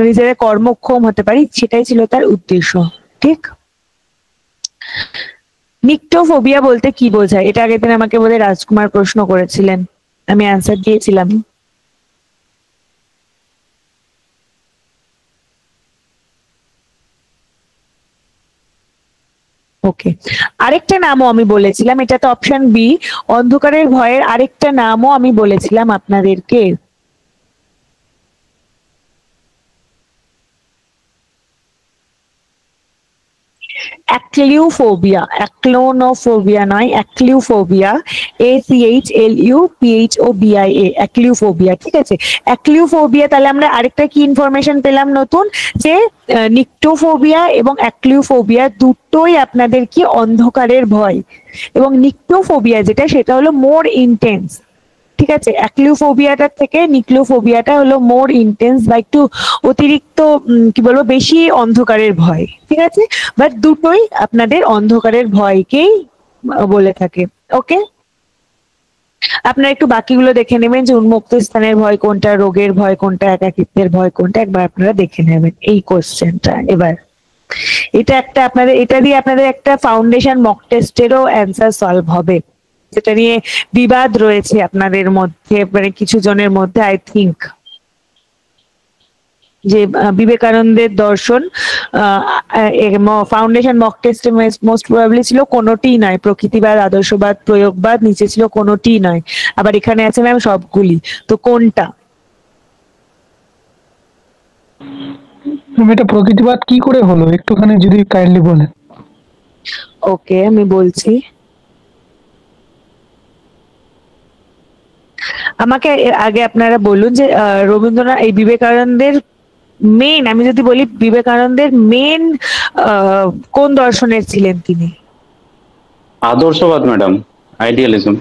নিজেরা কর্মক্ষম হতে পারি, সেটাই ছিল তার উদ্দেশ্য। ঠিক। নিক্টোফোবিয়া বলতে কি বোঝায়? এটা আগের দিন আমাকে বোধহয় রাজকুমার প্রশ্ন করেছিলেন, আমি অ্যান্সার দিয়েছিলাম। ওকে, আরেকটা নামও আমি বলেছিলাম, এটা তো অপশন বি, অন্ধকারের ভয়ের আরেকটা নামও আমি বলেছিলাম আপনাদেরকে। অ্যাক্লিউফোবিয়া, অ্যাক্লোনোফোবিয়া নয়, অ্যাক্লিউফোবিয়া, ACHLUPHOBIA, অ্যাক্লিউফোবিয়া, ঠিক আছে? অ্যাক্লিউফোবিয়া, তাহলে আমরা আরেকটা কি ইনফরমেশন পেলাম নতুন, যে নিক্টোফোবিয়া এবং অ্যাক্লিউফোবিয়া দুটোই আপনাদের কি অন্ধকারের ভয়, এবং নিক্টোফোবিয়া যেটা সেটা হলো মোর ইন্টেন্স, ঠিক আছে? অ্যাক্লিওফোবিয়াটার থেকে নিক্লিওফোবিয়াটা হলো মোর ইন্টেন্স বা একটু অতিরিক্ত কি বলবো, বেশি অন্ধকারের ভয়, ঠিক আছে? বাট দুটোই আপনাদের অন্ধকারের ভয়কেই বলে থাকে। ওকে, আপনারা একটু বাকিগুলো দেখে নেবেন, যে উন্মুক্ত স্থানের ভয় কোনটা, রোগের ভয় কোনটা, একাকিত্বের ভয় কোনটা, একবার আপনারা দেখে নেবেন এই কোশ্চেনটা। এবার এটা একটা আপনাদের, এটা দিয়ে আপনাদের একটা ফাউন্ডেশন মক টেস্টেরও অ্যান্সার সলভ হবে, যেটা নিয়ে বিবাদ রয়েছে আপনাদের মধ্যে, মানে কিছু জনের মধ্যে, আই থিঙ্ক, যে বিবেকানন্দের দর্শন ফাউন্ডেশন মক টেস্টে মোস্ট প্রবাবলি ছিল কোনোটি নয়, প্রকৃতিবাদ, আদর্শবাদ, প্রয়োগবাদ, নিচে ছিল কোনোটি নয়, আবার এখানে আছে ম্যাম সবগুলি, তো কোনটা? এটা প্রকৃতিবাদ কি করে হলো একটুখানি যদি কাইন্ডলি বলেন। ওকে, আমি বলছি। আমাকে আগে আপনারা বলুন যে রবীন্দ্রনাথ, এই বিবেকানন্দের মেন, আমি যদি বলি বিবেকানন্দের মেন কোন দর্শনের ছিলেন তিনি? আদর্শবাদ ম্যাডাম, আইডিয়ালিজম।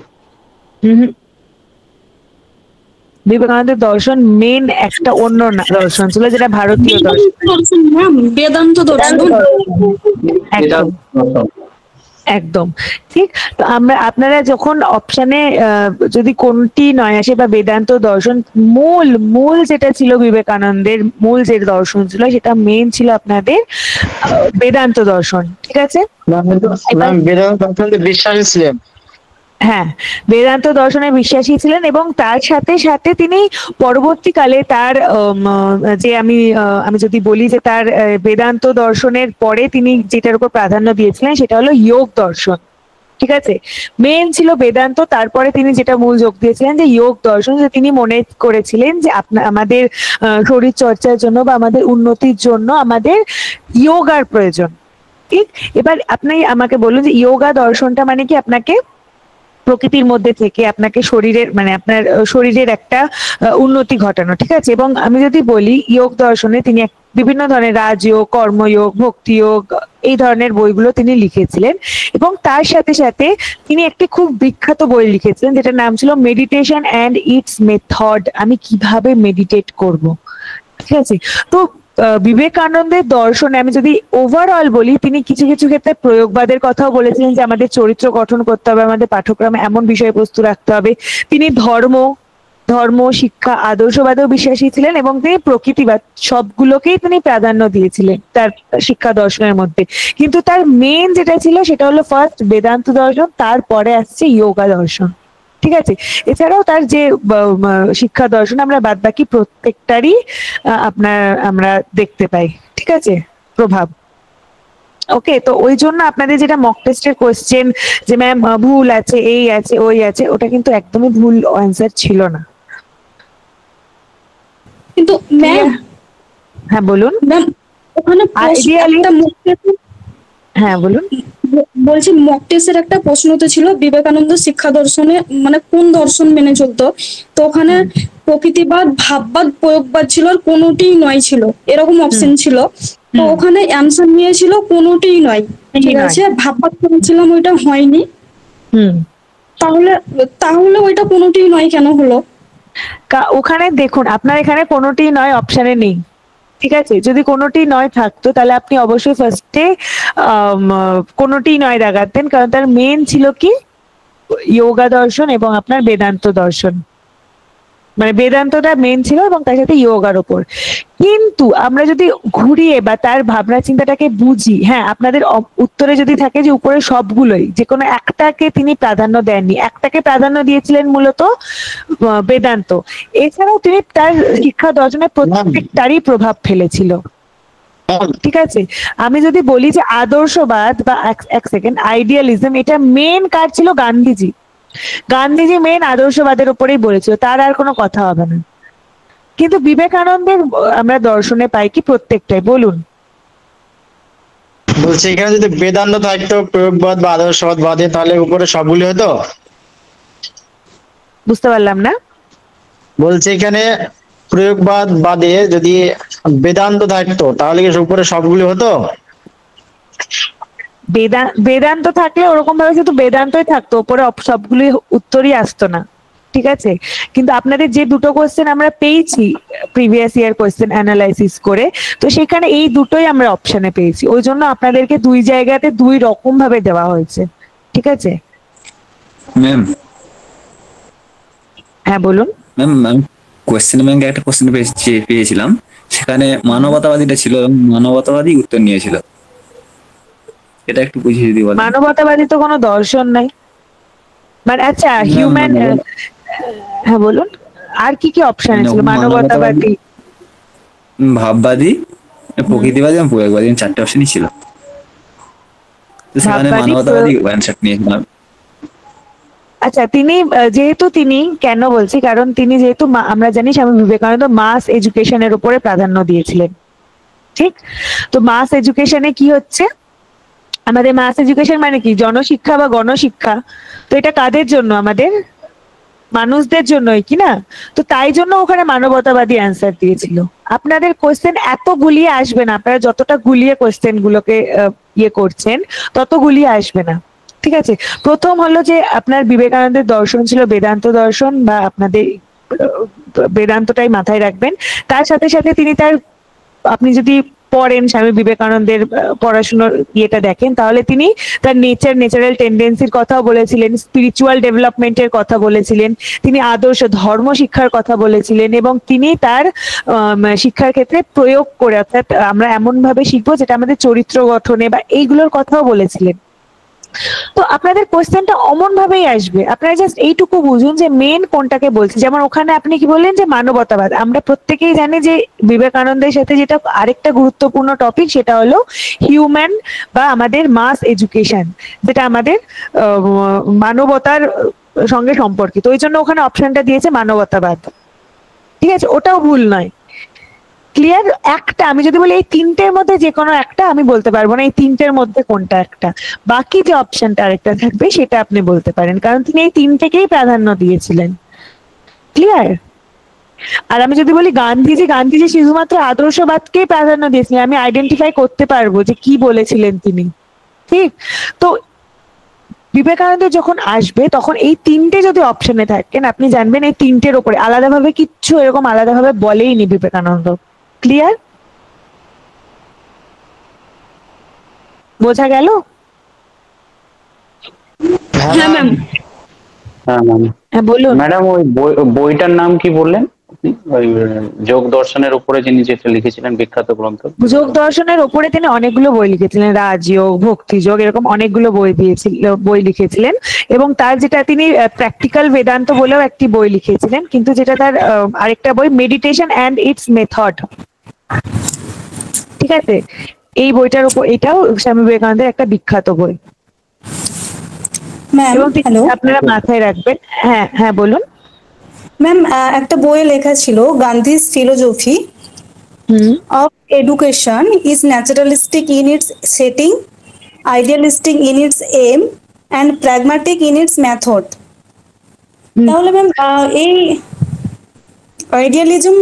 বিবেকানন্দের দর্শন মেন একটা অন্য দর্শন ছিল, যেটা ভারতীয় দর্শন, বেদান্ত দর্শন। একদম একদম ঠিক। তো আপনারা যখন অপশনে যদি কোনটি নয় আসে বা বেদান্ত দর্শন, মূল মূল যেটা ছিল বিবেকানন্দের মূল যে দর্শন ছিল, সেটা মেন ছিল আপনাদের বেদান্ত দর্শন, ঠিক আছে? বেদান্ত দর্শনে বিশ্বাসী ছিলেন। হ্যাঁ, বেদান্ত দর্শনে বিশ্বাসী ছিলেন এবং তার সাথে সাথে তিনি পরবর্তীকালে তার যে আমি যদি বলি যে তার বেদান্ত দর্শনের পরে তিনি যেটার উপর প্রাধান্য দিয়েছিলেন সেটা হলো যোগ দর্শন। ঠিক আছে, মেন ছিল বেদান্ত, তারপরে তিনি যেটা মূল যোগ দিয়েছিলেন যে যোগ দর্শন, যে তিনি মনে করেছিলেন যে আমাদের শরীর চর্চার জন্য বা আমাদের উন্নতির জন্য আমাদের যোগার প্রয়োজন। ঠিক, এবার আপনি আমাকে বলুন যে যোগা দর্শনটা মানে কি? আপনাকে প্রকৃতির মধ্যে থেকে আপনাকে শরীরের মানে আপনার শরীরের একটা উন্নতি ঘটানো। ঠিক আছে, এবং আমি যদি বলি যোগ দর্শনে তিনি বিভিন্ন ধরনের রাজযোগ, কর্মযোগ, ভক্তিযোগ এই ধরনের বইগুলো তিনি লিখেছিলেন এবং তার সাথে সাথে তিনি একটি খুব বিখ্যাত বই লিখেছিলেন যেটার নাম ছিল মেডিটেশন অ্যান্ড ইটস মেথড, আমি কিভাবে মেডিটেট করব। ঠিক আছে, তো বিবেকানন্দের দর্শনে আমি যদি ওভারঅল বলি, তিনি কিছু কিছু ক্ষেত্রে প্রয়োগবাদের কথাও বলেছিলেন যে আমাদের চরিত্র গঠন করতে হবে, আমাদের পাঠ্যক্রমে এমন বিষয়বস্তু রাখতে হবে। তিনি ধর্ম শিক্ষা আদর্শবাদেও বিশ্বাসী ছিলেন এবং তিনি প্রকৃতিবাদ সবগুলোকেই তিনি প্রাধান্য দিয়েছিলেন তার শিক্ষা দর্শনের মধ্যে। কিন্তু তার মেন যেটা ছিল সেটা হলো ফার্স্ট বেদান্ত দর্শন, তারপরে আসছে যোগা দর্শন। ঠিক আছে, এছাড়াও তার যে শিক্ষা দর্শন আমরা বাদ বাকি প্রত্যেকটারই আমরা দেখতে পাই। ঠিক আছে, প্রভাব। ওকে, তো ওই জন্য আপনাদের যেটা মক টেস্টের কোশ্চেন যে ম্যাম ভুল আছে, এই আছে, ওই আছে, ওটা কিন্তু একদমই ভুল অ্যান্সার ছিল না। কিন্তু ম্যাম, হ্যাঁ বলুন ম্যাম ওখানে হ্যাঁ বলুন। বলছি মক টেস্টের একটা প্রশ্ন তো ছিল বিবেকানন্দ শিক্ষা দর্শনে মানে কোন দর্শন মেনে চলতো, তো ওখানে প্রকৃতিবাদ, ভাববাদ, প্রয়োগবাদ ছিল আর কোনোটিই নয় ছিল, এরকম অপশন ছিল। তো ওখানে অ্যান্সার নিয়েছিল কোনোটিই নয়। ঠিক আছে, ভাববাদ করেছিলাম, ওইটা হয়নি। তাহলে তাহলে ওইটা কোনোটিই নয় কেন হলো? ওখানে দেখুন, আপনার এখানে কোনোটি নয় অপশনে নেই। ঠিক আছে, যদি কোনোটি নয় থাকতো তাহলে আপনি অবশ্যই ফার্স্টে কোনোটি নয় লাগাতেন, কারণ তার মেন ছিল কি যোগা দর্শন এবং আপনার বেদান্ত দর্শন, মানে বেদান্তটা মেন ছিল এবং তার সাথে যোগার ওপর। কিন্তু আমরা যদি ঘুরিয়ে বা তার ভাবনা চিন্তাটাকে বুঝি, হ্যাঁ আপনাদের উত্তরে যদি থাকে যে উপরে সবগুলোই, যে কোনো একটাকে তিনি প্রাধান্য দেননি, একটাকে প্রাধান্য দিয়েছিলেন মূলত বেদান্ত। এছাড়াও তিনি তার শিক্ষা দর্শনের প্রত্যেকটারই প্রভাব ফেলেছিল। ঠিক আছে, আমি যদি বলি যে আদর্শবাদ বা এক সেকেন্ড আইডিয়ালিজম, এটা মেন কার ছিল? গান্ধীজি। গান্ধীজি মেন আদর্শবাদের উপরেই বলেছিল, তার আর কোনো কথা হবে না। কিন্তু বিবেকানন্দের আমরা দর্শনে পাই কি প্রত্যেকটাই। বলুন। বলছি এখানে যদি বেদান্ত থাকতো, প্রয়োগবাদ বা আদর্শবাদ বাদে, তাহলে উপরে সবগুলি হতো। বুঝতে পারলাম না। বলছি এখানে প্রয়োগবাদ বাদে যদি বেদান্ত থাকতো তাহলে কি উপরে সবগুলি হতো? বেদান্ত থাকলে ওরকম ভাবে শুধু বেদান্তই থাকতো, উপরে সবগুলি উত্তরই আসতো না। ঠিক আছে, কিন্তু আপনাদের যে দুটো কোশ্চেন আমরা পেয়েছি প্রিভিয়াস ইয়ার কোশ্চেন অ্যানালাইসিস করে, তো সেখানে এই দুটোই আমরা অপশনে পেয়েছি, ওই জন্য আপনাদেরকে দুই জায়গাতে দুই রকম ভাবে দেওয়া হয়েছে। ঠিক আছে ম্যাম। হ্যাঁ বলুন। ম্যাম কোশ্চেন ব্যাংকে একটা কোশ্চেন পেয়েছিলাম, সেখানে মানবতাবাদীটা ছিল, মানবতাবাদী উত্তর নিয়েছিল, এটা একটু বুঝিয়ে দিই বলেন। মানবতাবাদী তো কোনো দর্শন নাই, মানে আচ্ছা হিউম্যান। হ্যাঁ বলুন, আর কি কি অপশন ছিল? মানবতাবাদী, ভাববাদী, প্রকৃতিবাদী এবং প্রয়োগবাদী, চারটে অপশনই ছিল। তো সেখানে মানবতাবাদী অ্যানসার নিয়েছিলাম। আচ্ছা, তিনি যেহেতু তিনি কেন বলছি, কারণ তিনি যেহেতু আমরা জানি স্বামী বিবেকানন্দ মাস এডুকেশনের উপরে প্রাধান্য দিয়েছিলেন। ঠিক, তো মাস এডুকেশনে কি হচ্ছে, আমাদের মাস এডুকেশন মানে কি? জনশিক্ষা বা গণশিক্ষা। তো এটা কাদের জন্য? আমাদের মানুষদের জন্যই, কি না? তো তাই জন্য ওখানে মানবতাবাদী অ্যান্সার দিয়েছিল। আপনাদের কোশ্চেন এত গুলিয়ে আসবে না, আপনারা যতটা গুলিয়ে কোশ্চেন গুলোকে ইয়ে করছেন তত গুলিয়ে আসবে না। ঠিক আছে, প্রথম হলো যে আপনার বিবেকানন্দের দর্শন ছিল বেদান্ত দর্শন, বা আপনাদের বেদান্তটাই মাথায় রাখবেন। তার সাথে সাথে তিনি আপনি যদি পড়েন স্বামী বিবেকানন্দের পড়াশোনার ইয়েটা দেখেন, তাহলে তিনি তার ন্যাচারাল টেন্ডেন্সির কথাও বলেছিলেন, স্পিরিচুয়াল ডেভেলপমেন্টের কথা বলেছিলেন, তিনি আদর্শ ধর্ম শিক্ষার কথা বলেছিলেন, এবং তিনি তার শিক্ষার ক্ষেত্রে প্রয়োগ করে, অর্থাৎ আমরা এমন ভাবে শিখবো যেটা আমাদের চরিত্র গঠনে বা এইগুলোর কথাও বলেছিলেন। তো আপনাদের কোশ্চেনটা অমন ভাবেই আসবে, আপনারা জাস্ট এইটুকু বুঝুন যে মেন কোনটাকে বলছে। যেমন ওখানে আপনি কি বললেন যে মানবতাবাদ, আমরা প্রত্যেকেই জানি যে বিবেকানন্দের সাথে যেটা আরেকটা গুরুত্বপূর্ণ টপিক সেটা হলো হিউম্যান বা আমাদের মাস এডুকেশন, যেটা আমাদের মানবতার সঙ্গে সম্পর্কিত, ওই জন্য ওখানে অপশনটা দিয়েছে মানবতাবাদ। ঠিক আছে, ওটাও ভুল নয়। ক্লিয়ার? একটা আমি যদি বলি এই তিনটের মধ্যে যে কোনো একটা, আমি বলতে পারবো না এই তিনটের মধ্যে কোনটা একটা। বাকি যে অপশনটা আরেকটা থাকবে সেটা আপনি বলতে পারেন, কারণ তিনি এই তিনটেকেই প্রাধান্য দিয়েছিলেন। ক্লিয়ার? আর আমি যদি বলি গান্ধীজি শুধুমাত্র আদর্শবাদকেই প্রাধান্য দিয়েছিলেন, আমি আইডেন্টিফাই করতে পারবো যে কি বলেছিলেন তিনি। ঠিক? তো বিবেকানন্দ যখন আসবে তখন এই তিনটে যদি অপশনে থাকেন, আপনি জানবেন এই তিনটের ওপরে আলাদাভাবে কিচ্ছু এরকম আলাদাভাবে বলেইনি বিবেকানন্দ। ক্লিয়ার? বোঝা গেল? হ্যাঁ ম্যাম। হ্যাঁ ম্যাম। হ্যাঁ বলুন। ম্যাডাম ওই বইটার নাম কি বললেন আপনি? ওই যোগ দর্শনের উপরে যিনি যেটা লিখেছিলেন বিখ্যাত গ্রন্থ। যোগ দর্শনের ওপরে তিনি অনেকগুলো বই লিখেছিলেন, রাজযোগ, ভক্তিযোগ, এরকম অনেকগুলো বই লিখেছিলেন। এবং তার যেটা তিনি প্র্যাকটিক্যাল বেদান্ত বলেও একটি বই লিখেছিলেন, কিন্তু যেটা তার আরেকটা বই মেডিটেশন অ্যান্ড ইটস মেথড। ঠিক আছে, এই বইটার উপর, এটাও স্বামী বিবেকানন্দের একটা বিখ্যাত বই। ম্যাম এবং হ্যালো আপনারা মাথায় রাখবেন। হ্যাঁ হ্যাঁ বলুন। ম্যাম, একটা বইয়ে লেখা ছিল Gandhi's philosophy of education is naturalistic in its setting, idealistic in its aim, and pragmatic in its method. তাহলে ম্যাম এই আইডিয়ালিজম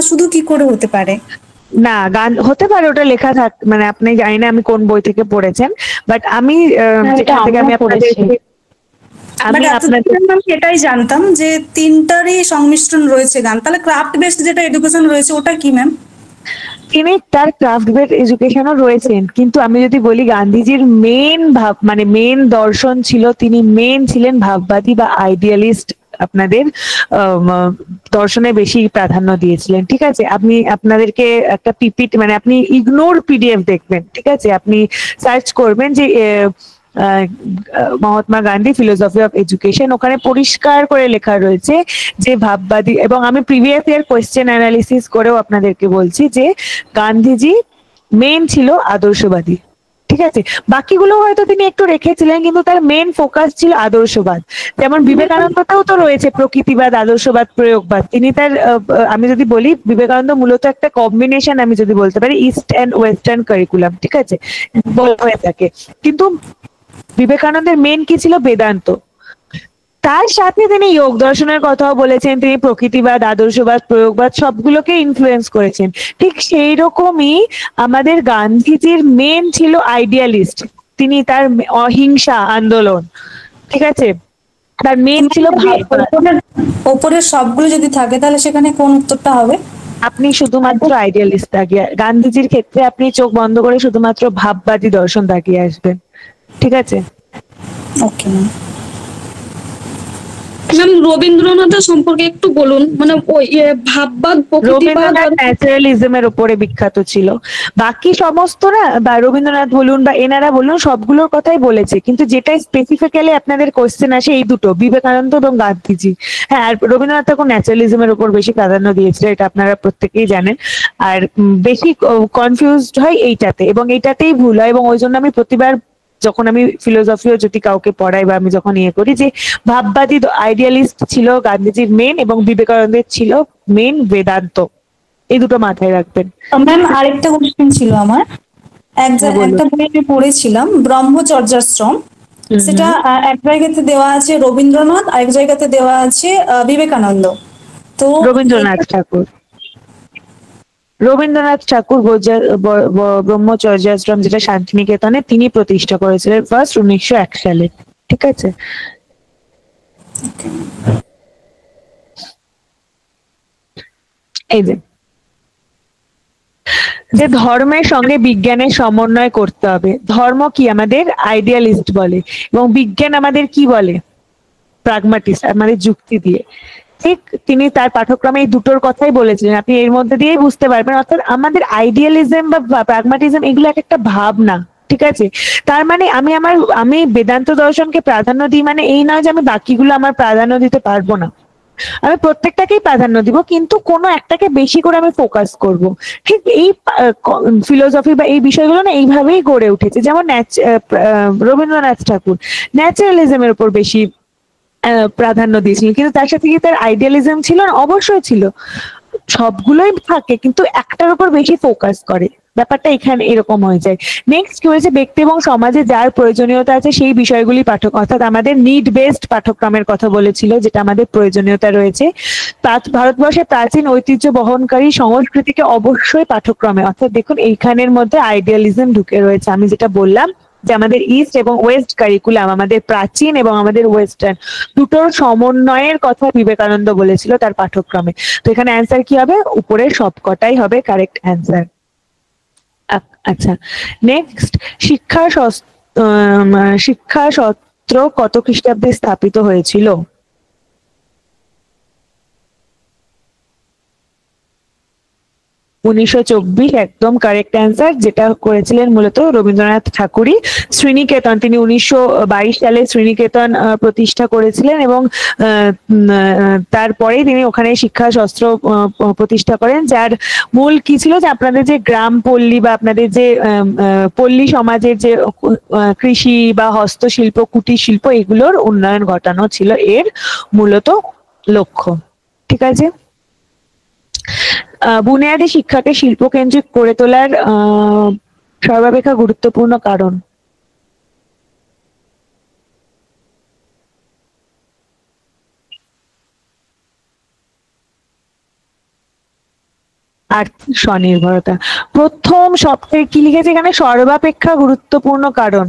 শুধু কি করে হতে পারে? না, গান হতে পারে, ওটা লেখা থাক, মানে আপনি জানি না আমি কোন বই থেকে পড়েছেন, বাট আমি যেটা থেকে আমি এটাই জানতাম যে তিনটারই সংমিশ্রণ রয়েছে গান। তাহলে ক্রাফট বেসড যেটা এডুকেশন রয়েছে ওটা কি ম্যাম? তিনি তার ক্রাফট বেসড এডুকেশনও রয়েছেন, কিন্তু আমি যদি বলি গান্ধীজির মেন ভাব মানে মেন দর্শন ছিল, তিনি মেন ছিলেন ভাববাদী বা আইডিয়ালিস্ট, আপনাদের দর্শনে বেশি প্রাধান্য দিয়েছিলেন। ঠিক আছে, আপনি আপনাদেরকে একটা পিপিটি মানে আপনি ইগনোর পিডিএফ দেখবেন, ঠিক আছে, আপনি সার্চ করবেন যে Mahatma Gandhi philosophy of education, ওখানে পরিষ্কার করে লেখা রয়েছে যে ভাববাদী। এবং আমি প্রিভিয়াস ইয়ার কোয়েশ্চেন অ্যানালিসিস করেও আপনাদেরকে বলছি যে গান্ধীজি মেন ছিল আদর্শবাদী। ঠিক আছে, বাকিগুলো হয়তো তিনি একটু রেখেছিলেন, কিন্তু তার মেন ফোকাস ছিল আদর্শবাদ। যেমন বিবেকানন্দতেও তো রয়েছে প্রকৃতিবাদ, আদর্শবাদ, প্রয়োগবাদ। তিনি তার আমি যদি বলি বিবেকানন্দ মূলত একটা কম্বিনেশন, আমি যদি বলতে পারি, ইস্ট অ্যান্ড ওয়েস্টার্ন কারিকুলাম, ঠিক আছে, বলা হয়ে থাকে। কিন্তু বিবেকানন্দের মেন কি ছিল? বেদান্ত। তার সাথে তিনি যোগ দর্শনের কথাও বলেছেন, তিনি প্রকৃতিবাদ, আদর্শবাদ, প্রয়োগবাদ সবগুলোকে ইনফ্লুয়েন্স করেছেন। ঠিক সেই রকমই আমাদের গান্ধীজির মেন ছিল আইডিয়ালিস্ট, তিনি তার অহিংসা আন্দোলন, ঠিক আছে, তার মেন ছিল ওপরে সবগুলো যদি থাকে তাহলে সেখানে কোন উত্তরটা হবে? আপনি শুধুমাত্র আইডিয়ালিস্ট তাকিয়ে, গান্ধীজির ক্ষেত্রে আপনি চোখ বন্ধ করে শুধুমাত্র ভাববাদী দর্শন তাকিয়ে আসবেন। ঠিক আছে, ওকে ম্যাম। রবীন্দ্রনাথের সম্পর্কে একটু বলুন, মানে ওই ভাববাদ, প্রকৃতিবাদ, ন্যাচারালিজমের উপরে বিখ্যাত ছিল। বাকি সমস্ত না, বা রবীন্দ্রনাথ বলুন বা এনারা বলুন, সবগুলোর কথাই বলেছে, কিন্তু যেটা স্পেসিফিক্যালি আপনাদের কোশ্চেন আসে এই দুটো, বিবেকানন্দ এবং গান্ধীজি। হ্যাঁ, আর রবীন্দ্রনাথ তখন ন্যাচারালিজমের উপর বেশি প্রাধান্য দিয়েছিল, এটা আপনারা প্রত্যেকেই জানেন। আর বেশি কনফিউজড হয় এইটাতে, এবং এইটাতেই ভুল হয়। এবং ওই জন্য আমি প্রতিবার যখন আমি ফিলোসফিও যদি কাউকে পড়াই বা আমি যখন ইয়ে করি, যে ভাববাদী আইডিয়ালিস্ট ছিল গান্ধীজির মেন, এবং বিবেকানন্দের ছিল মেন বেদান্ত, এই দুটো মাথায় রাখবেন। ম্যাম আরেকটা কোশ্চেন ছিল আমার, একটা বই আমি পড়েছিলাম ব্রহ্মচর্যাশ্রম, সেটা এক জায়গাতে দেওয়া আছে রবীন্দ্রনাথ, আরেক জায়গাতে দেওয়া আছে বিবেকানন্দ। তো রবীন্দ্রনাথ ঠাকুর ব্রহ্মচর্যাশ্রম, যেটা শান্তিনিকেতনে তিনি প্রতিষ্ঠা করেছিলেন ফার্স্ট 1901 সালে। ঠিক আছে, এই যে ধর্মের সঙ্গে বিজ্ঞানের সমন্বয় করতে হবে। ধর্ম কি আমাদের আইডিয়ালিস্ট বলে, এবং বিজ্ঞান আমাদের কি বলে? প্রাগমাটিস্ট, আমাদের যুক্তি দিয়ে। ঠিক, তিনি তার পাঠ্যক্রমে এই দুটোর কথাই বলেছিলেন, আপনি এর মধ্যে দিয়েই বুঝতে পারবেন। অর্থাৎ আমাদের আইডিয়ালিজম বা প্রাগমাটিজম এগুলো একটা ভাবনা, ঠিক আছে, তার মানে আমি বেদান্ত দর্শনকে প্রাধান্য দিই মানে এই নয় যে আমি বাকিগুলো আমার প্রাধান্য দিতে পারবো না, আমি প্রত্যেকটাকেই প্রাধান্য দিব, কিন্তু কোনো একটাকে বেশি করে আমি ফোকাস করব। ঠিক এই ফিলোসফি বা এই বিষয়গুলো না এইভাবেই গড়ে উঠেছে। যেমন রবীন্দ্রনাথ ঠাকুর ন্যাচারালিজমের উপর বেশি প্রাধান্য দিয়েছিলেন, কিন্তু তার সাথে কি তার আইডিয়ালিজম ছিল না? অবশ্যই ছিল, সবগুলোই থাকে কিন্তু একটার উপর বেশি ফোকাস করে, ব্যাপারটা এখানে এরকম হয়ে যায়। নেক্সট কি হয়েছে, ব্যক্তি এবং সমাজে যার প্রয়োজনীয়তা আছে সেই বিষয়গুলি পাঠক, অর্থাৎ আমাদের নিড বেসড পাঠ্যক্রমের কথা বলেছিল, যেটা আমাদের প্রয়োজনীয়তা রয়েছে। ভারতবর্ষের প্রাচীন ঐতিহ্য বহনকারী সংস্কৃতিকে অবশ্যই পাঠ্যক্রমে, অর্থাৎ দেখুন এইখানের মধ্যে আইডিয়ালিজম ঢুকে রয়েছে। আমি যেটা বললাম যে আমাদের ইস্ট এবং ওয়েস্ট কারিকুলাম, আমাদের প্রাচীন এবং আমাদের ওয়েস্টার্ন দুটোর সমন্বয়ের কথা বিবেকানন্দ বলেছিল তার পাঠ্যক্রমে। তো এখানে অ্যান্সার কি হবে? উপরের সবকটাই হবে কারেক্ট অ্যান্সার। আচ্ছা, নেক্সট, শিক্ষা সত্র কত খ্রিস্টাব্দে স্থাপিত হয়েছিল? 1924 একদম কারেক্ট অ্যান্সার, যেটা করেছিলেন মূলত রবীন্দ্রনাথ ঠাকুরই। শ্রীনিকেতন, তিনি 1922 সালে শ্রীনিকেতন প্রতিষ্ঠা করেছিলেন এবং তারপরেই তিনি ওখানে শিক্ষা শাস্ত্র প্রতিষ্ঠা করেন, যার মূল কি ছিল যে আপনাদের যে গ্রাম পল্লী বা আপনাদের যে পল্লী সমাজের যে কৃষি বা হস্তশিল্প, কুটির শিল্প, এগুলোর উন্নয়ন ঘটানো ছিল এর মূলত লক্ষ্য। ঠিক আছে, বুনিয়াদী শিক্ষাকে শিল্পকেন্দ্রিক করে তোলার সর্বাপেক্ষা গুরুত্বপূর্ণ কারণ? আর্থিক স্বনির্ভরতা। প্রথম সবথেকে কি লিখেছে এখানে? সর্বাপেক্ষা গুরুত্বপূর্ণ কারণ।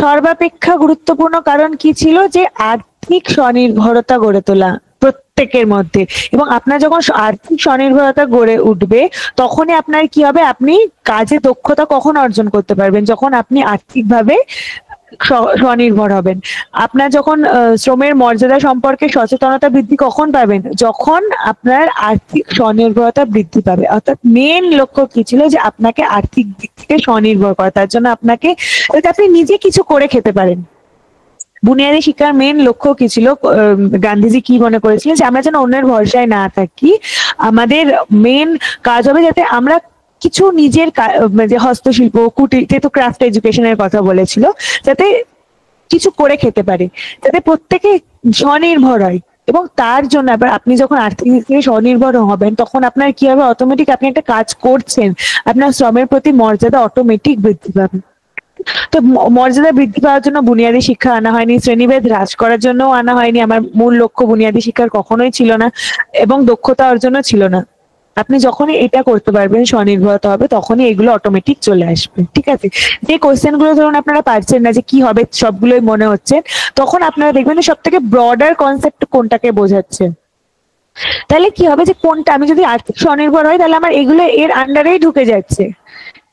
সর্বাপেক্ষা গুরুত্বপূর্ণ কারণ কি ছিল? যে আর্থিক স্বনির্ভরতা গড়ে তোলা প্রত্যেকের মধ্যে। এবং আপনার যখন আর্থিক স্বনির্ভরতা গড়ে উঠবে তখনই আপনার কি হবে, আপনি কাজে দক্ষতা কখন অর্জন করতে পারবেন? যখন আপনি আর্থিকভাবে স্বনির্ভর হবেন। আপনার যখন শ্রমের মর্যাদা সম্পর্কে সচেতনতা বৃদ্ধি কখন পাবেন? যখন আপনার আর্থিক স্বনির্ভরতা বৃদ্ধি পাবে। অর্থাৎ মেন লক্ষ্য কি ছিল? যে আপনাকে আর্থিক দিক থেকে স্বনির্ভর করা, তার জন্য আপনাকে, আপনি নিজে কিছু করে খেতে পারেন। বুনিয়াদী শিক্ষার মেন লক্ষ্য কি ছিল? গান্ধীজি কি মনে করেছিলেন? যে আমরা যেন অন্যের ভরসায় না থাকি, আমাদের মেন কাজ হবে যাতে আমরা কিছু নিজের যে হস্তশিল্প, কুটির, যেহেতু ক্রাফট এডুকেশনের কথা বলেছিল, যাতে কিছু করে খেতে পারে, যাতে প্রত্যেকে স্বনির্ভর হয়। এবং তার জন্য আবার আপনি যখন আর্থিক দিক থেকে স্বনির্ভর হবেন তখন আপনার কি হবে? অটোমেটিক আপনি একটা কাজ করছেন, আপনার শ্রমের প্রতি মর্যাদা অটোমেটিক বৃদ্ধি পাবে। তো মর্যাদা বৃদ্ধি পাওয়ার জন্য বুনিয়াদী শিক্ষা আনা হয়নি, শ্রেণীভেদ হ্রাস করার জন্য আনা হয়নি। আমার মূল লক্ষ্য বুনিয়াদী শিক্ষার কখনোই ছিল না, এবং দক্ষতা অর্জনও ছিল না। আপনি যখনই এটা করতে পারবেন, স্বনির্ভরতা হবে, তখনই এগুলো অটোমেটিক চলে আসবে। ঠিক আছে, যে কোয়েশ্চেন গুলো ধরুন আপনারা পারছেন না যে কি হবে, সবগুলোই মনে হচ্ছে, তখন আপনারা দেখবেন সব থেকে ব্রডার কনসেপ্ট কোনটাকে বোঝাচ্ছে। তাহলে কি হবে, যে কোনটা আমি যদি আর্থিক স্বনির্ভর হয় তাহলে আমার এগুলো এর আন্ডারেই ঢুকে যাচ্ছে।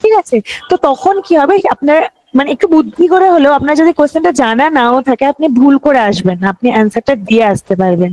ঠিক আছে, তো তখন কি হবে, আপনার মানে একটু বুদ্ধি করে হলেও আপনার যদি কোয়েশ্চেনটা জানা নাও থাকে, আপনি ভুল করে আসবেন না, আপনি অ্যান্সারটা দিয়ে আসতে পারবেন।